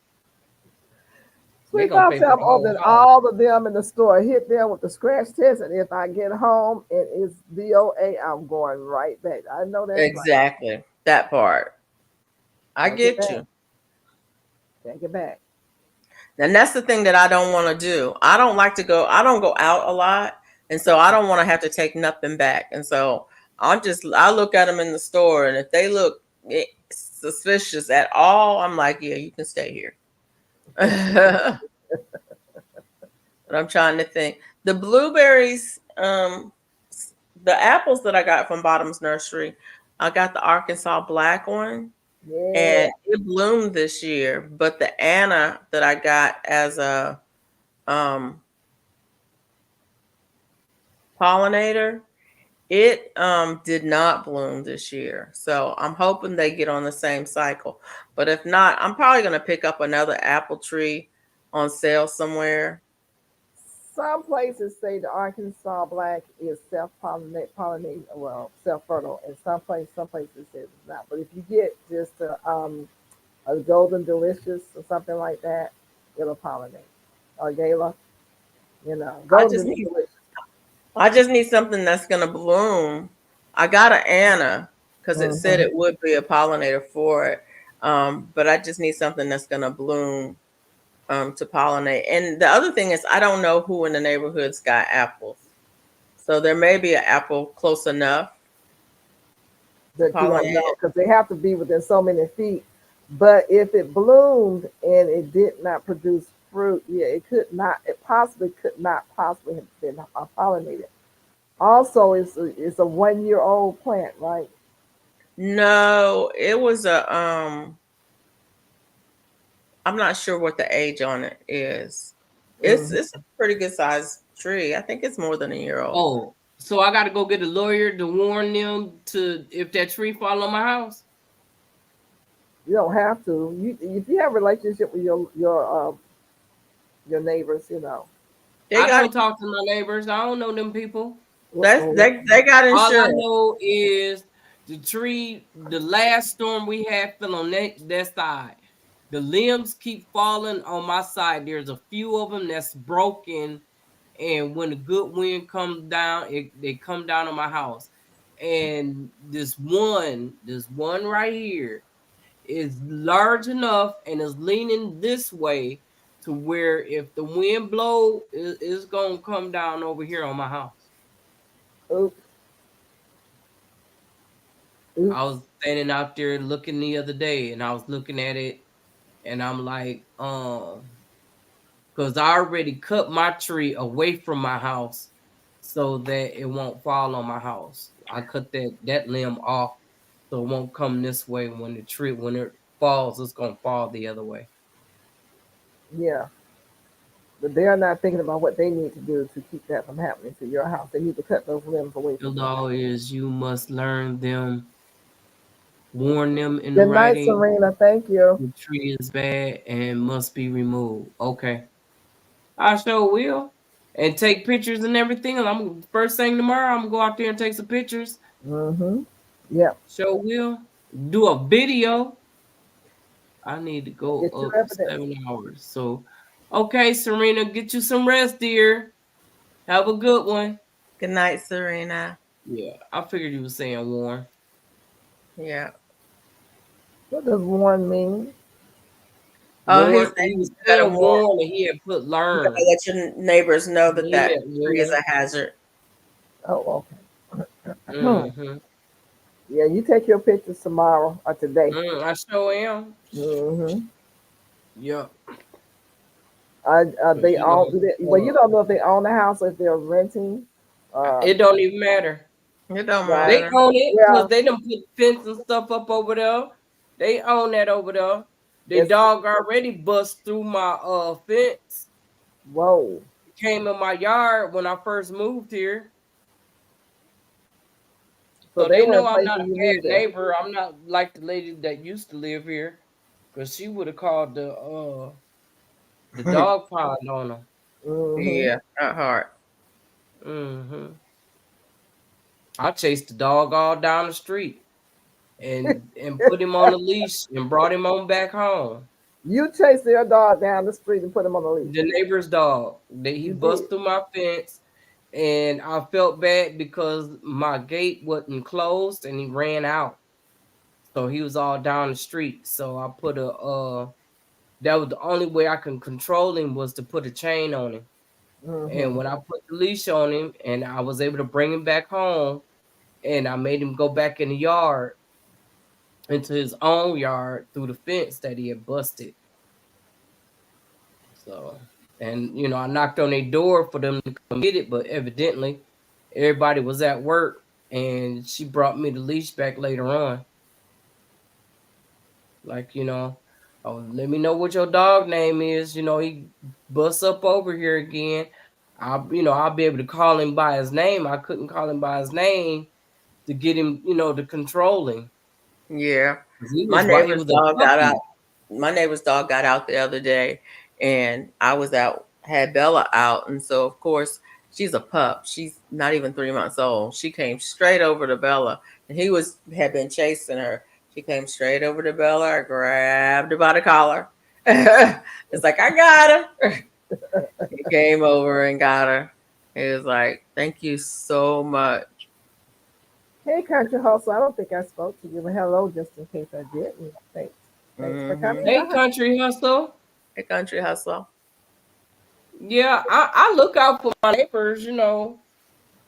They're Sweet gonna Talk pay said for I'm the whole opening house. all of them in the store. Hit them with the scratch test, and if I get home and it's DOA, I'm going right back. I know that's right. Exactly. That part. I Take it get back. you. Take it back. And that's the thing that I don't want to do. I don't go out a lot. And so I don't want to have to take nothing back. And so I look at them in the store. And if they look suspicious at all, I'm like, yeah, you can stay here. But I'm trying to think. The blueberries, the apples that I got from Bottom's Nursery, I got the Arkansas black one. Yeah. And it bloomed this year. But the Anna that I got as a um, pollinator, it did not bloom this year. So I'm hoping they get on the same cycle. But if not, I'm probably going to pick up another apple tree on sale somewhere. Some places say the Arkansas black is self-pollinating, well, self-fertile, and some places say it's not. But if you get just a golden delicious or something like that, it'll pollinate. Or Gala, I golden just need delicious. I just need something that's going to bloom. I got an Anna because it said Hmm. it would be a pollinator for it. But I just need something that's going to bloom to pollinate. And the other thing is, I don't know who in the neighborhood's got apples. So there may be an apple close enough to That you don't pollinate know it. because they have to be within so many feet. But if it bloomed and it did not produce fruit, yeah, it possibly could not possibly have been pollinated. Also, it's a 1 year old plant, right? No, it was I'm not sure what the age on it is. Hmm. It's a pretty good sized tree. I think it's more than a year old. Oh, so I gotta go get a lawyer to warn them to if that tree fall on my house. You don't have to. If you have a relationship with your neighbors, They I got don't talk to my neighbors. I don't know them people. uh-oh. they got All I insurance. know is the tree, the last storm we had fell on that side. The limbs keep falling on my side. There's a few of them that's broken, and when a good wind comes down, they come down on my house. And this one right here is large enough and is leaning this way to where if the wind blow, it's gonna come down over here on my house. Oops, I oops. was standing out there looking the other day, and I was looking at it, and I'm like, because I already cut my tree away from my house so that it won't fall on my house. I cut that limb off so it won't come this way. When it falls, it's gonna fall the other way. Yeah, but they're not thinking about what they need to do to keep that from happening to your house. They need to cut those limbs away The from your law house. is you must learn them, warn them in Good night, writing. Serena. Thank you. The tree is bad and must be removed. Okay, I sure will. And take pictures and everything. And I'm first thing tomorrow. I'm gonna go out there and take some pictures. Mm-hmm. Yep. Sure will. Do a video. I need to go Get your up evidence. 7 hours. So, okay, Serena, get you some rest, dear. Have a good one. Good night, Serena. Yeah, I figured you were saying Warren. Yeah. What does one mean? Oh, he's Warren, saying he was you gotta saying warn. Warren, and he had put You gotta learn. let your neighbors know that Yeah, that tree is yeah. a hazard. Oh, okay. Mm-hmm. Yeah, you take your pictures tomorrow or today. I sure am. Mm-hmm. Yep. They You know, own. Well, you don't know if they own the house or if they're renting. it don't even matter. It don't Right. They matter. own it Yeah. because they done put fence and stuff up over there. They own that over there. The It's dog already bust through my fence. whoa. Came in my yard when I first moved here. So So they they were know in I'm not places a you bad needed. neighbor. I'm not like the lady that used to live here. Cause she would have called the dog pound on them. Mm-hmm. Yeah, not hard. Hmm. I chased the dog all down the street and put him on a leash and brought him on back home. You chased your dog down the street and put him on the leash. The neighbor's dog. He You bust did. through my fence, and I felt bad because my gate wasn't closed, and he ran out. So he was all down the street. So I put that was the only way I can control him was to put a chain on him. And Mm-hmm. when I put the leash on him, and I was able to bring him back home, and I made him go back in the yard, into his own yard through the fence that he had busted. So, and I knocked on their door for them to come get it, but evidently everybody was at work, and she brought me the leash back later on. Like, oh, let me know what your dog name is. He busts up over here again. I'll be able to call him by his name. I couldn't call him by his name to get him, to control him. Yeah. 'Cause He My was right. He neighbor's was a dog got out. puppy. My neighbor's dog got out the other day, and I was out, had Bella out, and so of course she's a pup. She's not even 3 months old. She came straight over to Bella, and had been chasing her. She came straight over to Bella, grabbed her by the collar. It's like, I got her. He came over and got her. He was like, "Thank you so much." Hey, Country Hustle. I don't think I spoke to you, but hello, just in case I didn't. Thanks for coming Hey, by. Country Hustle. Hey, Country Hustle. Yeah, I look out for my neighbors. I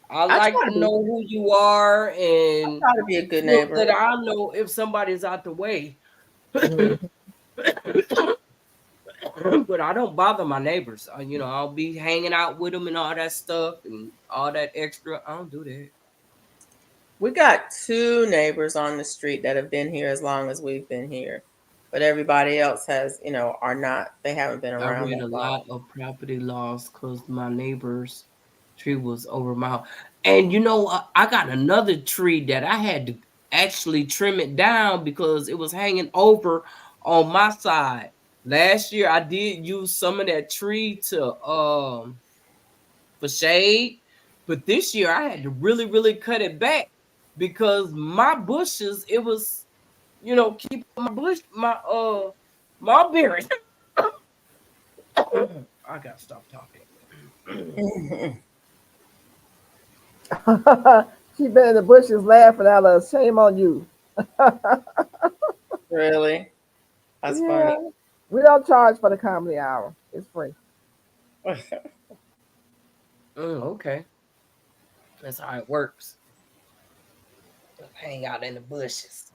I like try to to be. know who you are I and try to be a good so neighbor. that I know if somebody's out the way. Mhm. But I don't bother my neighbors. I'll be hanging out with them and all that stuff and all that extra. I don't do that. We got 2 neighbors on the street that have been here as long as we've been here, but everybody else are not. They haven't been I around read that a long. lot of property laws because my neighbor's tree was over my house. And I got another tree that I had to actually trim it down because it was hanging over on my side. Last year I did use some of that tree to for shade, but this year I had to really, really cut it back because my bushes, it was, keep my mulberry. I gotta stop talking. She been in the bushes laughing at us. Shame on you. Really? That's Yeah. funny. We don't charge for the comedy hour. It's free. Okay, that's how it works. Hang out in the bushes.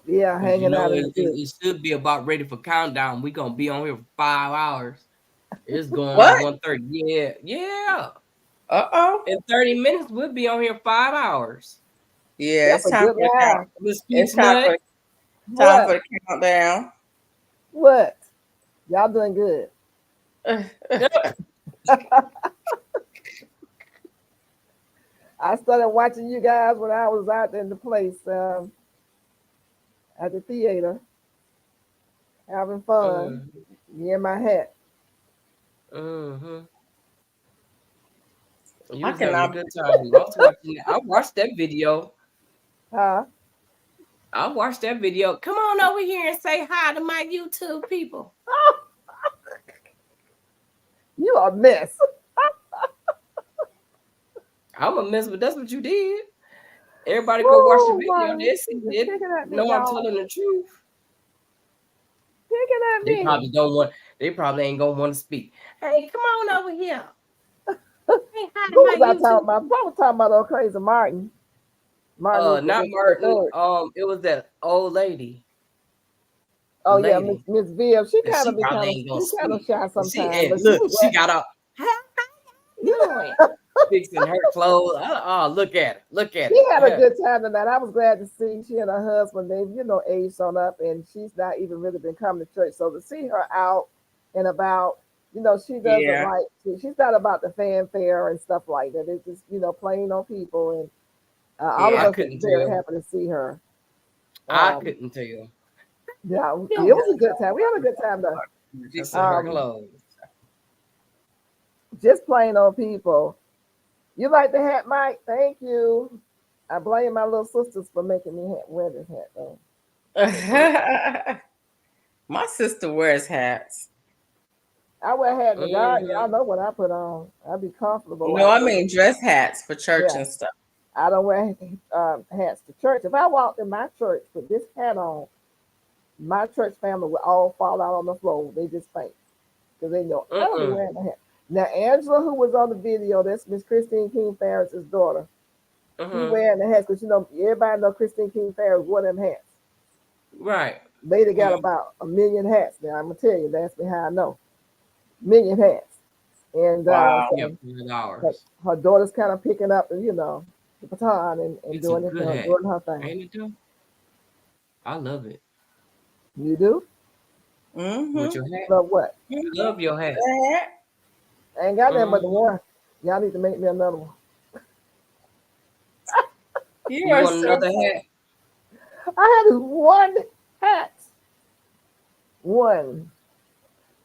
Yeah, Because hanging out in it, the it, bush. it should be about ready for countdown. We gonna be on here for 5 hours. It's going on What? 1:30. Yeah. Uh-oh. In 30 minutes, we'll be on here 5 hours. Yeah, That's it's a time good for the count. laugh. Miss It's Peach Nut. time What? for the countdown. What? Y'all doing good. I started watching you guys when I was out in the place at the theater, having fun. Mhm, Me and my hat. mhm. You I was having a cannot. good time. I was watching. I watched that video. Huh? I watched that video. Come on over here and say hi to my YouTube people. You a mess. I'm a mess, but that's what you did. Everybody go watch the Woo, video. Martin. They see You're it. picking at me, Know I'm y'all. telling the truth. Picking at They me. probably don't want. They probably ain't gonna want to speak. Hey, come on over here. Hey, hi to Who my was I talking YouTube. about? I was talking about old crazy Martin. Martin Luther Not Richard the Martin. third. It was that old lady, the Oh yeah, lady, Miss Viv. She and kind she of be probably kind of ain't gonna she kind of speak. shy And she sometimes, and but she look, was she glad. got up. How you doing? Fixing her clothes. Oh, look at it. Look at She it. had a good time tonight. I was glad to see she and her husband. They've aged on up, and she's not even really been coming to church. So to see her out and about, she doesn't Yeah. like. She's not about the fanfare and stuff like that. It's just playing on people, and all of I Yeah. us are couldn't very tell. happy to see her. I Um, couldn't tell. yeah, it You was a good time. We had a good time though. fixing her Um, clothes. just playing on people. You like the hat, Mike? Thank you. I blame my little sisters for making me wear this hat though. My sister wears hats. I wear a hat in the garden. Mhm. Y'all know what I put on. I be comfortable No, out I there. mean dress hats for church Yeah, and stuff. I don't wear hats to church. If I walked in my church with this hat on, my church family would all fall out on the floor. They just faint because they know I don't be Mm-mm. wearing a hat. Now Angela, who was on the video, that's Miss Christine King Ferris's daughter. She Mhm. wearing the hats because you know everybody know Christine King Ferris wore them hats. Right. Lady got about a million hats. Now I'm gonna tell you, that's me how I know. Million hats. And Wow. Yeah, so her, $5. her daughter's kind of picking up, the baton and It's a doing it, good hat, doing her thing. ain't it? Though I love it. You do? With Mm-hmm. your hat, But what? I love your hat. Mm-hmm. Hat. I ain't got that but the Mhm. one. Y'all need to make me another one. You You are want so another funny. hat? I had this one hat. One.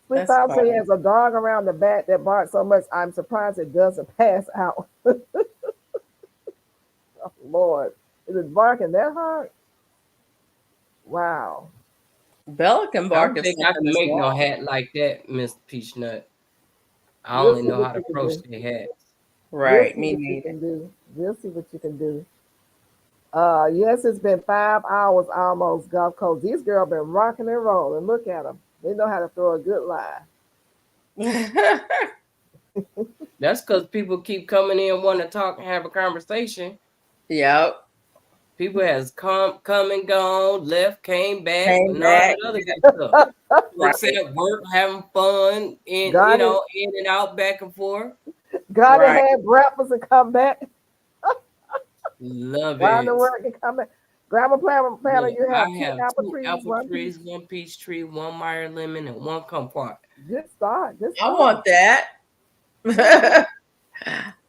Sweet That's Power say he funny. has a dog around the back that barks so much I'm surprised it doesn't pass out. Oh, Lord. Is it barking that hard? Wow. Bella can I bark don't if think I something can is make no wrong. hat like that, Miss Peachnut. I We'll only see know what how to you can do. crochet hats. We'll Right. see Me what you neither. can do. We'll see what you can do. Yes, it's been 5 hours almost, Gulf Coast. These girls been rocking and rolling. Look at them. They know how to throw a good lie. That's because people keep coming in wanting to talk and have a conversation. Yep. People has come and gone, left, came back, Came and all back. that other good stuff. Folks Right. at work having fun and God is in and out, back and forth. God that Right. had breakfast and come back. Love While the it. work and come back. Grandma planner, Look, you I have two have apple 2 trees, apple one peach. trees, 1 peach tree, 1 Meyer lemon, and 1 kumquat. Good start. Good I start. want that. Okay.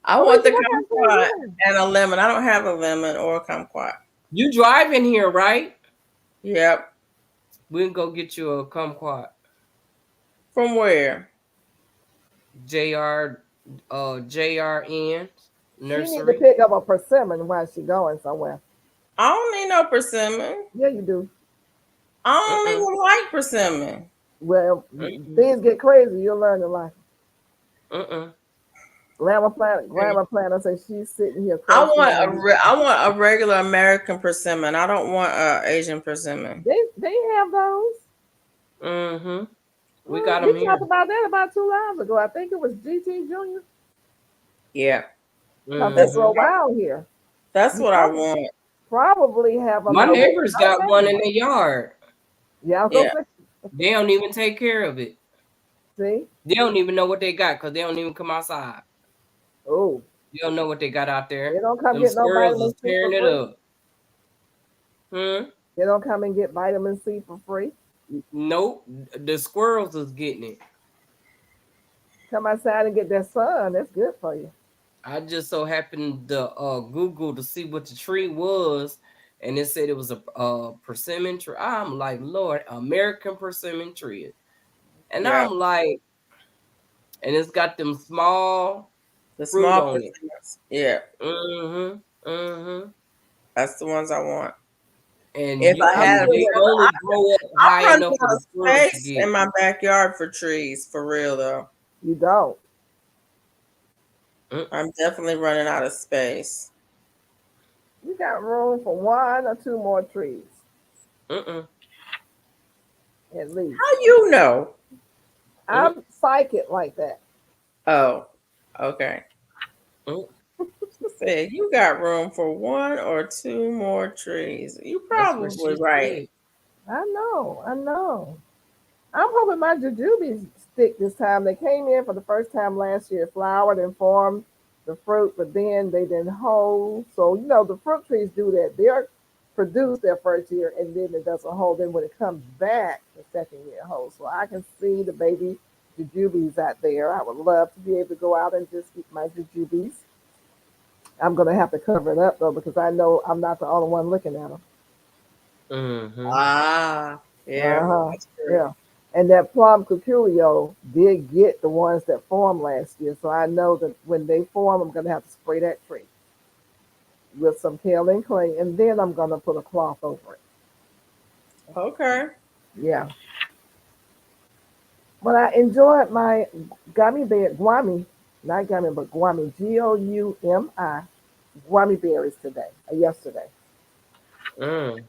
I want Alicia, the what kind of trees kumquat you have? and a lemon. I don't have a lemon or a kumquat. You driving here, right? Yep. We can go get you a kumquat. From where? JR JRN She need to nursery. pick up a persimmon while she going somewhere. I don't need no persimmon. Yeah, you do. I don't Mm-mm, even like persimmon. Well, mm-mm, things get crazy. You'll learn to like. mm-mm. Grandma planner says she's sitting here I crocheting. want I want a regular American persimmon. I don't want a Asian persimmon. They have those. Mm-hmm. We got We them talked here. about that about 2 hours ago. I think it was GT Junior. Yeah. Because they That's grow Mm-hmm. wild here. that's You what I want. probably have them My over in neighbors got one Alabama. in their yard. Yeah, I was Yeah. gonna They don't even take care of it. say, see, They don't even know what they got because they don't even come outside. oh, They don't know what they got out they there. don't come Them get no squirrels is vitamin C for tearing it free. up. Hmm? They don't come and get vitamin C for free. Nope. The squirrels is getting it. Come outside and get that sun. That's good for you. I just so happened to Google to see what the tree was, and it said it was a persimmon tree. I'm like, Lord, American persimmon tree, and Yeah. I'm like, and it's got them small The fruit small on it. persimmons. Yeah. Mm-hmm. Mm-hmm. That's the ones I want. And If you I I'm had a and they still, only grow up high I'm running enough for out the of squirrels to space get. in my backyard for trees, for real though. you don't. Mm, I'm definitely running out of space. You got room for one or two more trees mm-mm, at least. How you know? mm, I'm psychic like that. Oh, okay. mm. She said you got room for one or two more trees. You That's what probably she right. said. I know. I know. I'm hoping my jujubes stick this time. They came in for the first time last year, flowered and formed the fruit, but then they didn't hold. So, the fruit trees do that. They're produced their first year and then it doesn't hold. Then when it comes back, the second year it holds. So I can see the baby jujubes out there. I would love to be able to go out and just eat my jujubes. I'm going to have to cover it up though because I know I'm not the only one looking at them. Mm-hmm. Ah, yeah, Uh-huh. that's true. Yeah. And that plum cucurio did get the ones that formed last year. So I know that when they form, I'm gonna have to spray that tree with some kaolin clay, and then I'm gonna put a cloth over it. Okay. Yeah. But I enjoyed my gummy bear, guami, not gummy, but guami, Goumi, guami berries today, yesterday. Mm.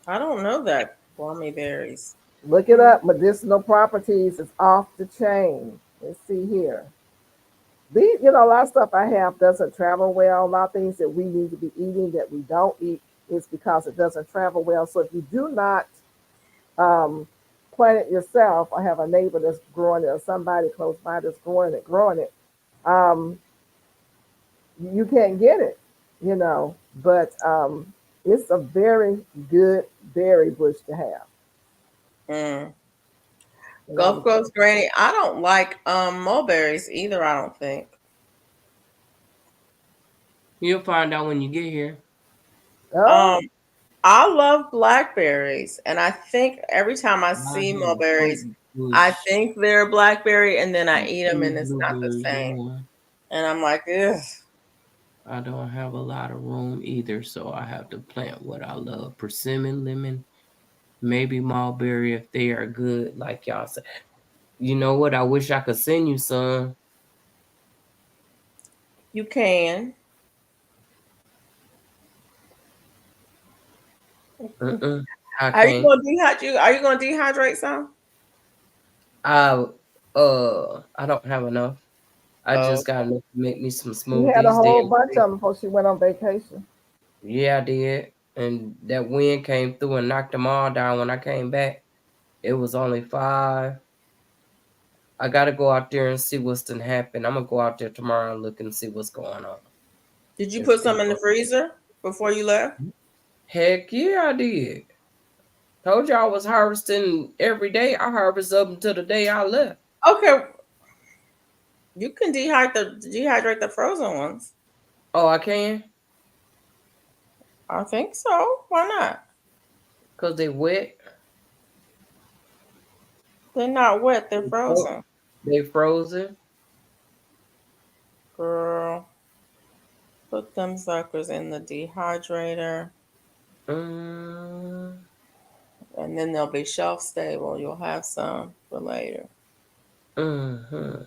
I don't know that gummy berries. Look it up. Medicinal properties is off the chain. Let's see here. These, a lot of stuff I have doesn't travel well. A lot of things that we need to be eating that we don't eat is because it doesn't travel well. So if you do not um, plant it yourself, I have a neighbor that's growing it, or somebody close by that's growing it. Um, you can't get it, But it's a very good berry bush to have. Mm. And I Gulf was, Coast Granny. I don't like mulberries either. I don't think. You'll find out when you get here. oh, Um, I love blackberries, and I think every time I I see have mulberries, oak I bush think they're blackberry, and then I and eat them, two and it's not the blueberries in same. one. And I'm like, ugh. I don't have a lot of room either, so I have to plant what I love. Persimmon, lemon, maybe mulberry if they are good, like y'all said. You know what? I wish I could send you some. You can. Mm-mm, I Are you can't. gonna dehydrate? Are you gonna dehydrate some? I I don't have enough. I Oh, just got enough to make me some she had a smoothies. whole bunch of them before she went on vacation. Yeah, I did. And that wind came through and knocked them all down when I came back. It was only 5. I gotta go out there and see what's done happened. I'm gonna go out there tomorrow and look and see what's going on. did you It's put some been in the freezer before you left? heck yeah, I did. Told you I was harvesting every day. I harvest up until the day I left. Okay, you can dehydrate the frozen ones. Oh, I can? I think so. Why not? Cause they wet. They're not wet. They're They fro- frozen. they frozen. Girl, put them suckers in the dehydrator, Mm, and then they'll be shelf stable. You'll have some for later. mm-hmm.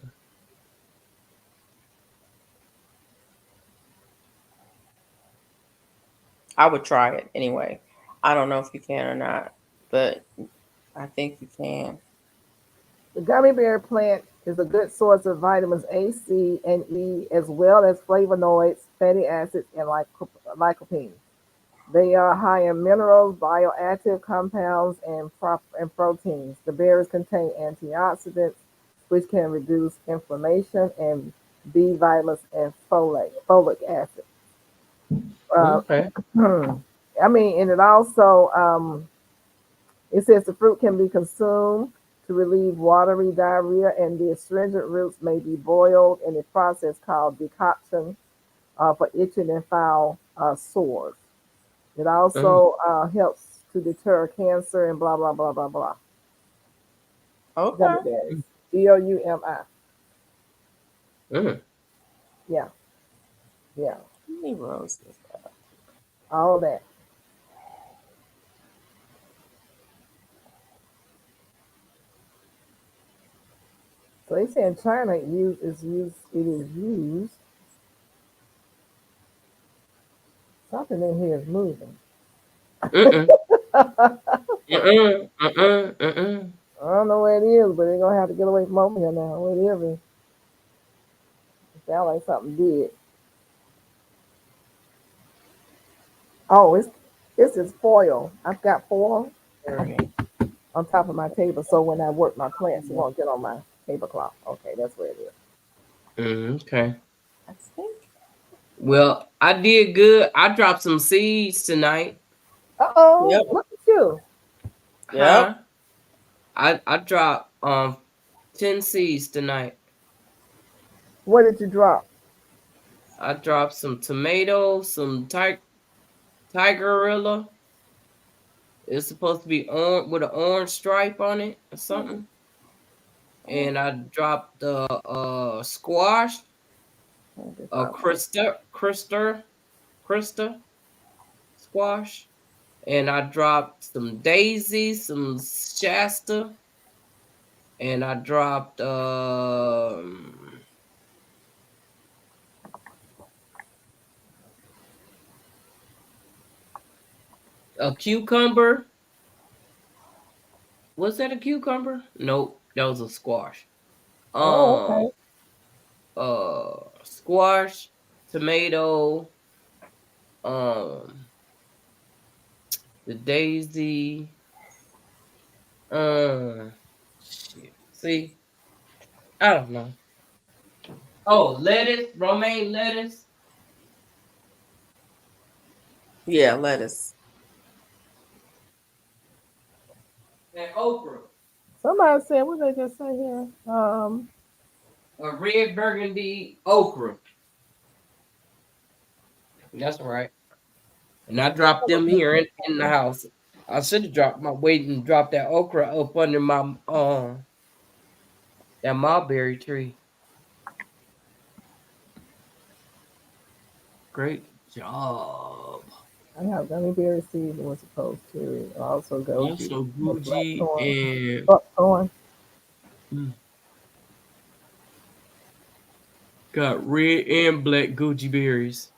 I would try it anyway. I don't know if you can or not, but I think you can. The gummy bear plant is a good source of vitamins A, C, and E, as well as flavonoids, fatty acids, and lycopene. They are high in minerals, bioactive compounds, and proteins. The berries contain antioxidants, which can reduce inflammation, and B vitamins and folic acid. Uh, Okay. I mean, and it also it says the fruit can be consumed to relieve watery diarrhea, and the astringent roots may be boiled in a process called decoction for itching and foul sores. It Mm, also helps to deter cancer and blah blah blah blah blah. Okay. Gummy berries, Goumi. mm. Yeah, yeah, How many roses? all that. So they say in China it is used. Something in here is moving. Mm-mm. Mm-mm. Mm-mm. Mm-mm. I don't know where it is, but they're gonna have to get away from over here now. Whatever. It sounds like something did. Oh, it's this foil. I've got foil on top of my table, so when I work my plants, it won't get on my tablecloth. Okay, that's where it is. Okay. I think. Well, I did good. I dropped some seeds tonight. Uh oh, Yep. look at you. Yep. Huh? I dropped 10 seeds tonight. What did you drop? I dropped some tomatoes, some tigerilla. It's supposed to be on with an orange stripe on it or something. And I dropped the squash, Krista squash. And I dropped some daisies, some Shasta, and I dropped a cucumber. Was that a cucumber? Nope, that was a squash. Oh, Um, okay. squash, tomato, um, the daisy, shit. See, I don't know. Oh, lettuce, romaine lettuce, Yeah, lettuce. and okra. Somebody said, what did they just say here? A red burgundy okra. That's right. And I dropped them here in the house. I should have dropped my weight and dropped that okra up under my that mulberry tree. Great job. I have gummy berry seeds and was supposed to also goji, Also, the black Gucci corn, and buckthorn. got red and black Gucci berries.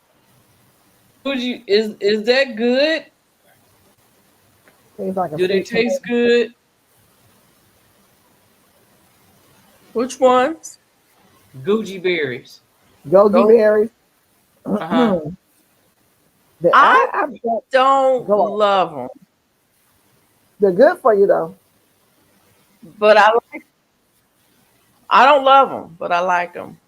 Gucci is that good? Tastes like a Do they sweet taste potato. good? Which ones? Gucci berries. Goji Go. berries. Uh-huh. I I've got, don't go on. love them, They're good for you though. but I don't love them, but I like them.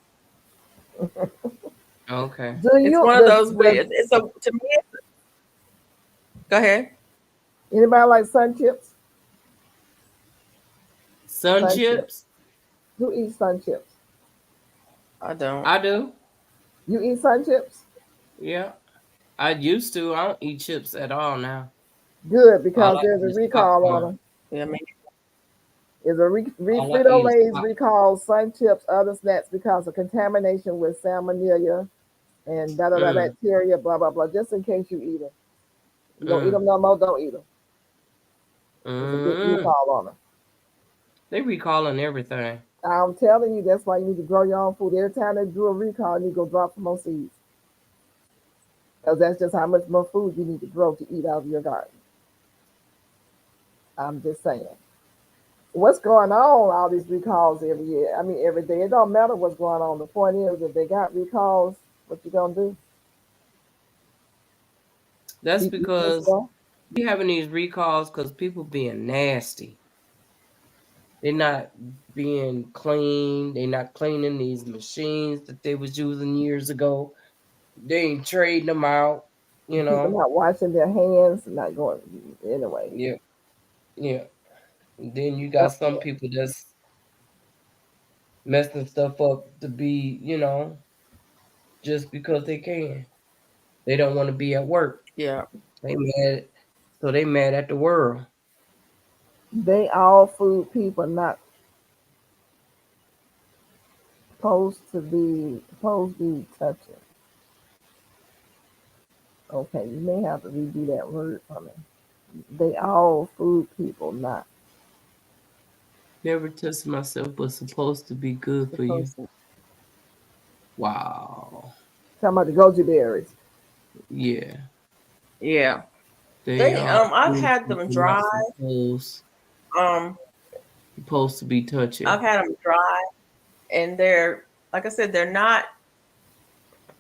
Okay. Do It's you one of those weird. It's a to me. Go ahead. anybody like sun chips? Sun Sun chips. chips? Who eats sun chips? I don't. I do. You eat sun chips? Yeah. I used to. I don't eat chips at all now. Good, All because I there's eat a is recall on popcorn. them. Yeah, I mean, Is a All I Frito eat is Lay's popcorn. recalls sun chips, other snacks because of contamination with salmonella and da da da Mm, bacteria, blah blah blah. Just in case you eat them, you don't eat mm, them no more. Don't eat them. It's a big mm. recall on them. They recalling everything. I'm telling you, that's why you need to grow your own food. Every time they do a recall, you go drop some more seeds because that's just how much more food you need to grow to eat out of your garden. I'm just saying. What's going on? All these recalls every year. I mean, every day. It don't matter what's going on. The point is, if they got recalls, what you gonna do? That's Keep eating this because stuff? we having these recalls because people being nasty. They're not being clean. They're not cleaning these machines that they was using years ago. They ain't trading them out. You People know. not washing their hands, not going anyway. Yeah. Yeah. And then you got Yep. some people that's messing stuff up to be, just because they can. They don't want to be at work. yeah, They mad, so they mad at the world. They all food people, not supposed to be touching. Okay, you may have to redo that word for me. They all food people, not Never touched myself, but supposed to be good for you. supposed to. Wow. talking about the goji berries. Yeah. Yeah, They they. are I've food had them people not dry. Um, supposed to be I've touching. had them dry, and they're like I said, they're not.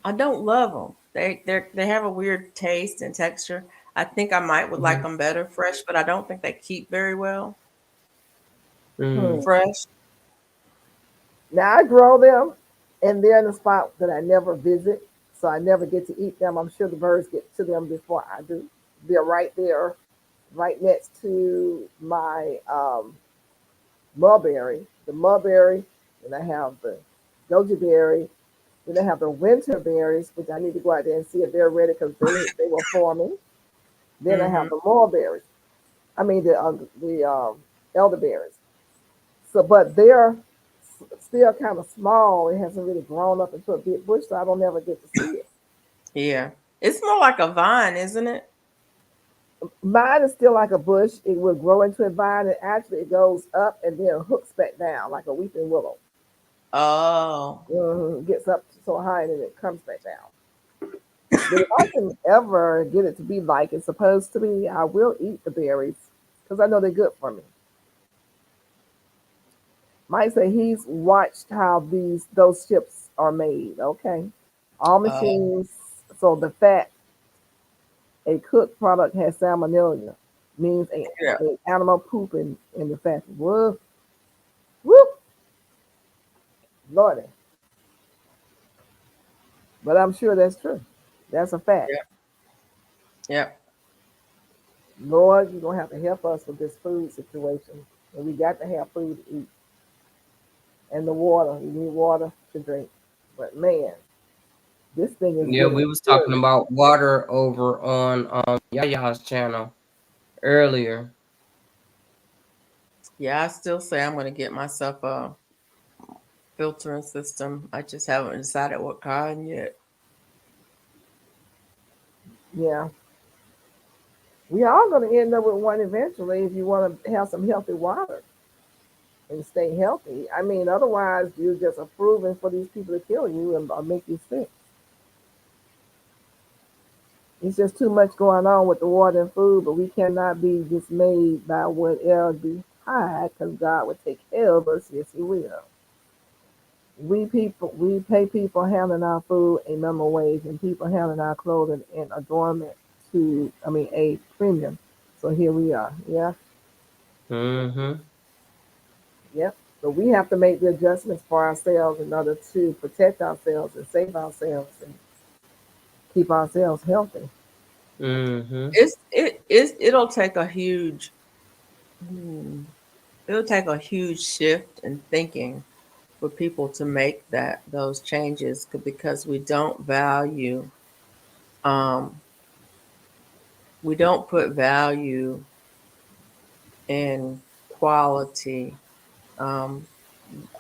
I don't love them. They have a weird taste and texture. I think I might would like Mhm. them better fresh, but I don't think they keep very well Hmm. Mm. fresh. Now I grow them, and they're in a spot that I never visit, so I never get to eat them. I'm sure the birds get to them before I do. They're right there, right next to my mulberry, the mulberry, and I have the goji berry. Then I have the winter berries, which I need to go out there and see if they're ready because they were forming. Then I have Hmm. the mulberries. I mean the elderberries. So, but they're still kind of small. It hasn't really grown up into a big bush, so I don't ever get to see it. Yeah, it's more like a vine, isn't it? Mine is still like a bush. It will grow into a vine, and actually it goes up and then hooks back down like a weeping willow. Oh, Gets up so high and then it comes back down. But if I can ever get it to be like it's supposed to be, I will eat the berries because I know they're good for me. Mike said he's watched how those chips are made. Okay, all oh, machines. So the fat a cooked product has salmonella, means yeah. a animal poop in the fat. Whoop whoop, lordy. But I'm sure that's true. That's a fact. Yeah. Yeah. Lord, you're gonna have to help us with this food situation. And we got to have food to eat. And the water. We need water to drink. But man, this thing is Yeah, getting we was talking serious. about water over on Yaya's channel earlier. Yeah. I still say I'm going to get myself a filtering system. I just haven't decided what kind yet. Yeah. We are gonna end up with one eventually if you want to have some healthy water and stay healthy. I mean, otherwise you're just approving for these people to kill you and or make you sick. It's just too much going on with the water and food, but we cannot be dismayed by whatever behind because God will take care of us. Yes, He will. We pay people handling our food a minimum wage and people handling our clothing and adornment a premium. So here we are. Yeah, Mm-hmm. yep. So we have to make the adjustments for ourselves in order to protect ourselves and save ourselves and keep ourselves healthy. Mm-hmm. It'll take a huge, hmm, it'll take a huge shift in thinking for people to make those changes because um, we don't put value in quality. Um,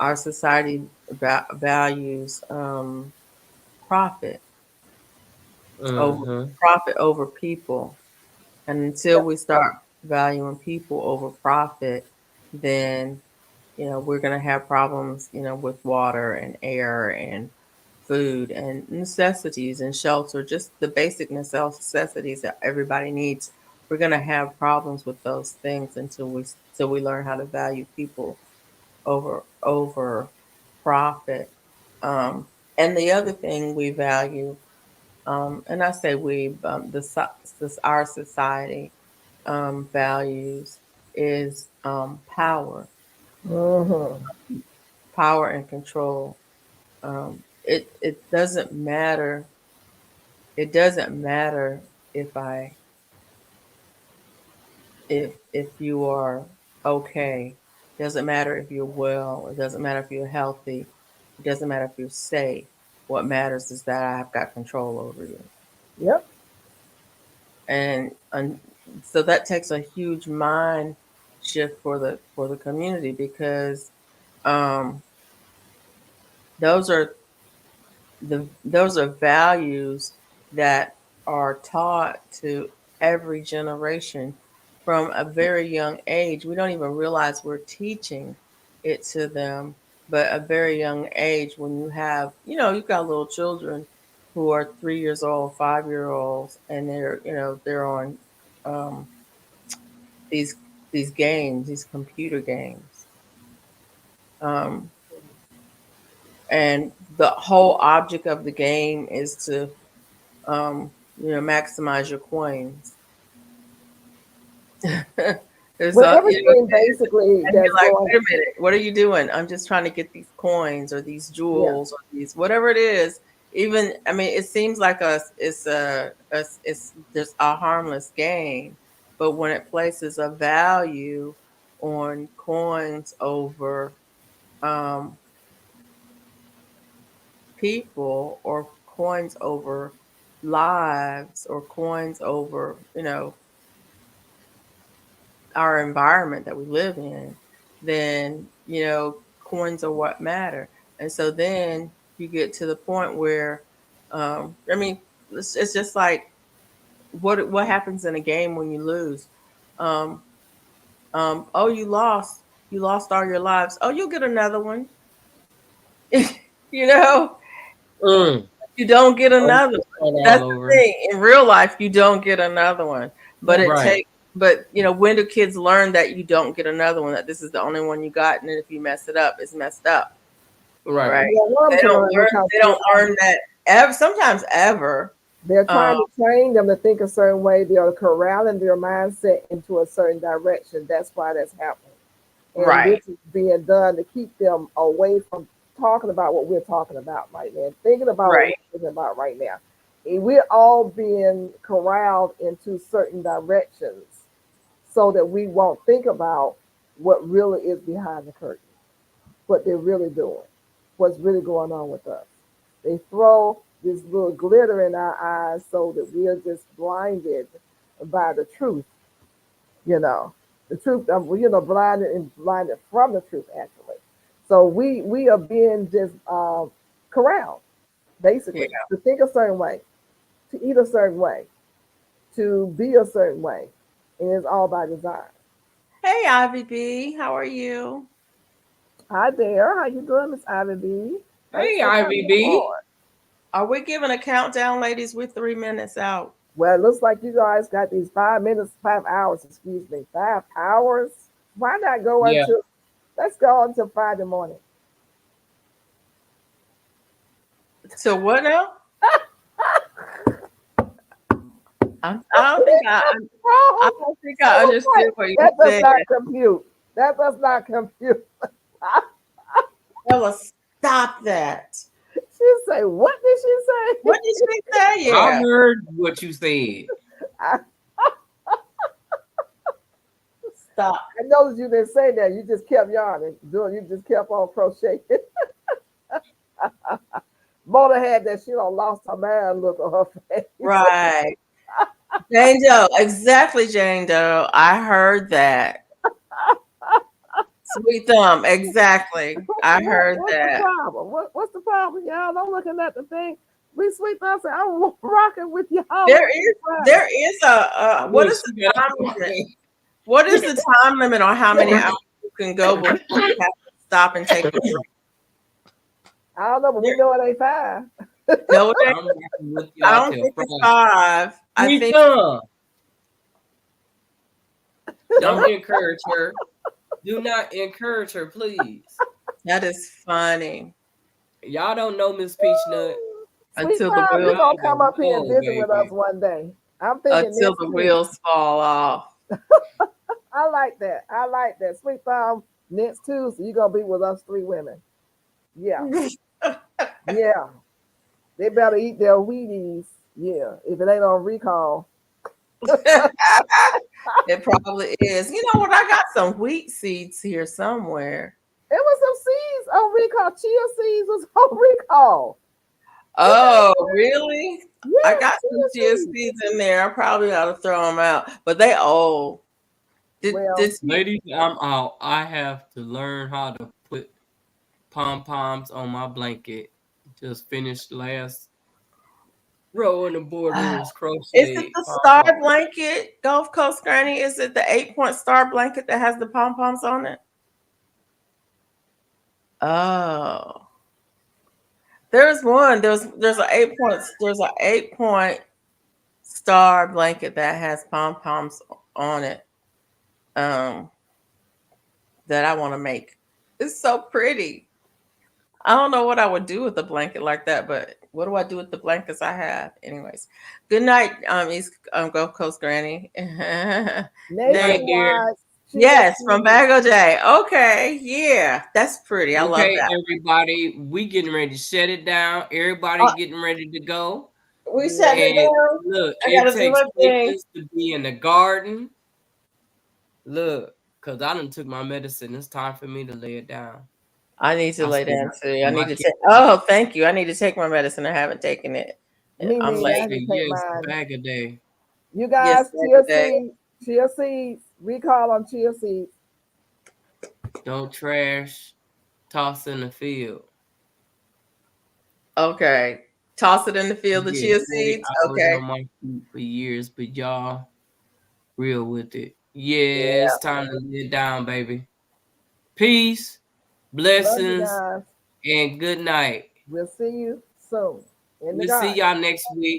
our society values profit over Mm-hmm. profit over people, and until Yeah. we start valuing people over profit, then we're going to have problems with water and air and food and necessities and shelter, just the basic necessities that everybody needs. We're going to have problems with those things until we learn how to value people over profit. Um, and the other thing we value, and I say we, our society values is Hmm. power and control. It doesn't matter. It doesn't matter if I if you are okay. It doesn't matter if you're well. It doesn't matter if you're healthy. It doesn't matter if you're safe. What matters is that I've got control over you. Yep. And so that takes a huge mind shift for the community because um, those are those are values that are taught to every generation from a very young age. We don't even realize we're teaching it to them, but a very young age when you've got little children who are 3 years old, 5 year olds, and they're on um, these these games, these computer games. Um, and the whole object of the game is to maximize your coins. There's Well, a, everything basically and that's you're like, going. wait a minute, what are you doing? I'm just trying to get these coins or these Yeah. jewels or these whatever it is. Even I mean, it seems like it's just a harmless game, but when it places a value on coins over um, people or coins over lives or coins over our environment that we live in, then coins are what matter. And so then you get to the point where I mean it's just like what happens in a game when you lose? Um, oh, you lost. You lost all your lives. Oh, you'll get another one. You know, Mm. you don't get Oh, another one. all That's the over. thing. In real life, you don't get another one. But That's it Right. takes. But when do kids learn that you don't get another one? That this is the only one you got, and then if you mess it up, it's messed up, Right. right? they want them to learn because They don't learn that ever. Sometimes ever. they're trying Um, to train them to think a certain way. They're corralling their mindset into a certain direction. That's why that's happening. And right. this is being done to keep them away from talking about what we're talking about right now, thinking about what Right. we're thinking about right now. And we're all being corralled into certain directions so that we won't think about what really is behind the curtain, what they're really doing, what's really going on with us. They throw this little glitter in our eyes so that we are just blinded by the truth, you know. The truth, blinded and blinded from the truth, actually. So we are being just corralled, Yeah. basically, to think a certain way, to eat a certain way, to be a certain way, and it's all by design. Hey, Ivy B, how are you? Hi there, how you doing, Miss Ivy B? Thanks Hey, for Ivy coming B. on. Are we giving a countdown, ladies? We're 3 minutes out. Well, it looks like you guys got these 5 minutes, 5 hours, excuse me, 5 hours. Why not go Yeah. until, let's go until 5 in the morning. So what now? I don't think I don't think I understood what you That does said. not compute. That does not compute. Ella, stop that. She say, what did she say? What did she say? I Yeah. heard what you said. I, Stop. I noticed you didn't say that. You just kept yarning. You just kept on crocheting. Mona had that she don't lost her mind look on her face. Right. Jane Doe. Exactly, Jane Doe. I heard that. Sweet thumb. Exactly. I heard What's the that. problem? What's the problem, y'all? I'm looking at the thing. We sweet thumb said, I'm rocking with y'all. There is there is a what Look, is she the got time limit? What is the time limit on how many hours you can go before you have to stop and take a break? I don't know, but we know it ain't 5. No, it ain't. I'm rocking with I y'all don't till think it's Friday. 5. I Sweet think thumb. Don't encourage her. Do not encourage her, please. that is funny. Y'all don't know Miss Peachnut. Sweet Until the Tom, you're wheels gonna Y'all come don't up here and know, visit with us baby. one day. I'm thinking until next the week. wheels fall off. I like that. I like that. Sweet Tom, next Tuesday, you're gonna be with us 3 women. Yeah, yeah. They better eat their Wheaties. Yeah, if it ain't on recall. It probably is. You know what? I got some wheat seeds here somewhere. It was some seeds on recall. Chia seeds was on recall. Oh, really? I Yes, got some chia chia seeds. seeds in there. I probably ought to throw them out, but they old. Did Well, Ladies, I'm out. I have to learn how to put pom poms on my blanket. Just finished last row in the borders is it crochet the pom star pom. blanket, Gulf Coast Granny? Is it the 8-point star blanket that has the pom poms on it? Oh, there's one. There's an 8-point star blanket that has pom poms on it. Um, that I want to make. It's so pretty. I don't know what I would do with a blanket like that, but what do I do with the blankets I have? Anyways, good night, East Gulf Coast Granny. There you Night, go. dear. nationwide chia Yes, from seeds. Bago Day. Okay, yeah, that's pretty. I love Okay, that. everybody, we getting ready to shut it down. Everybody Uh, getting ready to go. we Yeah. shut it And down. look, I it gotta do takes my thing. patience to be in the garden. Look, because I done took my medicine. It's time for me to lay it down. I need to I lay see down too. I my need to kids. take. Oh, thank you. I need to take my medicine. I haven't taken it. Me I'm neither. I She late. had said, to take yes, mine. bag a day. You Yes, guys, Bago Day. chia seeds, recall on chia seeds. Don't trash, toss in the field. Okay. Toss it in the field of Yeah, chia 40 seeds. hours Okay. on my feet for years, but y'all real with it. Yeah, Yeah. it's time to lay it down, baby. Peace, Love you blessings, guys. and good night. We'll see you soon in the We'll see garden. y'all next week.